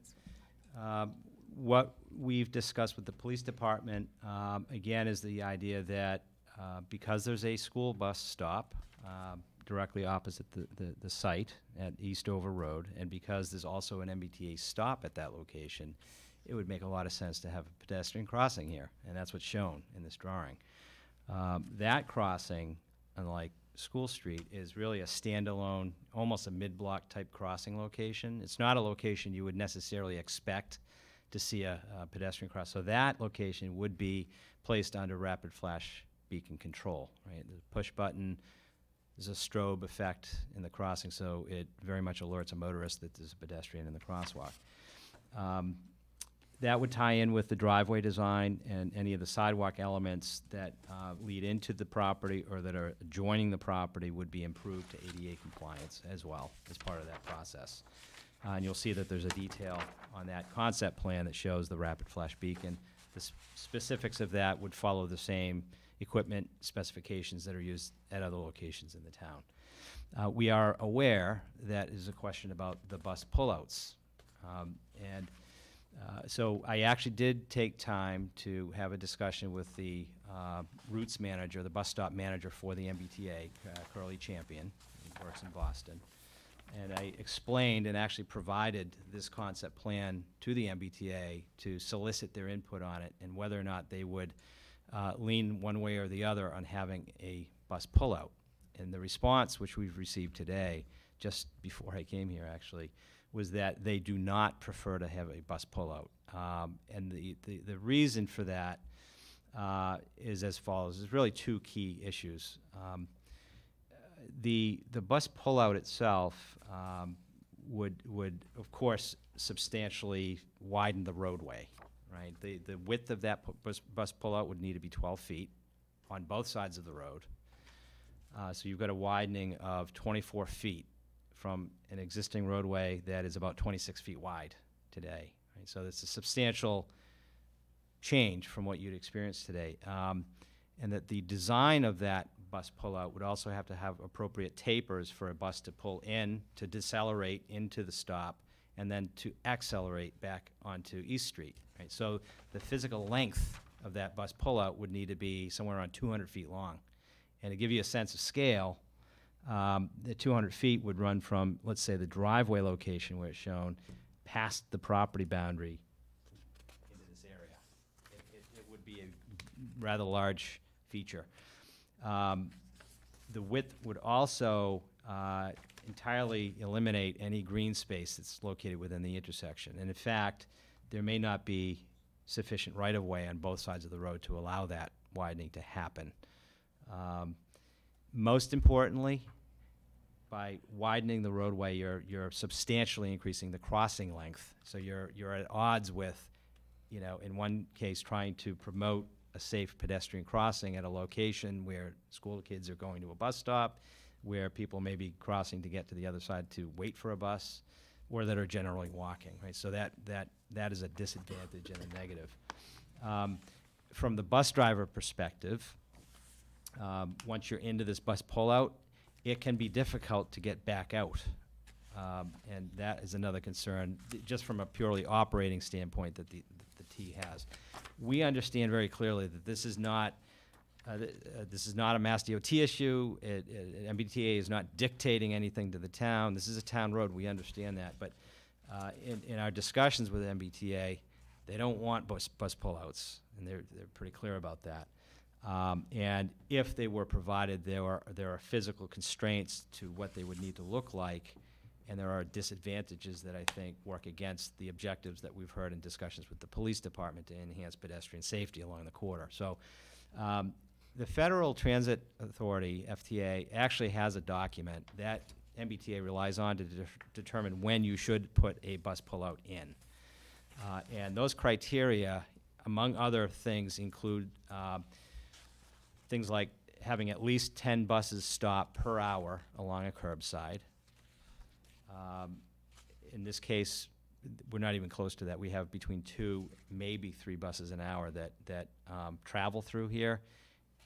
What we've discussed with the police department, again, is the idea that because there's a school bus stop, directly opposite the site at Eastover Road, and because there's also an MBTA stop at that location, it would make a lot of sense to have a pedestrian crossing here, and that's what's shown in this drawing. That crossing, unlike School Street, is really a standalone, almost a mid-block type crossing location. It's not a location you would necessarily expect to see a pedestrian cross. So that location would be placed under rapid flash beacon control, right? The push button, there's a strobe effect in the crossing, so it very much alerts a motorist that there's a pedestrian in the crosswalk. That would tie in with the driveway design and any of the sidewalk elements that lead into the property or that are adjoining the property would be improved to ADA compliance as well as part of that process. And you'll see that there's a detail on that concept plan that shows the rapid flash beacon. The specifics of that would follow the same equipment specifications that are used at other locations in the town. We are aware that is a question about the bus pullouts. So I actually did take time to have a discussion with the routes manager, the bus stop manager for the MBTA, Curly Champion, who works in Boston. And I explained and actually provided this concept plan to the MBTA to solicit their input on it and whether or not they would lean one way or the other on having a bus pullout. And the response, which we've received today, just before I came here actually, was that they do not prefer to have a bus pullout. And the reason for that is as follows. There's really two key issues. The bus pullout itself would of course substantially widen the roadway, right? The width of that bus pullout would need to be 12 feet on both sides of the road. So you've got a widening of 24 feet from an existing roadway that is about 26 feet wide today, right? So it's a substantial change from what you'd experience today. And that the design of that bus pullout would also have to have appropriate tapers for a bus to pull in, to decelerate into the stop, and then to accelerate back onto East Street, right? So the physical length of that bus pullout would need to be somewhere around 200 feet long. And to give you a sense of scale, the 200 feet would run from, let's say, the driveway location where it's shown, past the property boundary into this area. It would be a rather large feature. The width would also entirely eliminate any green space that's located within the intersection. And in fact, there may not be sufficient right-of-way on both sides of the road to allow that widening to happen. Most importantly, by widening the roadway, you're substantially increasing the crossing length. So you're at odds with, you know, in one case trying to promote a safe pedestrian crossing at a location where school kids are going to a bus stop, where people may be crossing to get to the other side to wait for a bus, or that are generally walking, right? So that is a disadvantage and a negative. From the bus driver perspective, once you're into this bus pullout, it can be difficult to get back out. And that is another concern, just from a purely operating standpoint that the T has. We understand very clearly that this is not a Mass DOT issue. MBTA is not dictating anything to the town. This is a town road. We understand that. But in our discussions with MBTA, they don't want bus pullouts, and they're pretty clear about that. And if they were provided, there are physical constraints to what they would need to look like, and there are disadvantages that I think work against the objectives that we've heard in discussions with the police department to enhance pedestrian safety along the corridor. So the Federal Transit Authority, FTA, actually has a document that MBTA relies on to determine when you should put a bus pullout in. And those criteria, among other things, include things like having at least 10 buses stop per hour along a curbside. In this case, we're not even close to that. We have between 2, maybe 3 buses an hour that travel through here.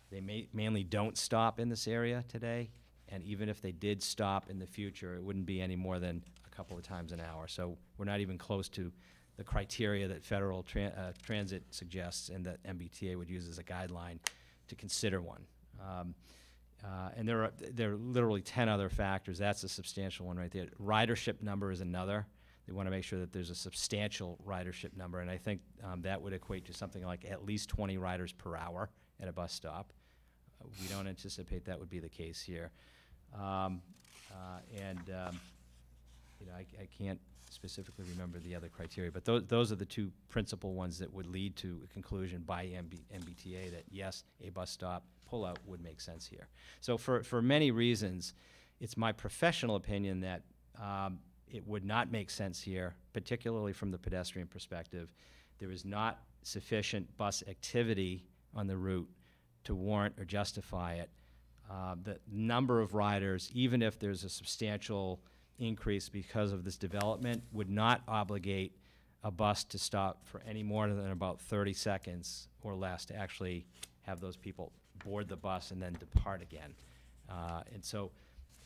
They mainly don't stop in this area today, and even if they did stop in the future, it wouldn't be any more than a couple of times an hour. So we're not even close to the criteria that Federal Transit suggests and that MBTA would use as a guideline to consider one. And there are literally 10 other factors. That's a substantial one right there. Ridership number is another. They want to make sure that there's a substantial ridership number, and I think that would equate to something like at least 20 riders per hour at a bus stop. We don't anticipate that would be the case here. I can't specifically remember the other criteria, but those are the two principal ones that would lead to a conclusion by MBTA that, yes, a bus stop pullout would make sense here. So for many reasons, it's my professional opinion that it would not make sense here, particularly from the pedestrian perspective. There is not sufficient bus activity on the route to warrant or justify it. The number of riders, even if there's a substantial increase because of this development, would not obligate a bus to stop for any more than about 30 seconds or less to actually have those people board the bus and then depart again. And so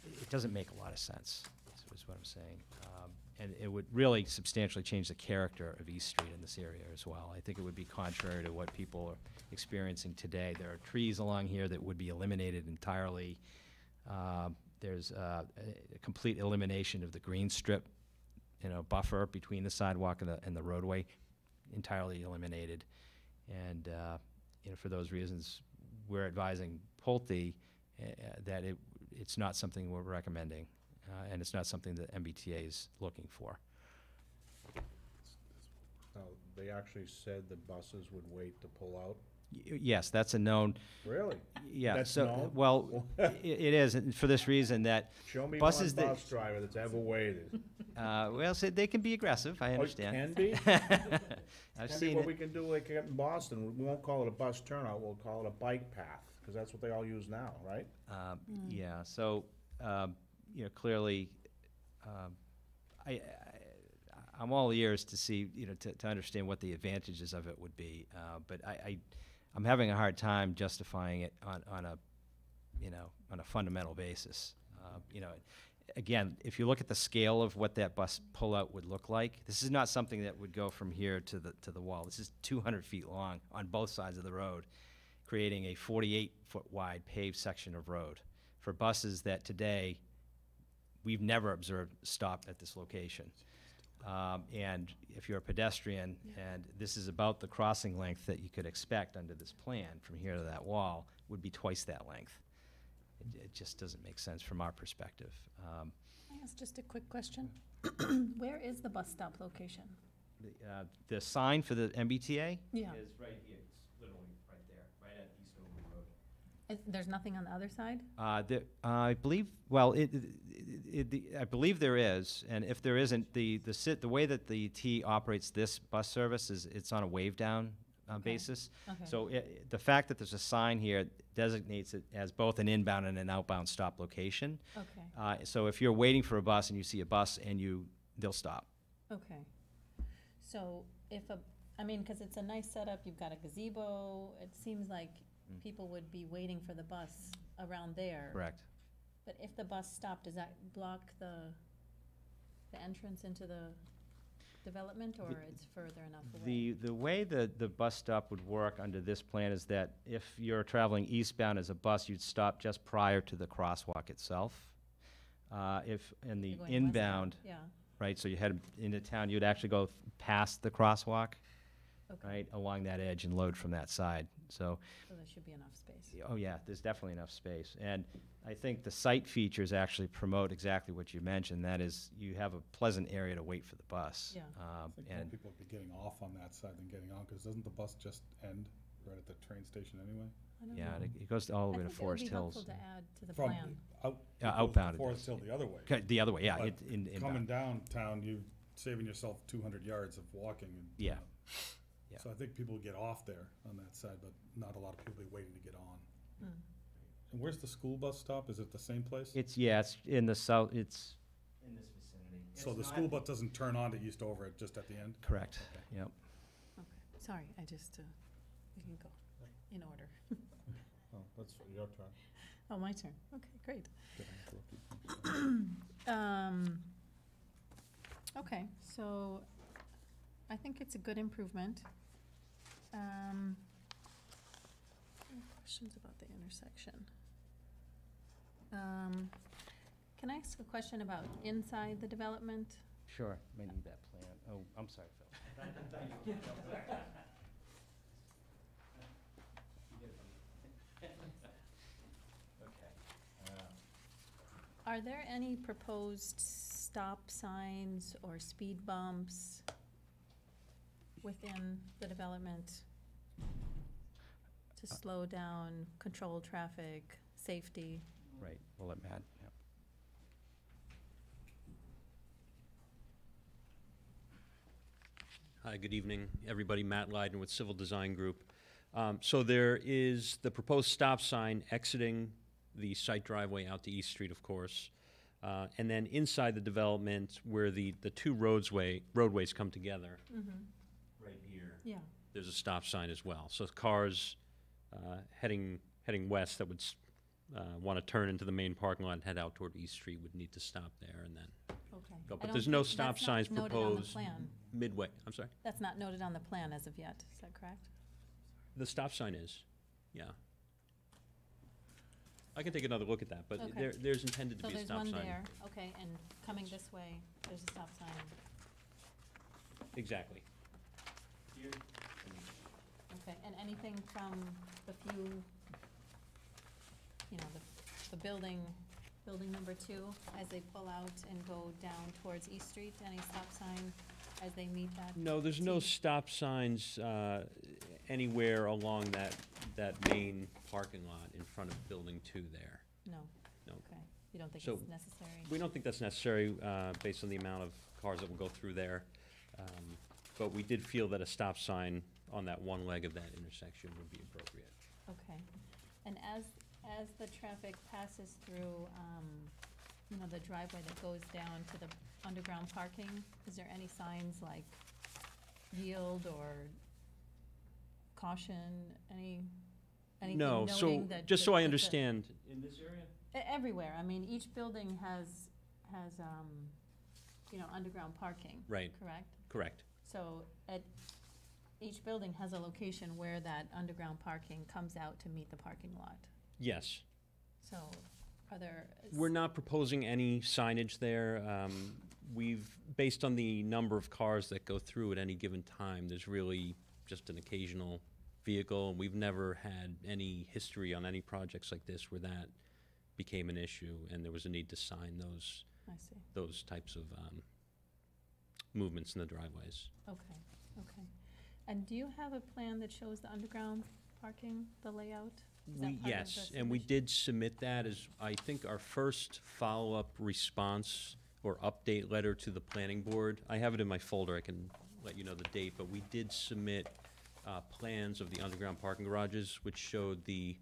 it doesn't make a lot of sense, is what I'm saying. And it would really substantially change the character of East Street in this area as well. I think it would be contrary to what people are experiencing today. There are trees along here that would be eliminated entirely. There's a complete elimination of the green strip, buffer between the sidewalk and the roadway, entirely eliminated. And for those reasons, we're advising Pulte that it's not something we're recommending, and it's not something that MBTA is looking for. Now, they actually said the buses would wait to pull out? Yes, that's a known. Really? Yeah. That's so known? Well, it is, and for this reason that Show me buses one that bus driver that's ever waited. so they can be aggressive. I understand. Can be? I've Can be seen what it. we can do like in Boston. We won't call it a bus turnout. We'll call it a bike path, because that's what they all use now, right? Yeah. So clearly, I'm all ears to see, to understand what the advantages of it would be. But I'm having a hard time justifying it on a fundamental basis. Again, if you look at the scale of what that bus pullout would look like, this is not something that would go from here to the wall. This is 200 feet long on both sides of the road, creating a 48-foot wide paved section of road for buses that today we've never observed stop at this location. And if you're a pedestrian, and this is about the crossing length that you could expect under this plan from here to that wall, would be twice that length. It just doesn't make sense from our perspective. Can I ask just a quick question? Where is the bus stop location? The sign for the MBTA Yeah. is right here. It's literally right there, right at East Oakland Road. There's nothing on the other side? I believe. Well, I believe there is, and if there isn't, the way that the T operates this bus service is it's on a wave down basis. Okay. So the fact that there's a sign here designates it as both an inbound and an outbound stop location. Okay. So if you're waiting for a bus and you see a bus and they'll stop. Okay. So because it's a nice setup, you've got a gazebo, it seems like people would be waiting for the bus around there. Correct. But if the bus stopped, does that block the entrance into the development, or it's further enough away? The way the bus stop would work under this plan is that if you're traveling eastbound as a bus, you'd stop just prior to the crosswalk itself. If in the You're going inbound, westbound, right, so you head into town, you'd actually go past the crosswalk, Okay. right, along that edge and load from that side. So, So there should be enough space. oh yeah, there's definitely enough space. And I think the site features actually promote exactly what you mentioned. That is, you have a pleasant area to wait for the bus. Yeah. I think more And people would be getting off on that side than getting on, because doesn't the bus just end right at the train station anyway? I don't yeah, know. it goes all the way to I think Forest it would be Hills. helpful to add to the From plan. Outbound it Forest does, Hill the other way. The other way, yeah. But Inbound. coming downtown, you're saving yourself 200 yards of walking. And, Yeah. Yeah. So I think people get off there on that side, but not a lot of people be waiting to get on. Hmm. And where's the school bus stop? Is it the same place? It's in the south, it's in this vicinity. So the school bus doesn't turn on to East over just at the end? Correct, yep. Okay, sorry, I just, you can go in order. Oh, that's your turn. Oh, my turn, okay, great. Did I interrupt you? Okay, so I think it's a good improvement. Any questions about the intersection? Can I ask a question about inside the development? Sure, may need that plan. Oh, I'm sorry, Phil. Okay. Are there any proposed stop signs or speed bumps within the development to slow down, control traffic, safety? Right, we'll let Matt, yeah. Hi, good evening, everybody. Matt Leiden with Civil Design Group. So there is the proposed stop sign exiting the site driveway out to East Street, of course. And then inside the development where the two roadways come together, right here, Yeah. there's a stop sign as well. So cars heading west that would want to turn into the main parking lot and head out toward East Street would need to stop there and then Okay. go. I But don't there's no think- stop that's not signs noted on the proposed plan. midway. I'm sorry? That's not noted on the plan as of yet, is that correct? The stop sign is, yeah. I can take another look at that, but Okay. there's intended to So be a there's stop one sign. there, okay, and coming this way, there's a stop sign. Exactly. Okay, and anything from the few, you know, the building number 2, as they pull out and go down towards East Street, any stop sign as they meet that? No, there's no T? stop signs anywhere along that main parking lot in front of Building 2 there. No? No. Okay, you don't think So it's necessary? We don't think that's necessary based on the amount of cars that will go through there. But we did feel that a stop sign on that one leg of that intersection would be appropriate. Okay, and as the traffic passes through, you know, the driveway that goes down to the underground parking, is there any signs like yield or caution, anything No, so, noting that? just so I that the- understand, in this area? Everywhere, I mean, each building has, you know, underground parking. Right. Correct? Correct. So each building has a location where that underground parking comes out to meet the parking lot. Yes. So are there? We're not proposing any signage there. Based on the number of cars that go through at any given time, there's really just an occasional vehicle. And we've never had any history on any projects like this where that became an issue and there was a need to sign I see. those types of movements in the driveways. Okay, okay. And do you have a plan that shows the underground parking, the layout? Is that part of the Yes, and we submission? did submit that as, I think, our first follow-up response or update letter to the planning board. I have it in my folder, I can let you know the date, but we did submit plans of the underground parking garages, which showed the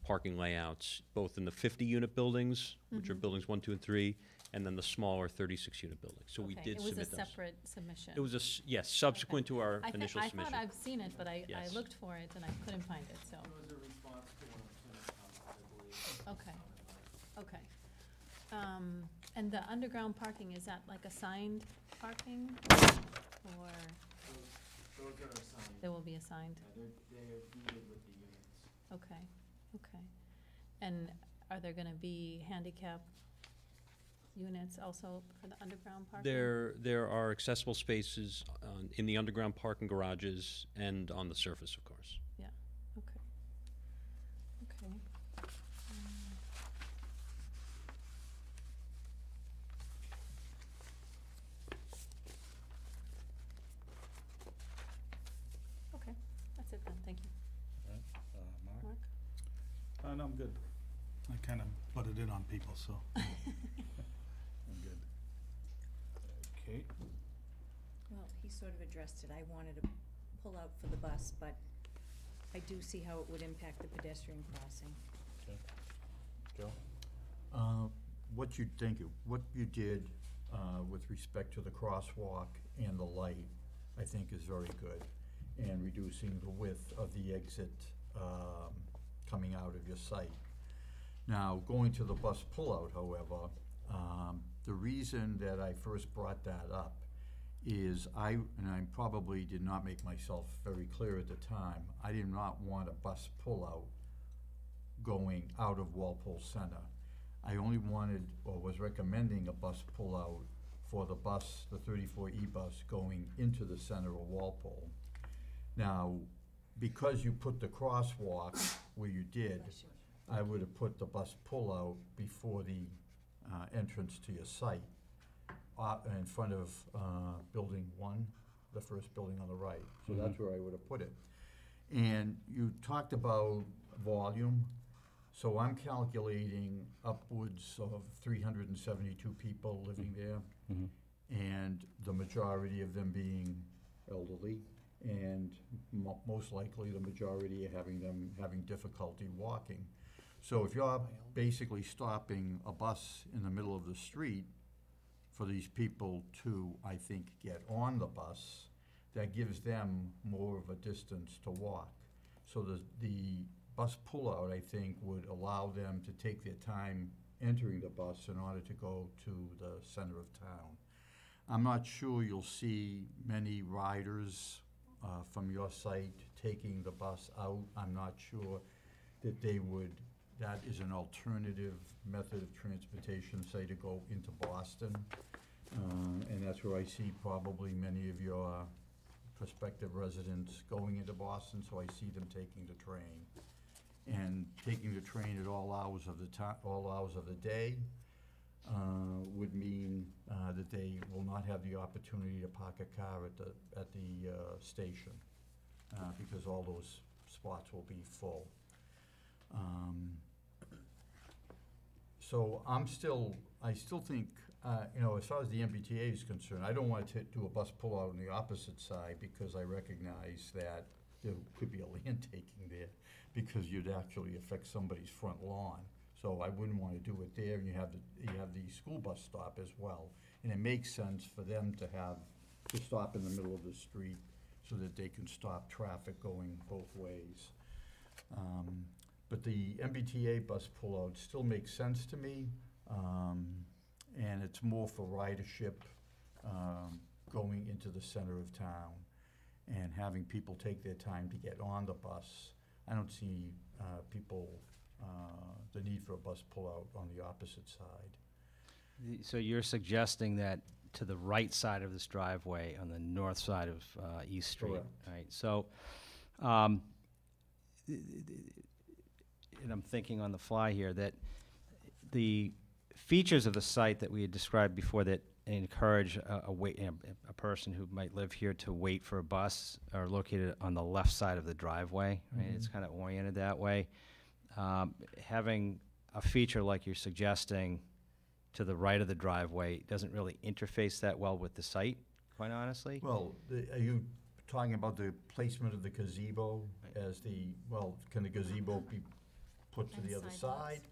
parking layouts, both in the 50-unit buildings, which are buildings 1, 2, and 3, and then the smaller 36-unit buildings. So we Okay, did submit It was those. a separate submission. It was yes, subsequent to our I initial submission. thought I've seen it, but I Yes. looked for it and I couldn't find it, so. It was a response to one of the comments, I believe. Okay, okay. And the underground parking, is that like assigned parking? Or Those are assigned. there will be assigned? Yeah, they're needed with the units. Okay, okay. And are there gonna be handicap units also for the underground parking? There are accessible spaces in the underground parking garages and on the surface, of course. Yeah, okay. Okay. Okay, that's it then, thank you. Mark? Mark? No, I'm good. I kind of butted in on people, so I'm good. Okay. Well, he sort of addressed it. I wanted to pull out for the bus, but I do see how it would impact the pedestrian crossing. Okay. Joe? What you did with respect to the crosswalk and the light, I think is very good. And reducing the width of the exit coming out of your site. Now, going to the bus pullout, however, the reason that I first brought that up is I probably did not make myself very clear at the time, I did not want a bus pullout going out of Walpole Center. I only wanted, or was recommending a bus pullout for the bus, the 34E bus, going into the center of Walpole. Now, because you put the crosswalk where you did, I would have put the bus pullout before the entrance to your site, in front of Building 1, the first building on the right. So that's where I would have put it. And you talked about volume. So I'm calculating upwards of 372 people living there, and the majority of them being elderly, and most likely the majority having difficulty walking. So if you're basically stopping a bus in the middle of the street for these people to, I think, get on the bus, that gives them more of a distance to walk. So the bus pullout, I think, would allow them to take their time entering the bus in order to go to the center of town. I'm not sure you'll see many riders from your site taking the bus out. I'm not sure that that is an alternative method of transportation, say, to go into Boston. And that's where I see probably many of your prospective residents going into Boston, so I see them taking the train. And taking the train at all hours of the day would mean that they will not have the opportunity to park a car at the station because all those spots will be full. So I still think, as far as the MBTA is concerned, I don't want to do a bus pullout on the opposite side because I recognize that there could be a land taking there, because you'd actually affect somebody's front lawn. So I wouldn't want to do it there, and you have the school bus stop as well. And it makes sense for them to stop in the middle of the street so that they can stop traffic going both ways. But the MBTA bus pullout still makes sense to me, and it's more for ridership going into the center of town and having people take their time to get on the bus. I don't see the need for a bus pullout on the opposite side. So you're suggesting that to the right side of this driveway, on the north side of East Street? Correct. Right, so, and I'm thinking on the fly here, that the features of the site that we had described before that encourage a person who might live here to wait for a bus are located on the left side of the driveway, right? It's kind of oriented that way. Having a feature like you're suggesting to the right of the driveway doesn't really interface that well with the site, quite honestly. Well, are you talking about the placement of the gazebo as can the gazebo be put to the other side?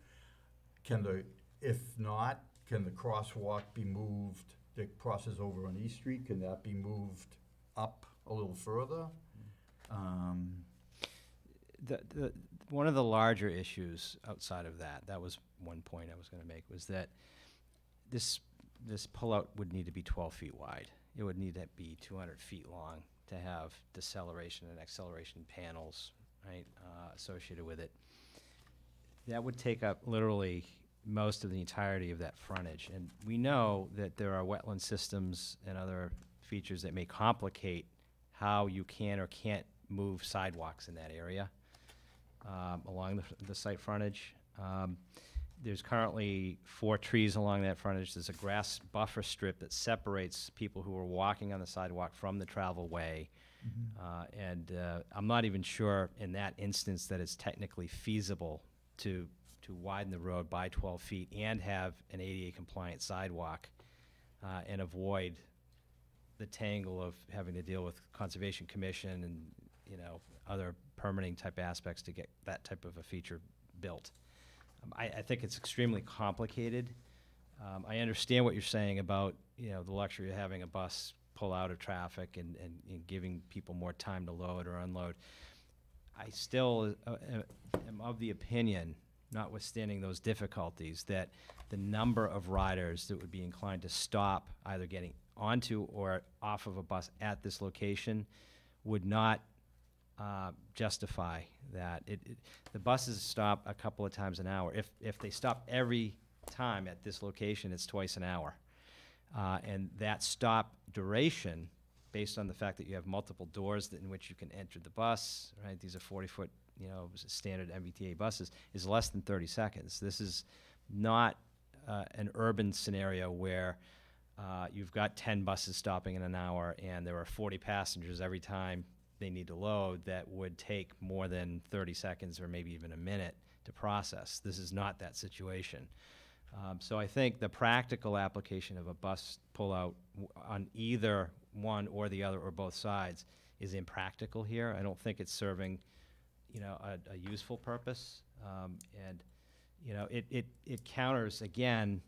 If not, can the crosswalk be moved that crosses over on East Street? Can that be moved up a little further? One of the larger issues outside of that was one point I was going to make, was that this pullout would need to be 12 feet wide. It would need to be 200 feet long to have deceleration and acceleration panels, right, associated with it. That would take up literally most of the entirety of that frontage. And we know that there are wetland systems and other features that may complicate how you can or can't move sidewalks in that area along the site frontage. There's currently 4 trees along that frontage. There's a grass buffer strip that separates people who are walking on the sidewalk from the travel way. And I'm not even sure in that instance that it's technically feasible to widen the road by 12 feet and have an ADA compliant sidewalk and avoid the tangle of having to deal with Conservation Commission and, other permitting type aspects to get that type of a feature built. I think it's extremely complicated. I understand what you're saying about, the luxury of having a bus pull out of traffic and giving people more time to load or unload. I still am of the opinion, notwithstanding those difficulties, that the number of riders that would be inclined to stop either getting onto or off of a bus at this location would not justify that. The buses stop a couple of times an hour. If they stop every time at this location, it's twice an hour. And that stop duration, based on the fact that you have multiple doors in which you can enter the bus, right? These are 40-foot, standard MBTA buses, is less than 30 seconds. This is not an urban scenario where you've got 10 buses stopping in an hour and there are 40 passengers every time they need to load. That would take more than 30 seconds or maybe even a minute to process. This is not that situation. So I think the practical application of a bus pullout on either one or the other or both sides is impractical here. I don't think it's serving, a useful purpose. And it counters, again,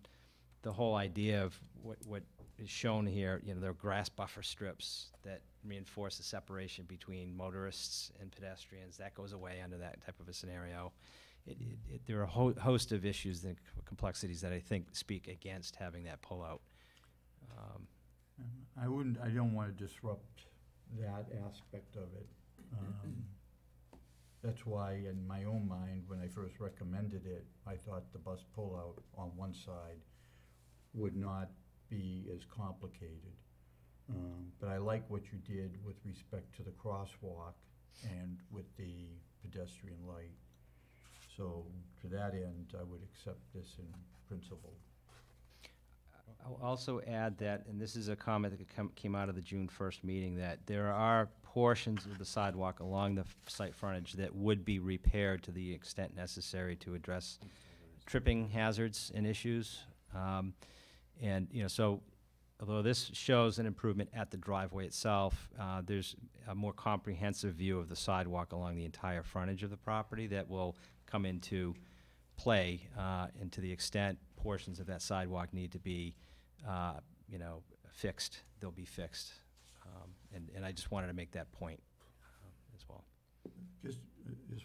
the whole idea of what is shown here. There are grass buffer strips that reinforce the separation between motorists and pedestrians. That goes away under that type of a scenario. There are a host of issues and complexities that I think speak against having that pullout. I don't want to disrupt that aspect of it. That's why, in my own mind, when I first recommended it, I thought the bus pullout on one side would not be as complicated. But I like what you did with respect to the crosswalk and with the pedestrian light. So to that end, I would accept this in principle. I'll also add that, and this is a comment that came out of the June 1st meeting, that there are portions of the sidewalk along the site frontage that would be repaired to the extent necessary to address tripping hazards and issues. And, so although this shows an improvement at the driveway itself, there's a more comprehensive view of the sidewalk along the entire frontage of the property that will come into play, and to the extent portions of that sidewalk need to be, fixed, they'll be fixed. And I just wanted to make that point as well. Just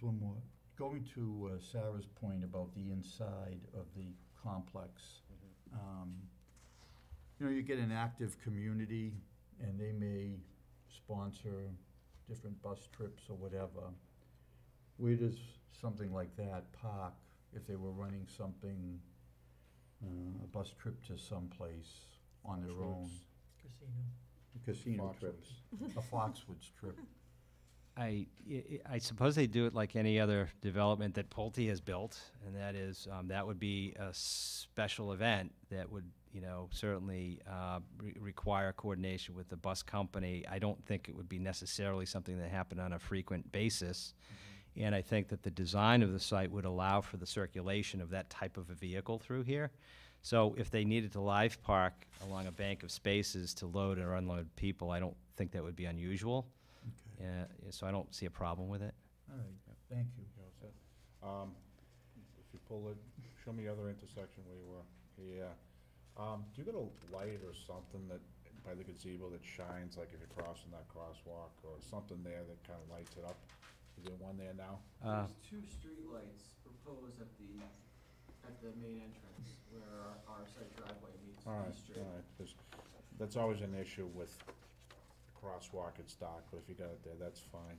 one more. Going to Sarah's point about the inside of the complex, you get an active community, and they may sponsor different bus trips or whatever. Where does something like that park if they were running something, a bus trip to someplace on their own? Casino trips. A Foxwoods trip. I suppose they do it like any other development that Pulte has built, and that is, that would be a special event that would, certainly require coordination with the bus company. I don't think it would be necessarily something that happened on a frequent basis. Mm-hmm. And I think that the design of the site would allow for the circulation of that type of a vehicle through here. So if they needed to live park along a bank of spaces to load or unload people, I don't think that would be unusual. Okay. So I don't see a problem with it. All right, thank you. If you pull it, show me the other intersection where you were. Yeah. Do you got a light or something that, by the gazebo, that shines, like if you're crossing that crosswalk, or something there that kind of lights it up? Is there one there now? There's 2 street lights proposed at the main entrance where our site driveway meets All right, the street. all right, 'cause that's always an issue with the crosswalk, it's dark, but if you got it there, that's fine.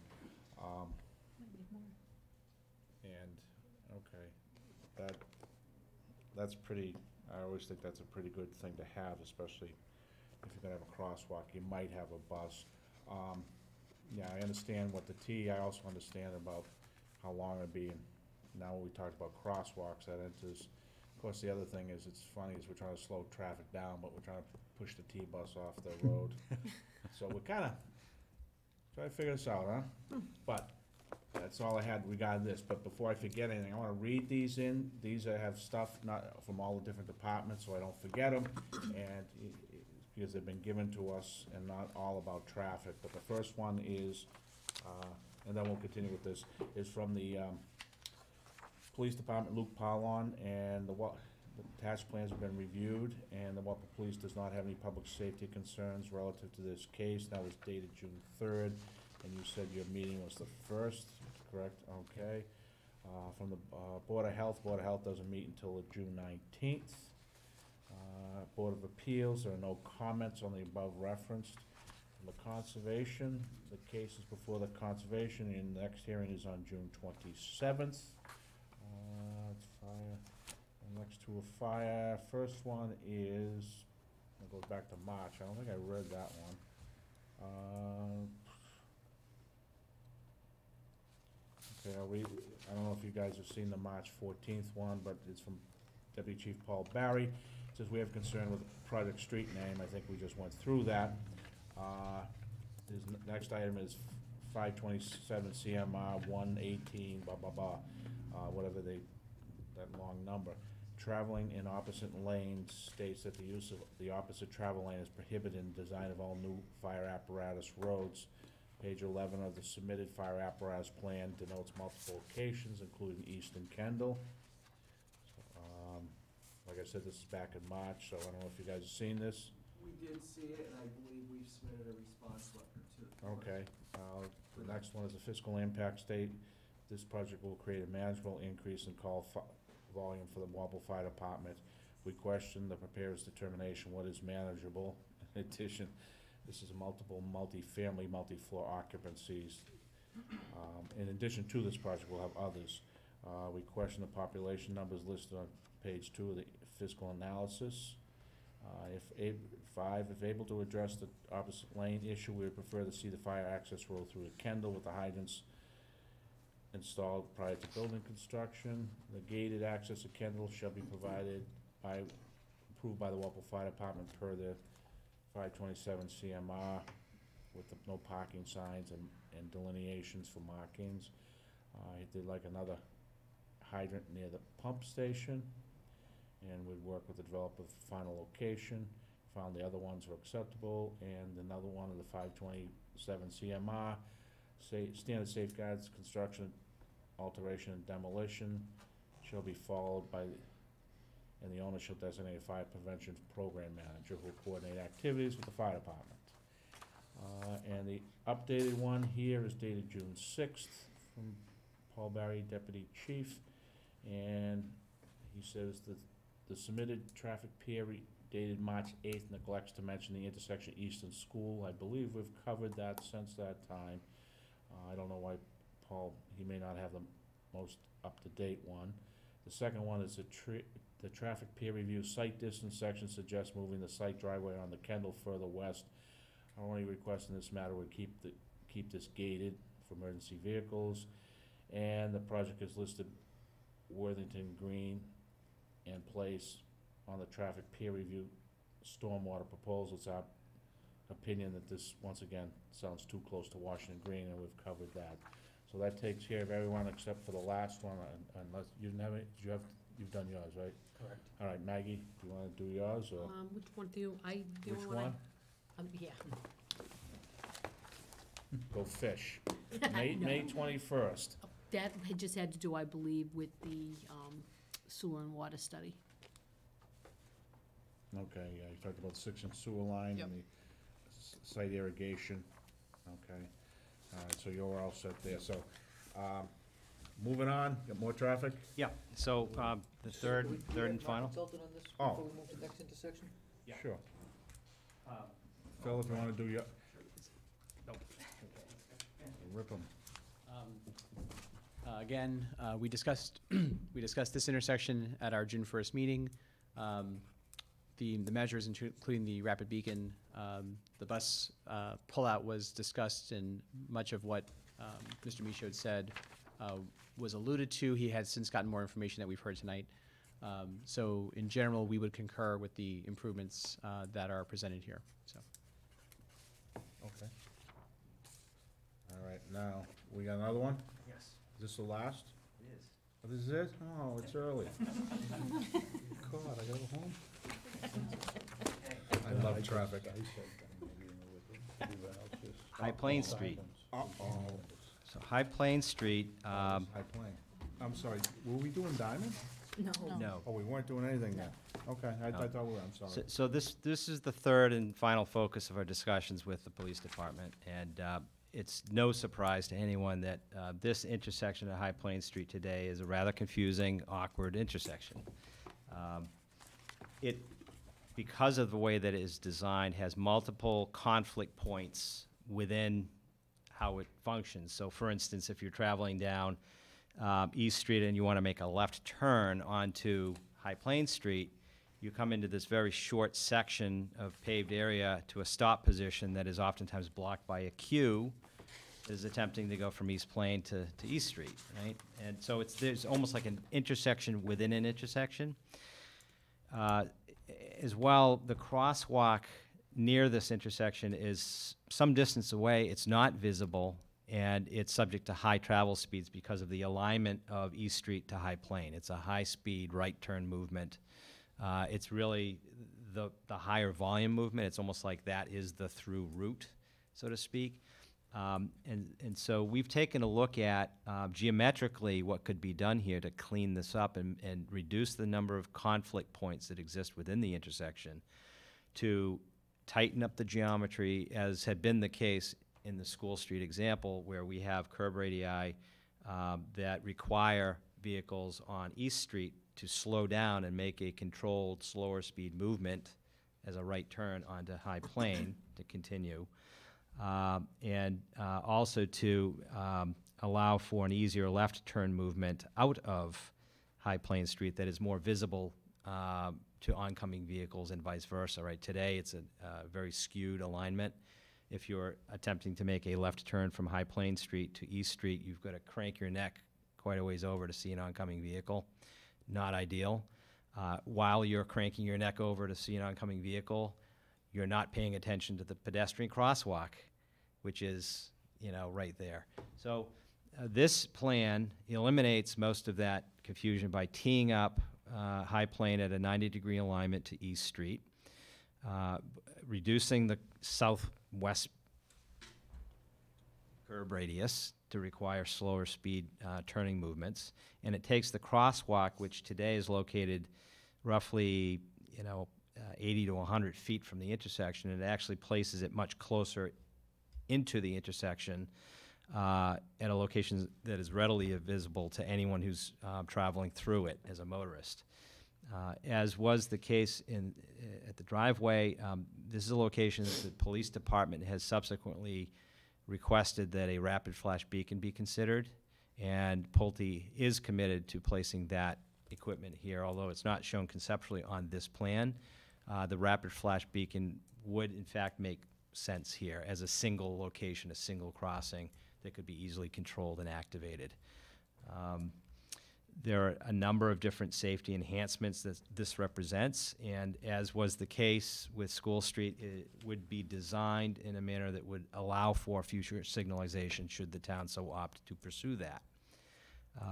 And, okay, that's pretty, I always think that's a pretty good thing to have, especially if you're gonna have a crosswalk, you might have a bus. Yeah, I understand what the T, I also understand about how long it'd be, and now we talked about crosswalks, that enters. Of course, the other thing is, it's funny, is we're trying to slow traffic down, but we're trying to push the T-bus off the road. So we're kinda trying to figure this out, huh? But that's all I had regarding this, but before I forget anything, I wanna read these in. These I have stuff not from all the different departments, so I don't forget them, and because they've been given to us and not all about traffic. But the first one is, and then we'll continue with this, is from the Police Department, Luke Parlon, and the attached plans have been reviewed, and the Walpole Police does not have any public safety concerns relative to this case. That was dated June 3rd, and you said your meeting was the 1st, correct? Okay. From the Board of Health doesn't meet until June 19th. Board of Appeals, there are no comments on the above referenced. From the Conservation, the case is before the Conservation, and the next hearing is on June 27th. It's fire, and next to a fire. First one is, it goes back to March. I don't think I read that one. Okay, I don't know if you guys have seen the March 14th one, but it's from Deputy Chief Paul Barry. It says we have concern with the project street name. I think we just went through that. His next item is 527 CMR 118, blah, blah, blah, whatever that long number. Traveling in opposite lanes states that the use of the opposite travel lane is prohibited in design of all new fire apparatus roads. Page 11 of the submitted fire apparatus plan denotes multiple locations, including East and Kendall. Like I said, this is back in March, so I don't know if you guys have seen this. We did see it, and I believe we've submitted a response letter too. Okay, the next one is a fiscal impact state. This project will create a manageable increase in call volume for the Walpole Fire Department. We question the preparer's determination what is manageable. In addition, this is multi-family, multi-floor occupancies. In addition to this project, we'll have others. We question the population numbers listed on page 2 of the fiscal analysis. If able to address the opposite lane issue, we would prefer to see the fire access road through the Kendall with the hydrants installed prior to building construction. The gated access to Kendall shall be provided approved by the Walpole Fire Department per the 527 CMR with no parking signs and delineations for markings. They'd like another hydrant near the pump station, and we'd work with the developer for final location. Found the other ones were acceptable, and another one of the 527 CMR, standard safeguards, construction, alteration, and demolition shall be followed by, and the owner shall designate a fire prevention program manager who will coordinate activities with the fire department. And the updated one here is dated June 6th from Paul Barry, Deputy Chief, and he says that the submitted traffic peer dated March 8th neglects to mention the intersection Easton School. I believe we've covered that since that time. I don't know why Paul, he may not have the most up-to-date one. The second one is the traffic peer review site distance section suggests moving the site driveway on the Kendall further west. Our only request in this matter would keep this gated for emergency vehicles, and the project is listed Worthington Green and Place on the traffic peer review stormwater proposal. It's our opinion that this, once again, sounds too close to Washington Green, and we've covered that. So that takes care of everyone except for the last one, unless you didn't have it, you've done yours, right? Correct. All right, Maggie, do you wanna do yours, or? Which one do you, the Which only one one? yeah. Go fish. May 21st. That just had to do, I believe, with the sewer and water study. Okay, yeah, you talked about the 6-inch sewer line Yep. and the site irrigation. Okay, all right, so you're all set there, so, moving on, got more traffic? Yeah, so, the third and final. Consulted on this Oh. before we move to the next intersection? Sure. Phil, if you wanna do your, rip 'em. Again, we discussed this intersection at our June 1st meeting. The measures, including the rapid beacon, the bus pullout was discussed, and much of what Mr. Michaud had said was alluded to. He has since gotten more information that we've heard tonight. So in general, we would concur with the improvements that are presented here, so. Okay. All right, now, we got another one? Yes. Is this the last? It is. Oh, this is it? Oh, it's early. God, I gotta go home. I love traffic. High Plains Street. Uh-oh. So High Plains Street, High Plain. I'm sorry, were we doing Diamond? no. Oh, we weren't doing anything then? Okay, I thought we were, I'm sorry. So this is the third and final focus of our discussions with the police department, and it's no surprise to anyone that this intersection at High Plains Street today is a rather confusing, awkward intersection. It, because of the way that it is designed, has multiple conflict points within how it functions. So for instance, if you're traveling down East Street and you want to make a left turn onto High Plains Street, you come into this very short section of paved area to a stop position that is oftentimes blocked by a queue that is attempting to go from East Plain to East Street, right? And so there's almost like an intersection within an intersection. As well, the crosswalk near this intersection is some distance away. It's not visible, and it's subject to high travel speeds because of the alignment of East Street to High Plain. It's a high-speed right turn movement. It's really the higher volume movement. It's almost like that is the through route, so to speak. And so we've taken a look at geometrically what could be done here to clean this up and reduce the number of conflict points that exist within the intersection, to tighten up the geometry, as had been the case in the School Street example, where we have curb radii that require vehicles on East Street to slow down and make a controlled, slower speed movement as a right turn onto High Plain to continue. And also to allow for an easier left turn movement out of High Plains Street that is more visible to oncoming vehicles and vice versa, right? Today, it's a very skewed alignment. If you're attempting to make a left turn from High Plains Street to East Street, you've got to crank your neck quite a ways over to see an oncoming vehicle. Not ideal. While you're cranking your neck over to see an oncoming vehicle, you're not paying attention to the pedestrian crosswalk, which is, right there. So this plan eliminates most of that confusion by teeing up High Plain at a 90-degree alignment to East Street, reducing the southwest curb radius to require slower speed turning movements, and it takes the crosswalk, which today is located roughly, 80 to 100 feet from the intersection, and it actually places it much closer into the intersection at a location that is readily visible to anyone who's traveling through it as a motorist. As was the case at the driveway, this is a location that the police department has subsequently requested that a rapid flash beacon be considered, and Pulte is committed to placing that equipment here, although it's not shown conceptually on this plan. The rapid flash beacon would in fact make sense here as a single location, a single crossing that could be easily controlled and activated. There are a number of different safety enhancements that this represents, and as was the case with School Street, it would be designed in a manner that would allow for future signalization should the town so opt to pursue that.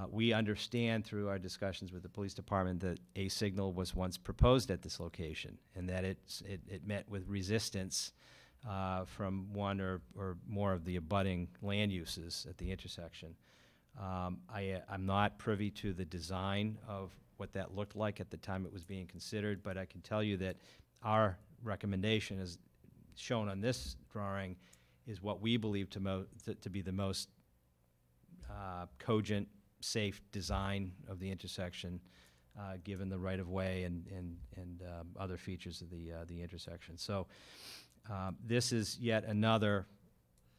We understand through our discussions with the police department that a signal was once proposed at this location, and that it met with resistance from one or more of the abutting land uses at the intersection. I'm not privy to the design of what that looked like at the time it was being considered, but I can tell you that our recommendation, as shown on this drawing, is what we believe to be the most cogent, safe design of the intersection, given the right-of-way and other features of the intersection. So this is yet another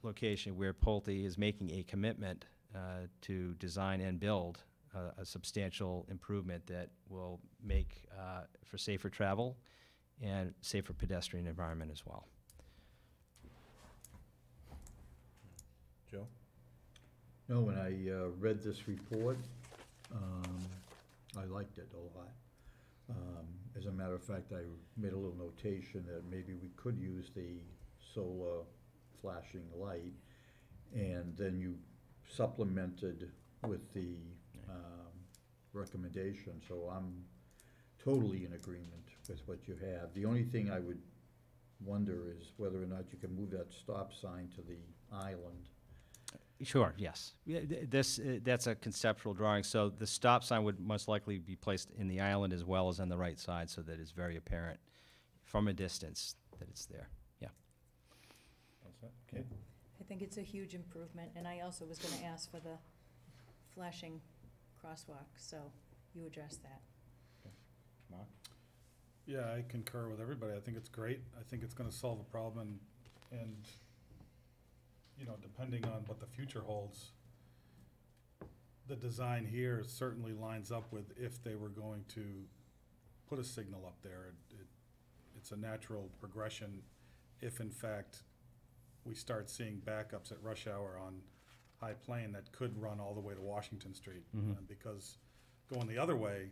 location where Pulte is making a commitment to design and build a substantial improvement that will make for safer travel and safer pedestrian environment as well. Joe? No, when I read this report, I liked it a lot. As a matter of fact, I made a little notation that maybe we could use the solar flashing light, and then you supplemented with the recommendation, so I'm totally in agreement with what you have. The only thing I would wonder is whether or not you can move that stop sign to the island. Sure, yes. Yeah, that's a conceptual drawing, so the stop sign would most likely be placed in the island as well as on the right side, so that it's very apparent from a distance that it's there, yeah. Okay. I think it's a huge improvement, and I also was gonna ask for the flashing crosswalk, so you addressed that. Mark? Yeah, I concur with everybody. I think it's great. I think it's gonna solve a problem, and depending on what the future holds, the design here certainly lines up with if they were going to put a signal up there. It's a natural progression if in fact we start seeing backups at rush hour on High Plain that could run all the way to Washington Street. Because going the other way,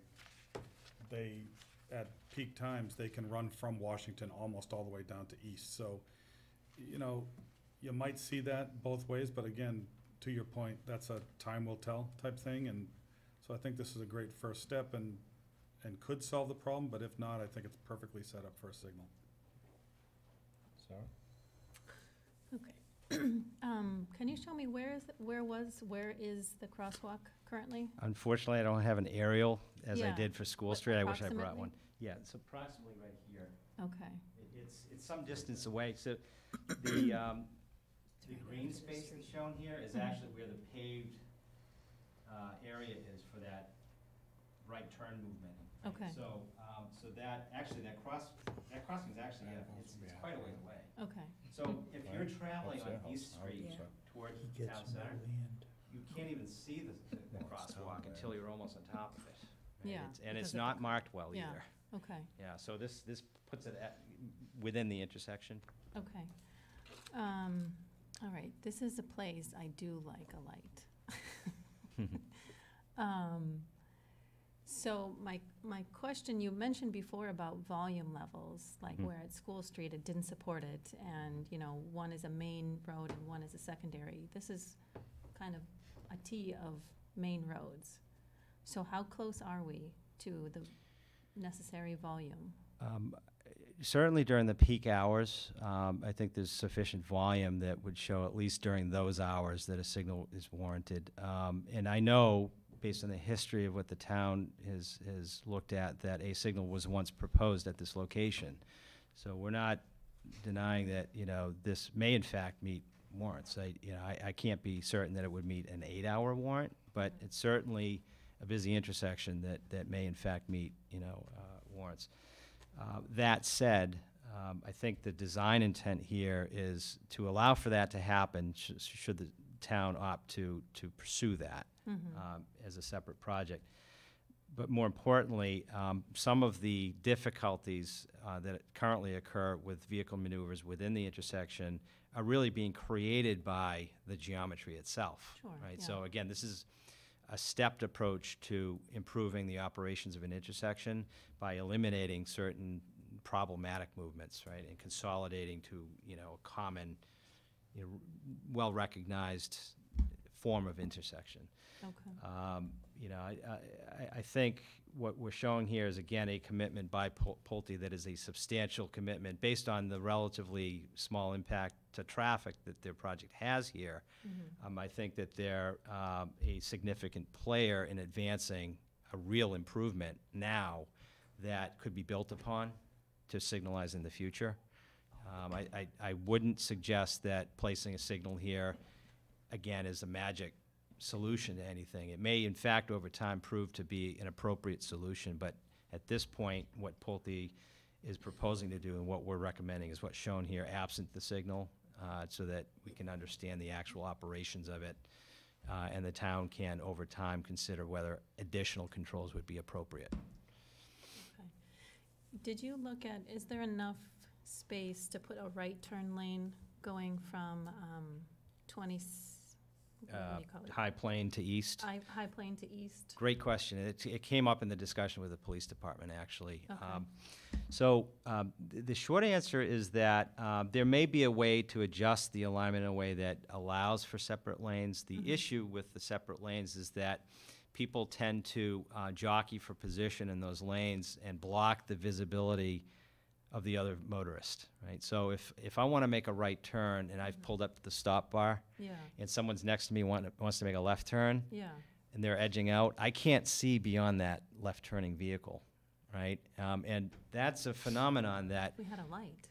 at peak times, they can run from Washington almost all the way down to East. So, you know, you might see that both ways, but again, to your point, that's a time will tell type thing. And so I think this is a great first step and could solve the problem, but if not, I think it's perfectly set up for a signal. Sarah? Okay. Can you show me where is the crosswalk currently? Unfortunately, I don't have an aerial as I Yeah. did for School What, Street. I wish I brought approximately? one. Yeah, it's approximately right here. Okay. It's some distance away. So the green space that's shown here is actually where the paved area is for that right turn movement. Okay. So, so that crossing is actually, it's quite a way away. Okay. So if you're traveling That's on it. East Street Yeah. toward Town Center, you can't even see the crosswalk until you're almost on top of it. right? Yeah, And because it's of not the- marked well yeah. either. Okay. Yeah, so this puts it within the intersection. Okay. All right, this is a place I do like a light. So my question, you mentioned before about volume levels, like Mhm. where at School Street it didn't support it, and, you know, one is a main road and one is a secondary. This is kind of a T of main roads. So how close are we to the necessary volume? Certainly during the peak hours, I think there's sufficient volume that would show, at least during those hours, that a signal is warranted. And I know, based on the history of what the town has looked at, that a signal was once proposed at this location. So we're not denying that, you know, this may in fact meet warrants. I can't be certain that it would meet an 8-hour warrant, but it's certainly a busy intersection that may in fact meet, you know, warrants. That said, I think the design intent here is to allow for that to happen should the town opt to pursue that as a separate project. But more importantly, some of the difficulties that currently occur with vehicle maneuvers within the intersection are really being created by the geometry itself. Sure, Right. yeah. So again, this is a stepped approach to improving the operations of an intersection by eliminating certain problematic movements, right, and consolidating to, you know, a common, you know, well-recognized form of intersection. Okay. You know, I think what we're showing here is, again, a commitment by Pulte that is a substantial commitment based on the relatively small impact to traffic that their project has here. I think that they're a significant player in advancing a real improvement now that could be built upon to signalize in the future. I wouldn't suggest that placing a signal here, again, is a magic solution to anything. It may, in fact, over time prove to be an appropriate solution, but at this point, what Pulte is proposing to do and what we're recommending is what's shown here, absent the signal, so that we can understand the actual operations of it, and the town can, over time, consider whether additional controls would be appropriate. Okay. Did you look at, is there enough space to put a right turn lane going from 20, what do you call it? High Plain to East. High Plain to East? Great question. It came up in the discussion with the police department, actually. Okay. The short answer is that there may be a way to adjust the alignment in a way that allows for separate lanes. The issue with the separate lanes is that people tend to jockey for position in those lanes and block the visibility of the other motorist, right? So if I want to make a right turn and I've pulled up to the stop bar, Yeah, and someone's next to me wants to make a left turn, yeah. and they're edging out, I can't see beyond that left-turning vehicle, right? And that's a phenomenon that We had a light.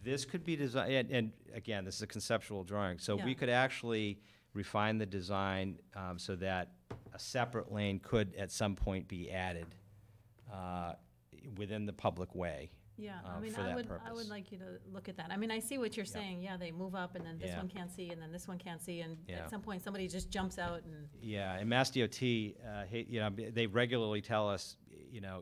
this could be designed, and again, this is a conceptual drawing, so Yeah. we could actually refine the design so that a separate lane could at some point be added within the public way. Yeah, I mean, for I that would purpose. like you to look at that. I mean, I see what you're Yeah. saying, yeah, they move up, and then this Yeah. one can't see, and then this one can't see, and Yeah. at some point, somebody just jumps out and, Yeah, and Mass DOT, they regularly tell us,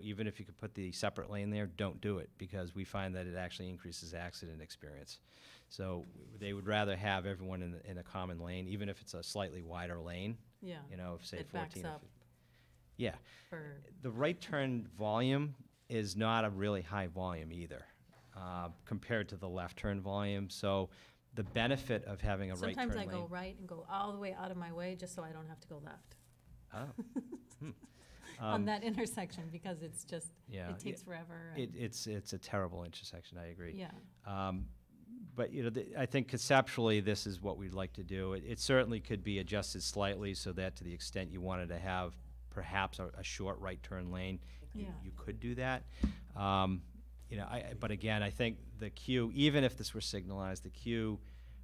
even if you could put the separate lane there, don't do it, because we find that it actually increases accident experience. So they would rather have everyone in a common lane, even if it's a slightly wider lane, yeah. say It backs 14 or up 15. Yeah. for, The right turn volume is not a really high volume either, compared to the left turn volume. So the benefit of having a right turn sometimes lane. I go right and go all the way out of my way, just so I don't have to go left. Oh. On that intersection, because it's just, Yeah, it takes forever. and- It's a terrible intersection, I agree. Yeah, But, I think conceptually, this is what we'd like to do. It certainly could be adjusted slightly so that to the extent you wanted to have perhaps a short right turn lane, Yeah. you could do that. But again, I think the queue, even if this were signalized, the queue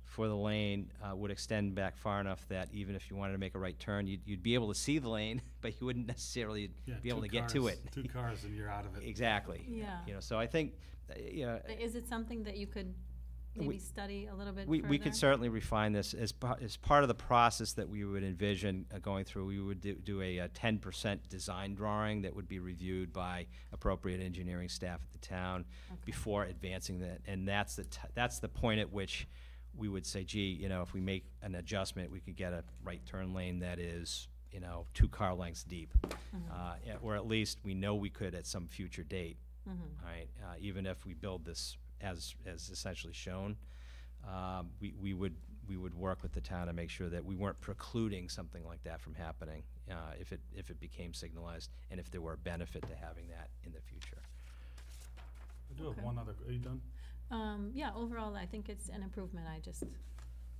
for the lane would extend back far enough that even if you wanted to make a right turn, you'd be able to see the lane, but you wouldn't necessarily Yeah, be able two to get to cars- it. 2 cars and you're out of it. Exactly. Yeah. So I think, But is it something that you could maybe study a little bit we further? could certainly refine this as part of the process that we would envision going through. We would do a 10% design drawing that would be reviewed by appropriate engineering staff at the town before advancing that. And that's the point at which we would say, gee, if we make an adjustment, we could get a right turn lane that is, 2 car lengths deep. Or at least we know we could at some future date, right? Even if we build this as essentially shown, we would work with the town to make sure that we weren't precluding something like that from happening if it became signalized, and if there were a benefit to having that in the future. I do have Okay. one other, are you done? Yeah, overall, I think it's an improvement. I just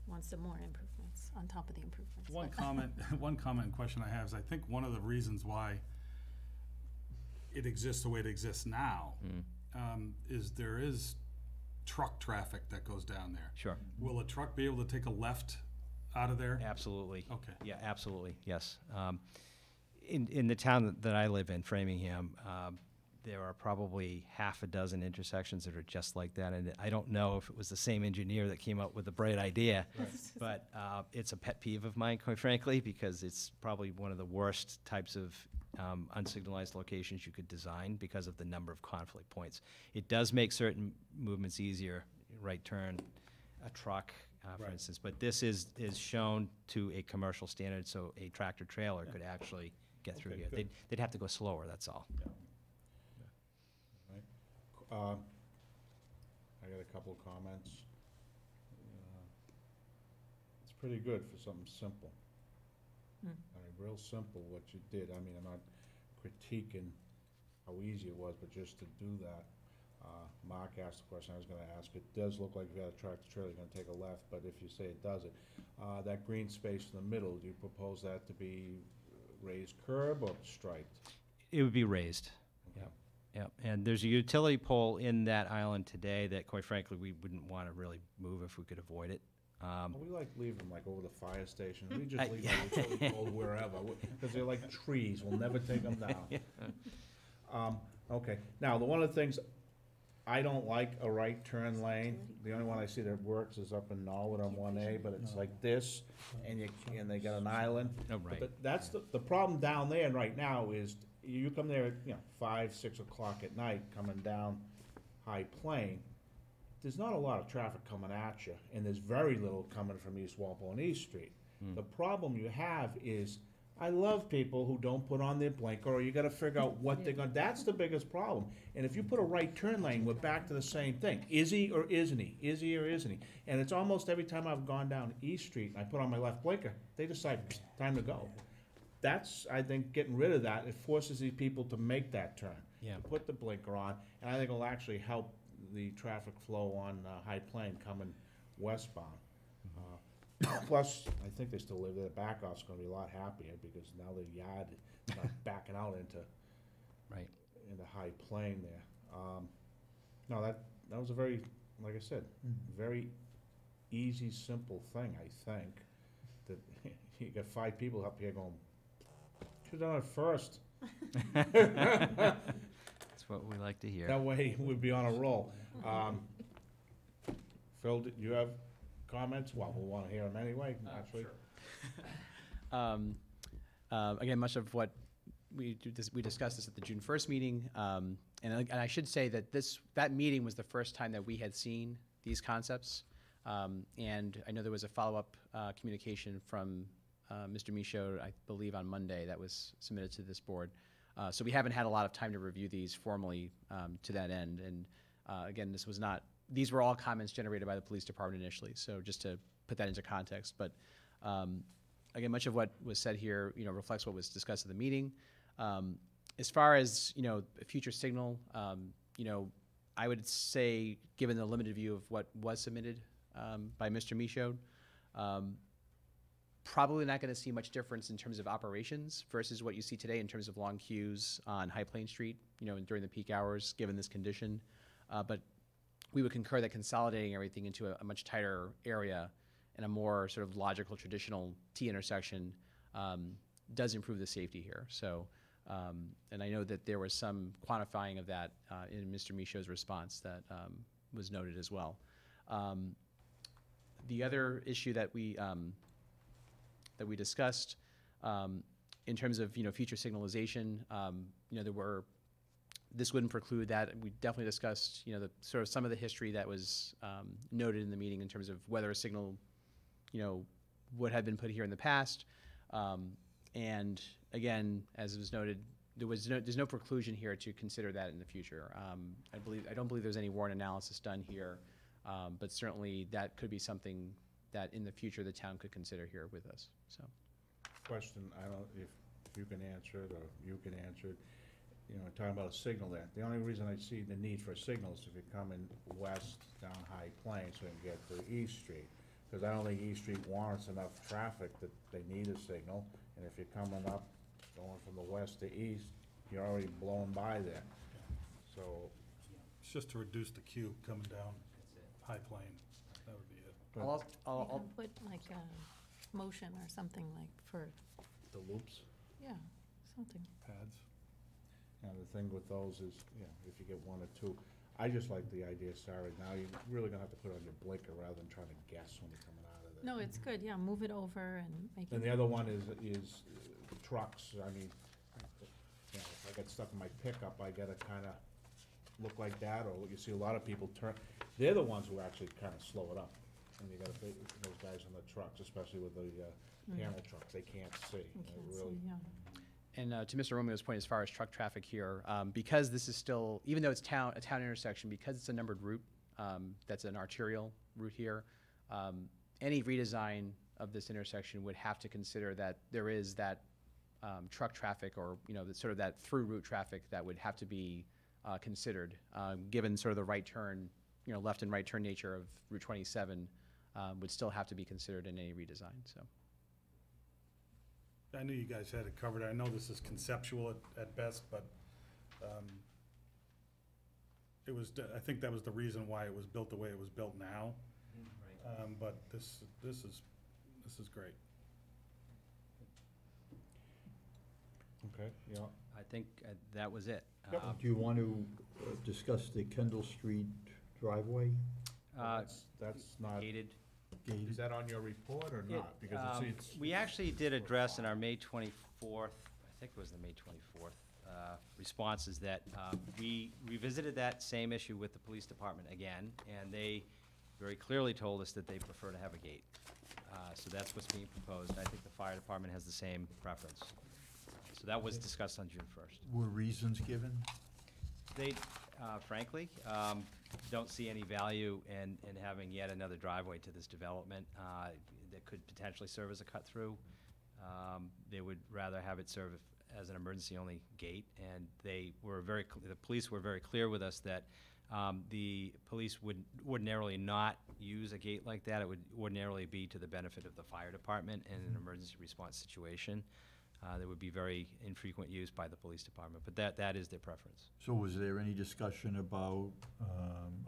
want some more improvements on top of the improvements. One comment, one comment and question I have is I think one of the reasons why it exists the way it exists now is there is truck traffic that goes down there. Sure. Will a truck be able to take a left out of there? Absolutely. Okay. Yeah, absolutely, yes. In the town that I live in, Framingham, there are probably half a dozen intersections that are just like that, and I don't know if it was the same engineer that came up with the bright idea, but it's a pet peeve of mine, quite frankly, because it's probably one of the worst types of unsignalized locations you could design because of the number of conflict points. It does make certain movements easier, right turn, a truck, for Right. instance, but this is shown to a commercial standard, so a tractor trailer could actually get through Okay, here. good. They'd have to go slower, that's all. I got a couple of comments. It's pretty good for something simple. Hmm. I mean, real simple what you did. I mean, I'm not critiquing how easy it was, but just to do that. Mark asked the question I was gonna ask. It does look like if you had a tractor trailer, you're gonna take a left, but if you say it doesn't, that green space in the middle, do you propose that to be raised curb or striped? It would be raised. Yep, yep. And there's a utility pole in that island today that, quite frankly, we wouldn't want to really move if we could avoid it. Well, we like leave them like over the fire station. We I- just leave our utility poles wherever, because they're like trees. We'll never take them down. Okay, now, one of the things, I don't like a right turn lane. The only one I see that works is up in Norwood on 1A, but it's like this, and they got an island. Oh, But right. that's the problem down there right now is, you come there at, 5, 6 o'clock at night, coming down High Plain, there's not a lot of traffic coming at you, and there's very little coming from East Walpole and East Street. The problem you have is, I love people who don't put on their blinker, or you gotta figure out what they're gonna, that's the biggest problem. And if you put a right turn lane, we're back to the same thing. Is he or isn't he? Is he or isn't he? And it's almost every time I've gone down East Street and I put on my left blinker, they decide, time to go. That's, I think, getting rid of that, it forces these people to make that turn. Yeah. To put the blinker on, and I think it'll actually help the traffic flow on High Plain coming westbound. Plus, I think they still live there, the back off's gonna be a lot happier, because now their yard is not backing out into Right. High Plain there. No, that was a very, like I said, very easy, simple thing, I think, that you got 5 people up here going, should've done it first. That's That's what we like to hear. That way, we'd be on a roll. Phil, do you have comments? Well, we'll want to hear them anyway, actually. Again, much of what we discussed this at the June 1st meeting, and I should say that that meeting was the first time that we had seen these concepts, and I know there was a follow-up communication from Mr. Michaud, I believe on Monday, that was submitted to this board. So we haven't had a lot of time to review these formally to that end, and again, these were all comments generated by the police department initially, so just to put that into context. But again, much of what was said here, reflects what was discussed at the meeting. As far as, a future signal, I would say, given the limited view of what was submitted by Mr. Michaud, probably not going to see much difference in terms of operations versus what you see today in terms of long queues on High Plain Street, during the peak hours, given this condition. But we would concur that consolidating everything into a much tighter area and a more sort of logical, traditional T intersection does improve the safety here. So, and I know that there was some quantifying of that in Mr. Michaud's response that was noted as well. The other issue that we discussed in terms of future signalization, this wouldn't preclude that. We definitely discussed the sort of some of the history that was noted in the meeting in terms of whether a signal would have been put here in the past. And again, as it was noted, there's no preclusion here to consider that in the future. I don't believe there's any warrant analysis done here, but certainly that could be something that in the future the town could consider here with us. So, Question, I don't know if you can answer it or you can answer it. Talking about a signal there. The only reason I see the need for a signal is if you're coming west down High Plains so you can get to East Street. Because I don't think East Street warrants enough traffic that they need a signal. And if you're coming up, going from the west to east, you're already blown by there. So, It's just to reduce the queue coming down High Plain. That would be it. I'll You can put like a motion or something like for, the loops. yeah, something. Pads. And the thing with those is, if you get one or two, I just like the idea, Sarah, now you're really gonna have to put on your blinker rather than trying to guess when you're coming out of there. No, it's good, yeah, move it over and make it. And the other one is trucks. I mean, if I get stuck in my pickup, I gotta kinda look like that, or you see a lot of people turn, they're the ones who actually kinda slow it up. And you gotta, those guys on the trucks, especially with the panel trucks, they can't see. You They can't really- see, yeah. And to Mr. Romeo's point, as far as truck traffic here, because this is still, even though it's a town intersection, because it's a numbered route, that's an arterial route here, any redesign of this intersection would have to consider that there is that truck traffic or, sort of that through route traffic that would have to be considered, given sort of the right turn, left and right turn nature of Route 27 would still have to be considered in any redesign, so. I knew you guys had it covered. I know this is conceptual at best, but I think that was the reason why it was built the way it was built now. But this is great. Okay, yeah. I think that was it. Do you want to discuss the Kendall Street driveway? That's not, Gated. is that on your report or not? Because it's We actually did address in our May 24th, I think it was the May 24th, responses that we revisited that same issue with the police department again, and they very clearly told us that they prefer to have a gate. So that's what's being proposed. I think the fire department has the same preference. So that was discussed on June 1st. Were reasons given? They, frankly, don't see any value in having yet another driveway to this development that could potentially serve as a cut-through. They would rather have it serve as an emergency-only gate, and the police were very clear with us that the police would ordinarily not use a gate like that. It would ordinarily be to the benefit of the fire department in an emergency response situation. There would be very infrequent use by the police department, but that is their preference. So was there any discussion about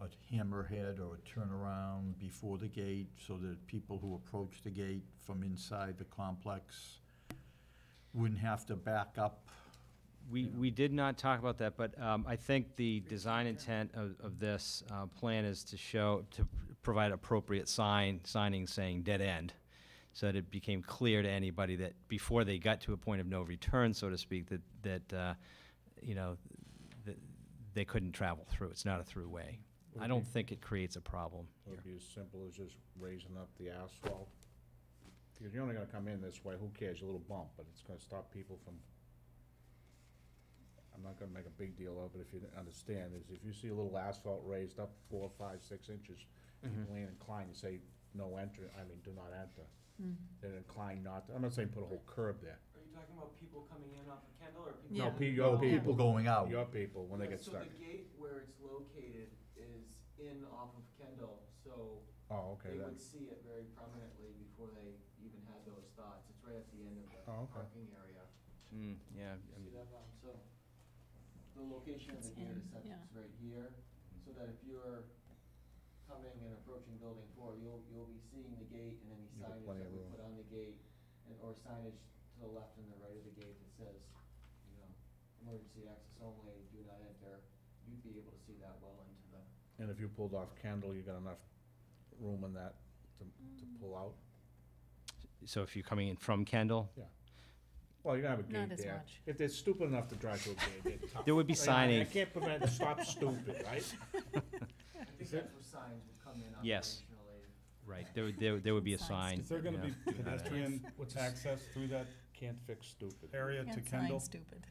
a hammerhead or a turnaround before the gate so that people who approach the gate from inside the complex wouldn't have to back up We did not talk about that, but I think the design intent of this plan is to provide appropriate signing saying dead end, so that it became clear to anybody that before they got to a point of no return, so to speak, that you know, that they couldn't travel through. It's not a throughway. Would I it don't be- think it creates a problem It here. would be as simple as just raising up the asphalt. Because you're only gonna come in this way, who cares, a little bump, but it's gonna stop people from, I'm not gonna make a big deal of it if you didn't understand, is if you see a little asphalt raised up 4, 5, 6 inches, people ain't inclined, you say, no enter, do not enter. They're inclined not, I'm not saying put a whole curb there. Are you talking about people coming in off of Kendall or Yeah. No, your People going out. Your people, when they get So stuck. the gate where it's located is in off of Kendall, so Oh, okay, they then. would see it very prominently before they even had those thoughts. It's right at the end of the Oh, okay. parking area. Yeah. See that, so the location of the It's gate is in, set yeah. right here, so that if you're coming and approaching building 4, you'll be seeing the gate and any You got signage plenty that of we room. put on the gate, or signage to the left and the right of the gate that says, emergency access only, do not enter. You'd be able to see that well into the. And if you pulled off Kendall, you got enough room in that to pull out? So if you're coming in from Kendall, Well, you're gonna have a Not gate as there. much. If they're stupid enough to drive through a gate, they're tough. There would be I mean, I signage. can't prevent, stop stupid, right? I think that's where signs would come in Yes. operationally. right, there would be a sign. Is there gonna be yeah, do not enter. pedestrian access through that Can't fix stupid. area to Can't Kendall? sign stupid.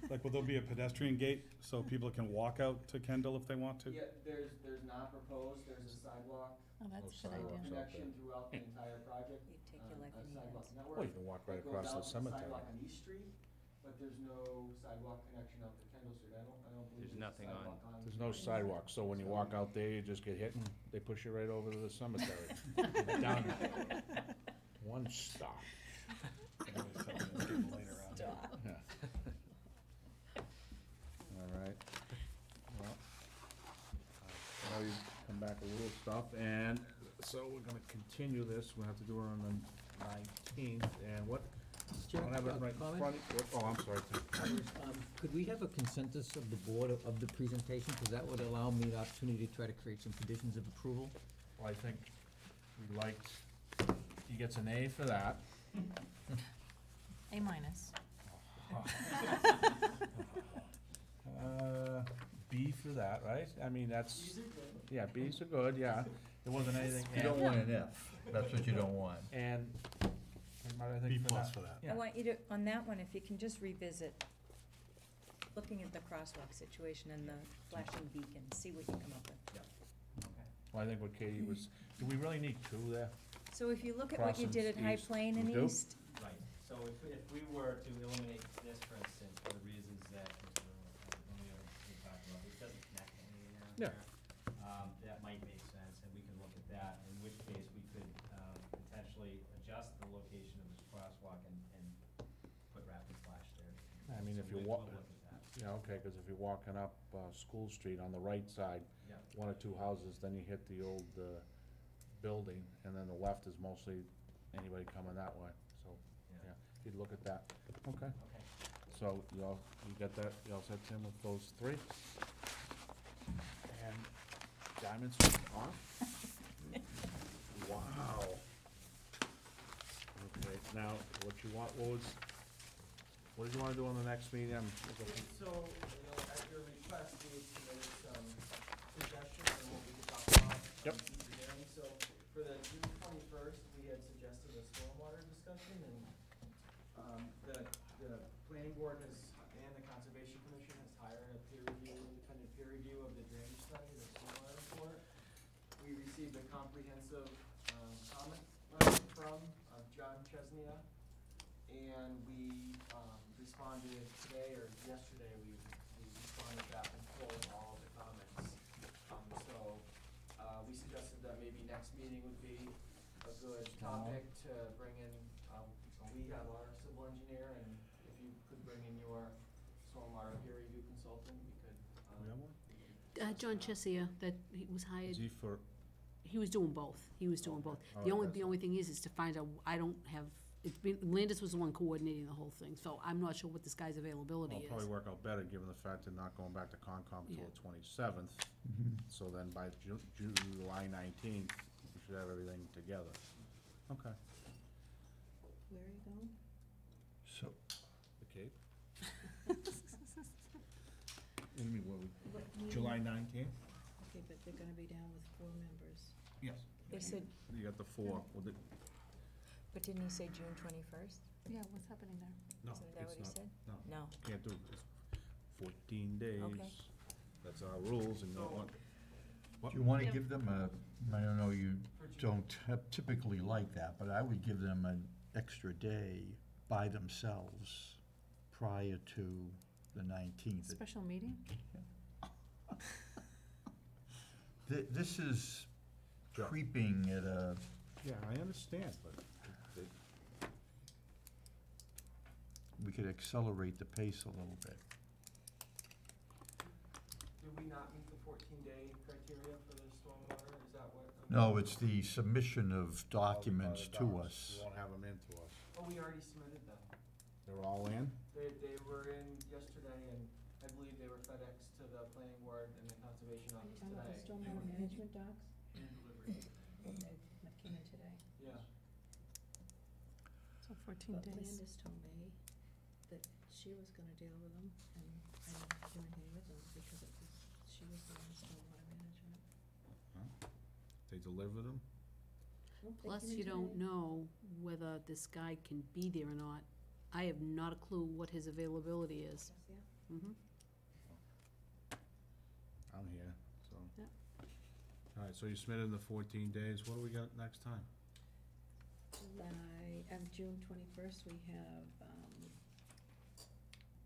Like, will there be a pedestrian gate so people can walk out to Kendall if they want to? Yeah, there's not proposed, there's a sidewalk Oh, that's a good sidewalks idea. out there. connection throughout the entire project. You take your life A in your sidewalk hands. network. Well, you can walk right that goes across out the to cemetery. Sidewalk on East Street, but there's no sidewalk connection out to Kendall Street. I don't believe There's there's a nothing on- sidewalk on. There's no sidewalk, so when you walk out there, you just get hit and they push you right over to the cemetery. You're down there. One stop. Yeah. All right. Well, now you come back a little stuff, and so we're gonna continue this, we'll have to do it on the 19th, and what? I don't have it right in front. Oh, I'm sorry, Tim. Could we have a consensus of the board of the presentation, because that would allow me the opportunity to try to create some conditions of approval? Well, I think we liked, he gets an A for that. A minus. B for that, right? I mean, that's, yeah, Bs are good, yeah. There wasn't anything. You don't want an F, that's what you don't want. And, I B think plus for that. Yeah. I want you to, on that one, if you can just revisit, looking at the crosswalk situation and the flashing beacon, see what you come up with. Well, I think what Katie was, do we really need 2 there? So if you look at what you Crossing did at High east, Plain we and do? East, Right, so if we were to eliminate this, for instance, for the reasons that Mr. Romeo talked about, it doesn't connect anywhere Yeah. there. That might make sense, and we can look at that, in which case we could, potentially adjust the location of this crosswalk and put rapid flash there. I mean, if So you we'll walk, look at that. yeah, okay, because if you're walking up School Street on the right side, Yeah. 1 or 2 houses, then you hit the old building, and then the left is mostly anybody coming that way, so, Yeah. yeah, you'd look at that. Okay, Okay. so you got that, you all set, Tim, with those 3? And Diamond Street off? Wow. Okay, now, what did you wanna do on the next meeting? So, at your request, we submitted some suggestions on what we could talk about. Yep. Future hearings. So, for the June 21st, we had suggested a stormwater discussion, and, the planning board has, and the conservation commission has hired a independent peer review of the drainage study, the stormwater report. We received a comprehensive, comment letter from, John Chesnia, and we, responded today, or yesterday, we responded back in full to all of the comments. We suggested that maybe next meeting would be a good topic to bring in, we have our civil engineer, and if you could bring in your stormwater peer review consultant, we could, John Chesia, that he was hired. Is he for, He was doing both. He was doing both. All The right, only, that's the only thing is to find out, I don't have Landis was the one coordinating the whole thing, so I'm not sure what this guy's availability Well, is. it'll probably work out better, given the fact they're not going back to Concom until Yeah. the 27th. Mhm. So then by July 19th, we should have everything together. Okay. Where are you going? So, The Cape? What do you mean, July 19th? Okay, but they're gonna be down with 4 members. Yes. They said, You got the 4. Well, but didn't he say June 21st? Yeah, what's happening there? No, Isn't that it's what he not. said? No. No. Can't do it. It's 14 days. Okay. That's our rules, and you don't want. do you wanna give them I don't know, you don't typically like that, but I would give them an extra day by themselves prior to the 19th. Special meeting? This is Joe. creeping at a, Yeah, I understand, but we could accelerate the pace a little bit. Did we not meet the 14-day criteria for the stormwater? Is that what? No, it's the submission of documents to us. We won't have them in to us. Oh, we already submitted them. They're all in? They were in yesterday, and I believe they were FedEx to the planning board and the conservation office Talking about the today. stormwater management docs? And delivered. That came in today. Yeah. So 14 But days. Landis told me that she was gonna deal with them, and I didn't do anything with them because it was, she was doing the stormwater management. They delivered them? Nope, they Plus, came in you don't today. know whether this guy can be there or not. I have not a clue what his availability is. Yeah. Mm-hmm. I'm here, so. Yep. All right, so you submitted in the 14 days. What do we got next time? Of June 21st, we have,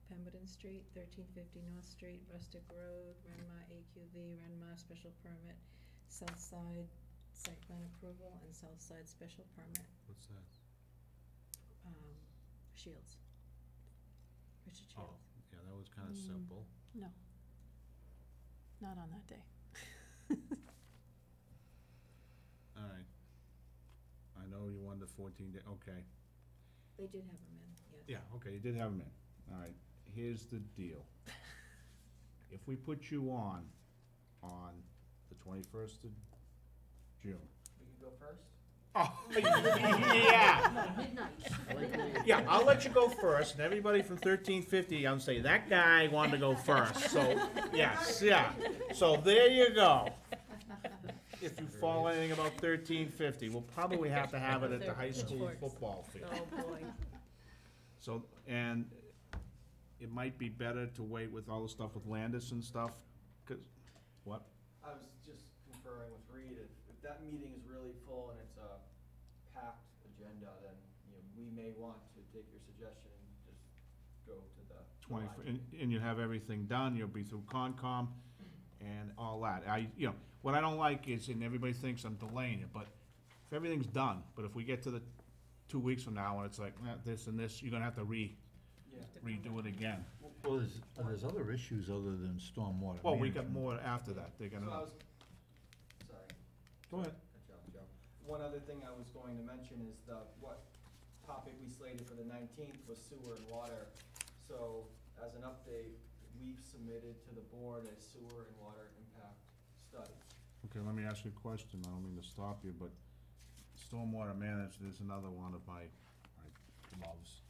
Pemberton Street, 1350 North Street, Rustic Road, Renmar AQV, Renmar special permit, South Side site plan approval, and South Side special permit, What's that? Shields. Richard Oh, Shields. yeah, that was kind of simple. No. Not on that day. All right. I know you wanted the 14 day, okay. They did have them in, yes. Yeah, okay, you did have them in. All right, here's the deal. If we put you on the 21st of June. We can go first? Oh, yeah. Yeah, I'll let you go first, and everybody from 1350, I'm saying, that guy wanted to go first, so, yes, yeah. So there you go. If you follow anything about 1350, we'll probably have to have it at the high school football field. Oh, boy. So, and it might be better to wait with all the stuff with Landis and stuff, 'cause, what? I was just conferring with Reed, if that meeting is really full and it's a packed agenda, then, you know, we may want to take your suggestion and just go to the 20, July. and you'll have everything done, you'll be through Concom and all that. What I don't like is, and everybody thinks I'm delaying it, but if everything's done, but if we get to the 2 weeks from now and it's like, this and this, you're gonna have to redo it again. Well, there's other issues other than stormwater Well, we got management. more after that, they're So I gonna, was, sorry. go ahead. Cut you off, Joe. One other thing I was going to mention is what topic we slated for the 19th was sewer and water. So, as an update, we've submitted to the board a sewer and water impact study. Okay, let me ask you a question, I don't mean to stop you, but stormwater management is another one of my loves,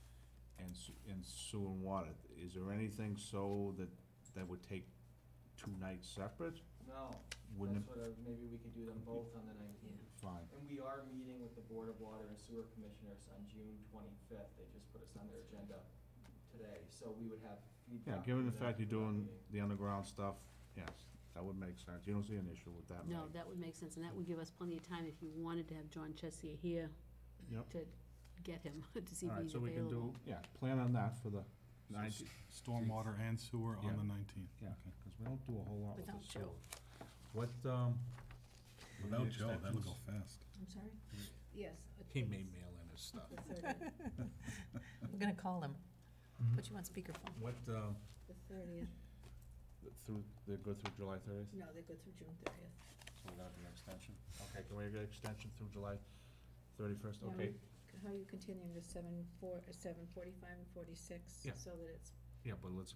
and sewer and water. Is there anything that would take 2 nights separate? No, Wouldn't that's what, maybe we could do them both on the 19th. Fine. And we are meeting with the Board of Water and Sewer Commissioners on June 25th. They just put us on their agenda today, so we would have feedback. Yeah, given the from them fact you're for that doing meeting. the underground stuff, yes, that would make sense. You don't see an issue with that, No, right? that would make sense, and that would give us plenty of time if you wanted to have John Chesia here Yep. to get him, to see All if right, he's so we can available. do, plan on that for the 19th. Stormwater and sewer Yeah. on the 19th. Yeah, because we don't do a whole lot with the Without sewer. Joe. What, Without Joe, that'll extensions? go fast. I'm sorry? Yes. He may mail in his stuff. The 30th. I'm gonna call him. Put you on speakerphone. What, The 30th. they go through July 30th? No, they go through June 30th. So we'll have an extension? Okay, can we get an extension through July 31st? Yeah, Okay. how are you continuing to 7:45 and 46, Yeah. so that it's, Yeah, but let's,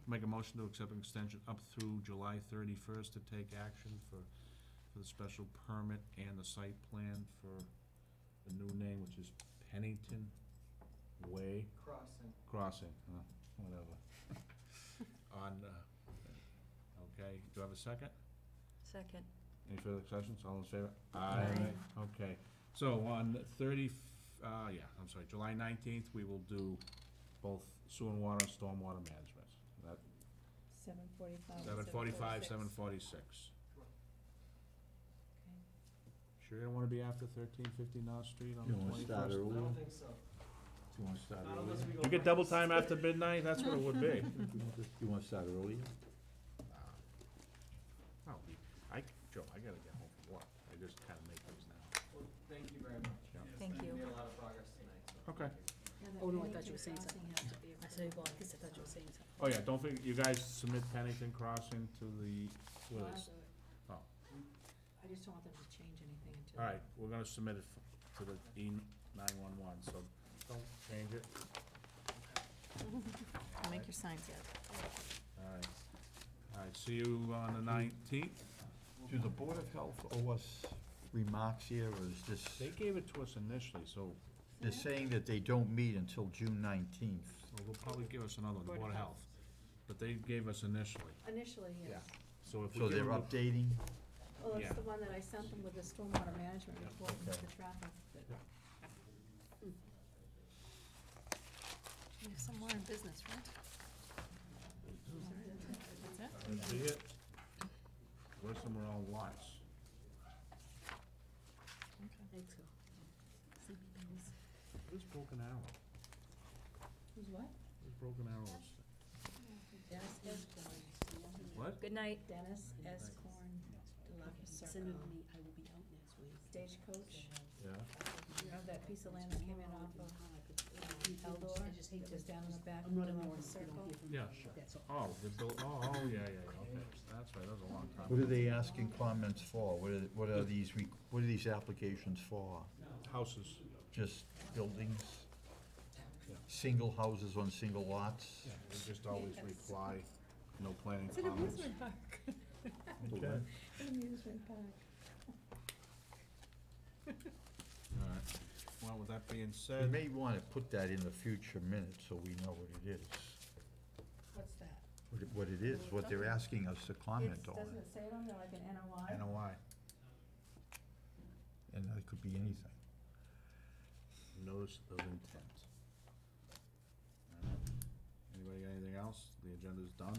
make a motion to accept an extension up through July 31st to take action for the special permit and the site plan for the new name, which is Pennington Way Crossing, whatever. Okay, do I have a second? Second. Any further discussions? All in favor? Aye. Okay, so on July 19th, we will do both sewer and water and stormwater management. That, 7:45 and 7:45, 7:46. 7:46. Sure you don't wanna be after 1350 North Street on the You wanna 21st? start early? think so. Do you wanna start Not unless early? we go You get double time after midnight, that's what it would be. You wanna start early? Joe, I gotta get home from work, I just kinda make these now. Well, thank you very much. Yeah. Yes, Thank We you. made a lot of progress tonight, so. Okay. And the Oh, no, I Pennington thought you were saying Crossing something. has to be I said, well, I guess I thought you were saying something. Oh, yeah, don't forget, you guys submit Pennington Crossing to the, Well, what I'll is? do it. Oh, I just don't want them to change anything until. all right, we're gonna submit it to the E911, so don't change it. Make your signs yet. All right, see you on the 19th. Do the Board of Health owe us remarks here, or is this, They gave it to us initially, so they're saying that they don't meet until June 19th? they'll probably give us another one, Board of Health. But they gave us initially. Initially, yes. So if we So give they're them, updating? Well, Yeah. it's the one that I sent them with the stormwater management report and Okay. the traffic. that- We have some more in business, right? That's it? let's see it. The rest of them are all lots. Thanks, Phil. Sleepy babies. Where's Broken Arrow? Who's what? Where's Broken Arrows? Dennis Escorn. What? Good night. Dennis Escorn, DeLucas Send it Circle. to me, I will be out next week. Stagecoach. Yeah. You know that piece of land that came in off of Eldor? I just hate It was to- down in the back I'm of running more DeLucas if you don't Circle. hear from me. Yeah. That's all. Oh, yeah, okay, that's right, that was a long time. What are they asking comments for? What are these applications for? Houses. Just buildings? Yeah. Single houses on single lots? Yeah, we just always reply, no planning It's an comments. amusement park. Okay. An amusement park. All right, well, with that being You said, may wanna put that in the future minutes so we know what it is. What's that? What it is, what they're asking us to comment on. Doesn't it say it on there like an NOI? NOI, And it could be anything. notice of intent. All right. Anybody got anything else? The agenda's done?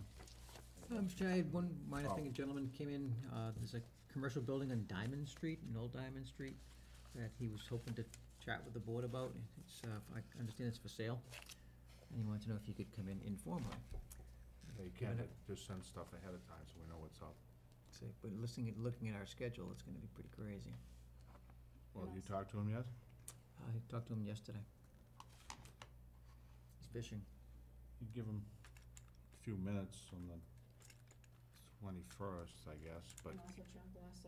Mr. Chair, I had one minor thing. Oh. A gentleman came in, there's a commercial building on Diamond Street, in Old Diamond Street, that he was hoping to chat with the board about. It's, I understand it's for sale, and he wanted to know if you could come in informally. Yeah, you can, just send stuff ahead of time so we know what's up. Say, but looking at our schedule, it's gonna be pretty crazy. Well, you talked to him yet? I talked to him yesterday. He's fishing. You give him a few minutes on the 21st, I guess, but, And also John Bloss,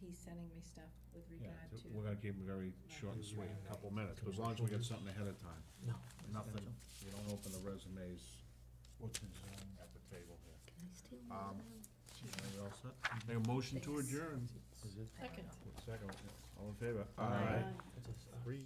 he's sending me stuff with yeah, regard to. we're gonna keep it very short and sweet, a couple minutes, but as long as we get something ahead of time. No. Nothing, you don't open the resumes What's his, at the table here. Can I steal Um, one? Are you all set? Make a motion to adjourn. Second. Second, all in favor? Aye. That's a- Three.